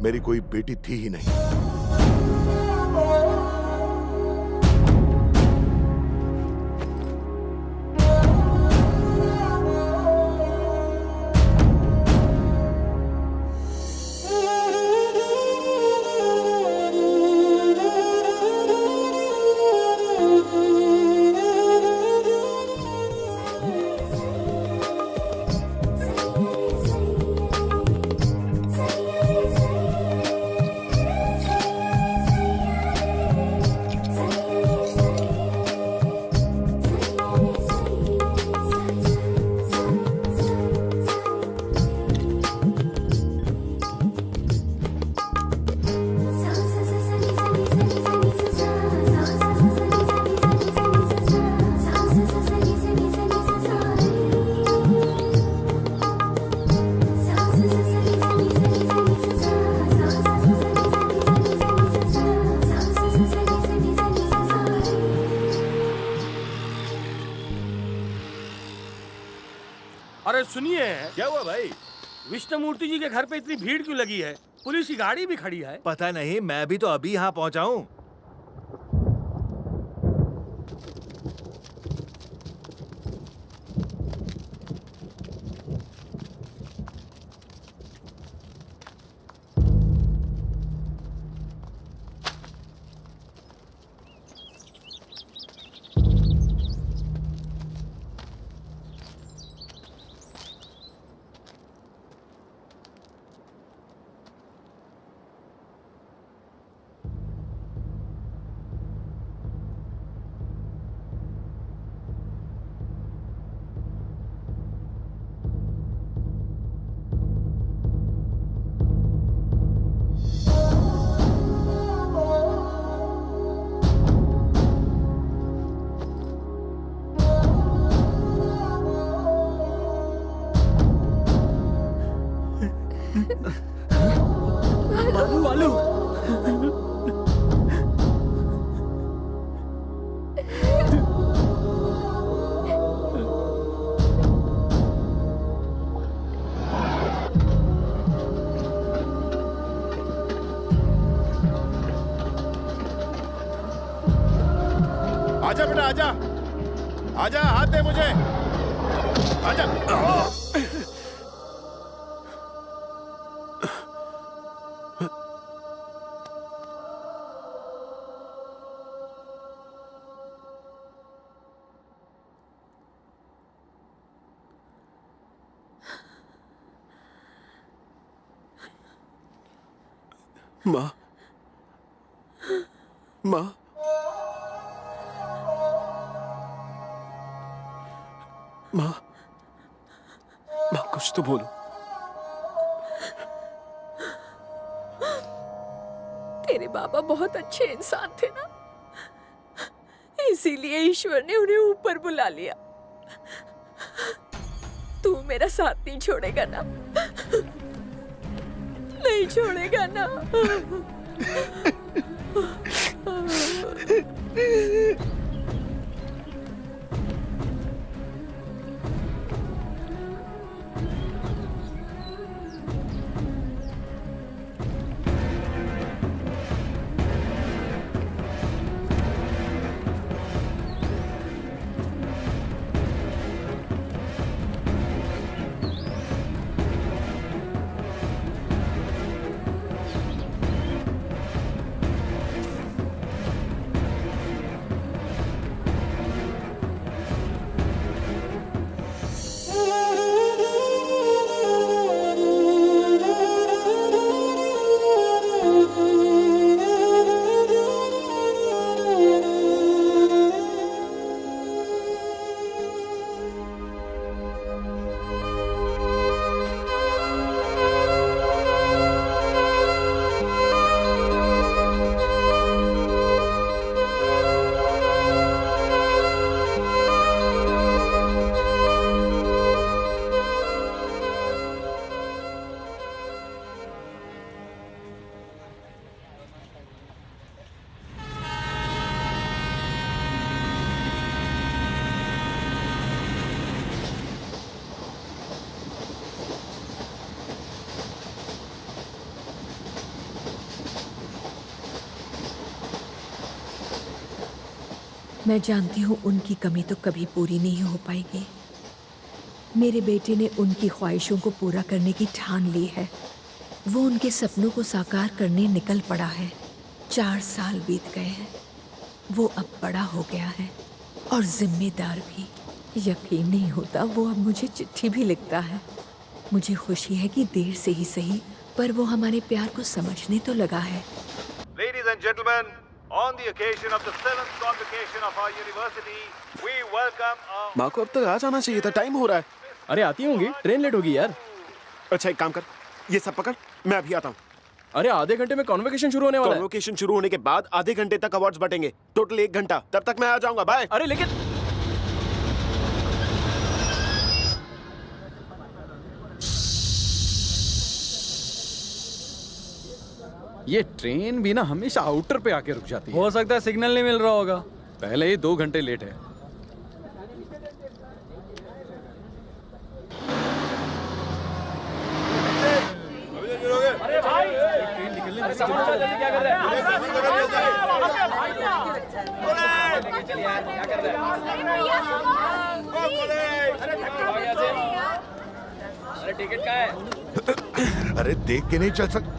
मेरी कोई बेटी थी ही नहीं। अरे सुनिए, क्या हुआ भाई? विष्णुमूर्ति जी के घर पे इतनी भीड़ क्यों लगी है? पुलिस की गाड़ी भी खड़ी है। पता नहीं, मैं भी तो अभी यहाँ पहुँचा हूँ। आजा बेटा आजा, आजा हाथ दे मुझे, आजा। माँ, माँ, माँ, माँ कुछ तो बोलो। तेरे बाबा बहुत अच्छे इंसान थे ना, इसीलिए ईश्वर ने उन्हें ऊपर बुला लिया। तू मेरा साथ नहीं छोड़ेगा ना? नहीं छोड़ेगा ना? मैं जानती हूँ उनकी कमी तो कभी पूरी नहीं हो पाएगी। मेरे बेटे ने उनकी ख्वाहिशों को पूरा करने की ठान ली है। वो उनके सपनों को साकार करने निकल पड़ा है। 4 साल बीत गए हैं। वो अब बड़ा हो गया है और जिम्मेदार भी। यकीन नहीं होता वो अब मुझे चिट्ठी भी लिखता है। मुझे खुशी है कि देर से ही सही, पर वो हमारे प्यार को समझने तो लगा है। Ladies and gentlemen, on the occasion of the 7th convocation of our university, we welcome our... माँ को अब तक आ जाना चाहिए था, टाइम हो रहा है। अरे आती होंगी, ट्रेन लेट होगी यार। अच्छा एक काम कर, ये सब पकड़, मैं अभी आता हूँ। अरे आधे घंटे में कॉन्वोकेशन शुरू होने वाला है। कॉन्वोकेशन शुरू होने के बाद आधे घंटे तक अवार्ड्स बटेंगे, टोटल 1 घंटा। तब तक मैं आ जाऊंगा, बाय। अरे लेकिन ये ट्रेन भी ना हमेशा आउटर पे आके रुक जाती है। हो सकता है सिग्नल नहीं मिल रहा होगा। पहले ही 2 घंटे लेट है। अरे भाई, अरे सामान चला जल्दी, क्या कर रहे हैं? चल यार, क्या कर रहे हैं? अरे टिकट कहाँ है? अरे देख के नहीं चल सकता।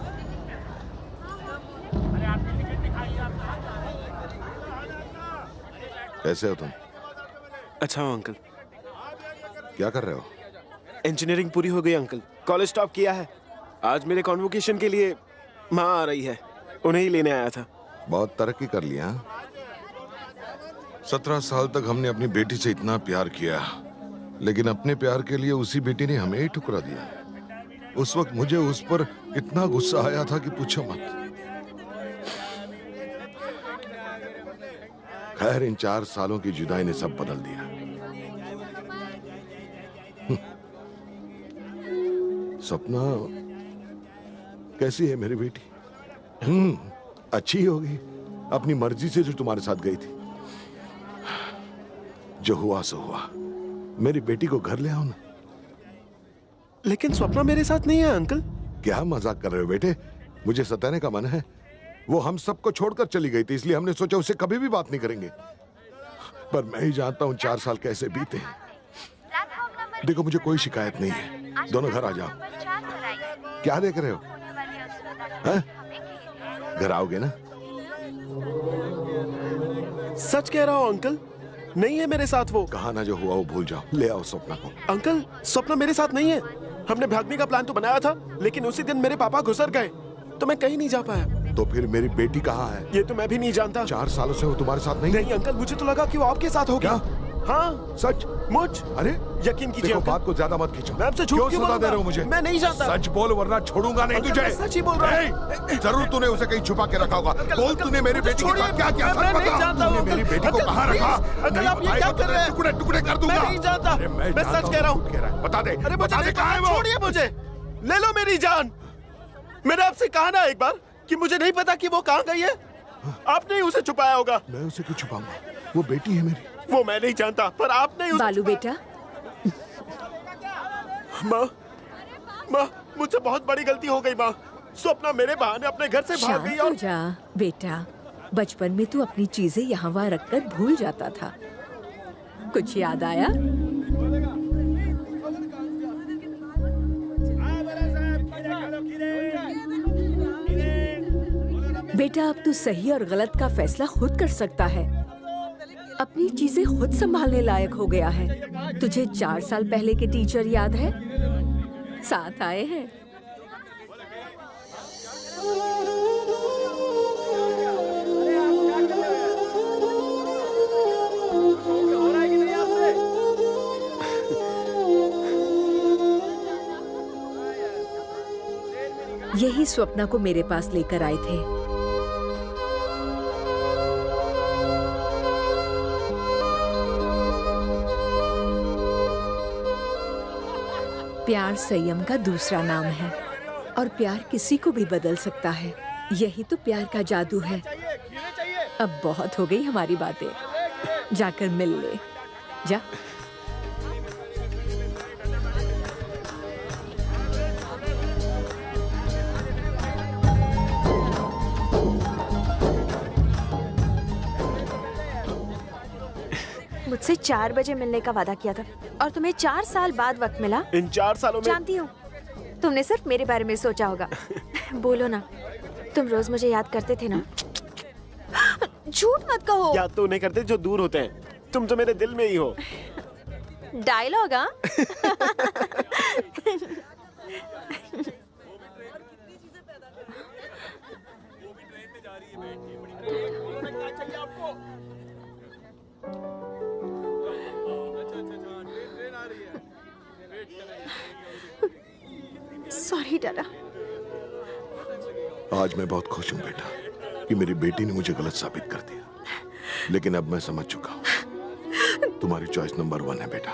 कैसे हो तुम? अच्छा हो अंकल। क्या कर रहे हो? इंजीनियरिंग पूरी हो गई अंकल, कॉलेज टॉप किया है। आज मेरे कॉन्वोकेशन के लिए माँ आ रही है, उन्हें ही लेने आया था। बहुत तरक्की कर लिया। 17 साल तक हमने अपनी बेटी से इतना प्यार किया, लेकिन अपने प्यार के लिए उसी बेटी ने हमें ही ठुकरा दिया। उस वक्त मुझे उस पर इतना गुस्सा आया था कि पूछो मत। खैर इन 4 सालों की जुदाई ने सब बदल दिया। सपना कैसी है मेरी बेटी? अच्छी होगी, अपनी मर्जी से जो तुम्हारे साथ गई थी। जो हुआ सो हुआ। मेरी बेटी को घर ले आओ ना। लेकिन स्वप्ना मेरे साथ नहीं है अंकल। क्या मजाक कर रहे हो बेटे? मुझे सताने का मन है। वो हम सबको छोड़कर चली गई थी, इसलिए हमने सोचा उससे कभी भी बात नहीं करेंगे। पर मैं ही जानता हूँ 4 साल कैसे बीते। देखो मुझे कोई शिकायत नहीं है, दोनों घर आ जाओ। क्या देख रहे हो? हैं? घर आओगे ना? सच कह रहा हूँ अंकल, नहीं है मेरे साथ वो। कहा ना जो हुआ वो भूल जाओ, ले आओ स्वप्ना को। अंकल स्वप्ना मेरे साथ नहीं है। हमने भागने का प्लान तो बनाया था, लेकिन उसी दिन मेरे पापा गुजर गए तो मैं कहीं नहीं जा पाया। तो फिर मेरी बेटी कहाँ है? ये तो मैं भी नहीं जानता। 4 सालों से वो तुम्हारे साथ नहीं? नहीं अंकल, मुझे तो लगा कि वो आपके साथ होगी। क्या? हाँ सच? मुझ अरे यकीन कीजिए। देखो बात को ज्यादा मत खींचो। मैं आपसे झूठ क्यों क्यों सजा दे बोलूंगा? रहे हो मुझे? मैं नहीं जानता। सच बोल वरना छोड़ूंगा नहीं तुझे। सच ही बोल रहा हूँ। जरूर तूने उसे कहीं छुपा के रखा होगा। बोल तूने मेरी बेटी के साथ क्या किया? मैं नहीं जानता हूँ। मेरी बेटी को कहाँ रखा? अंकल आप ये क्या कर रहे हैं? टुकड़े टुकड़े कर दूंगा। मैं नहीं जानता। मैं सच कह रहा हूँ। बता दे। अरे बता दे कहाँ है वो? छोड़िए मुझे, ले लो मेरी जान। मैंने आपसे कहा ना एक बार कि मुझे नहीं पता कि वो कहाँ गई है। आपने ही उसे छुपाया होगा। मैं उसे क्यों छुपाऊंगा? वो बेटी है मेरी। वो मैं नहीं जानता, पर आपने उसे बालू बेटा, माँ मुझसे बहुत बड़ी गलती हो गई माँ। स्वप्ना मेरे बहाने अपने घर से भाग गई शांत हो और जा बेटा। बचपन में तू अपनी चीजें यहाँ वहाँ रखकर भूल जाता था। कुछ याद आया? बेटा अब तू सही और गलत का फैसला खुद कर सकता है। अपनी चीजें खुद संभालने लायक हो गया है। तुझे 4 साल पहले के टीचर याद है? साथ आए हैं। यही स्वप्ना को मेरे पास लेकर आए थे। प्यार संयम का दूसरा नाम है और प्यार किसी को भी बदल सकता है। यही तो प्यार का जादू है। अब बहुत हो गई हमारी बातें, जाकर मिल ले जा। मुझसे 4 बजे मिलने का वादा किया था और तुम्हें 4 साल बाद वक्त मिला। इन 4 सालों में जानती हूँ तुमने सिर्फ मेरे बारे में सोचा होगा। बोलो ना, तुम रोज मुझे याद करते थे ना? झूठ मत कहो। याद तो उन्हें करते जो दूर होते हैं, तुम तो मेरे दिल में ही हो। डायलॉग हाँ? सॉरी डाला। आज मैं बहुत खुश हूँ बेटा कि मेरी बेटी ने मुझे गलत साबित कर दिया, लेकिन अब मैं समझ चुका हूँ तुम्हारी चॉइस नंबर 1 है बेटा।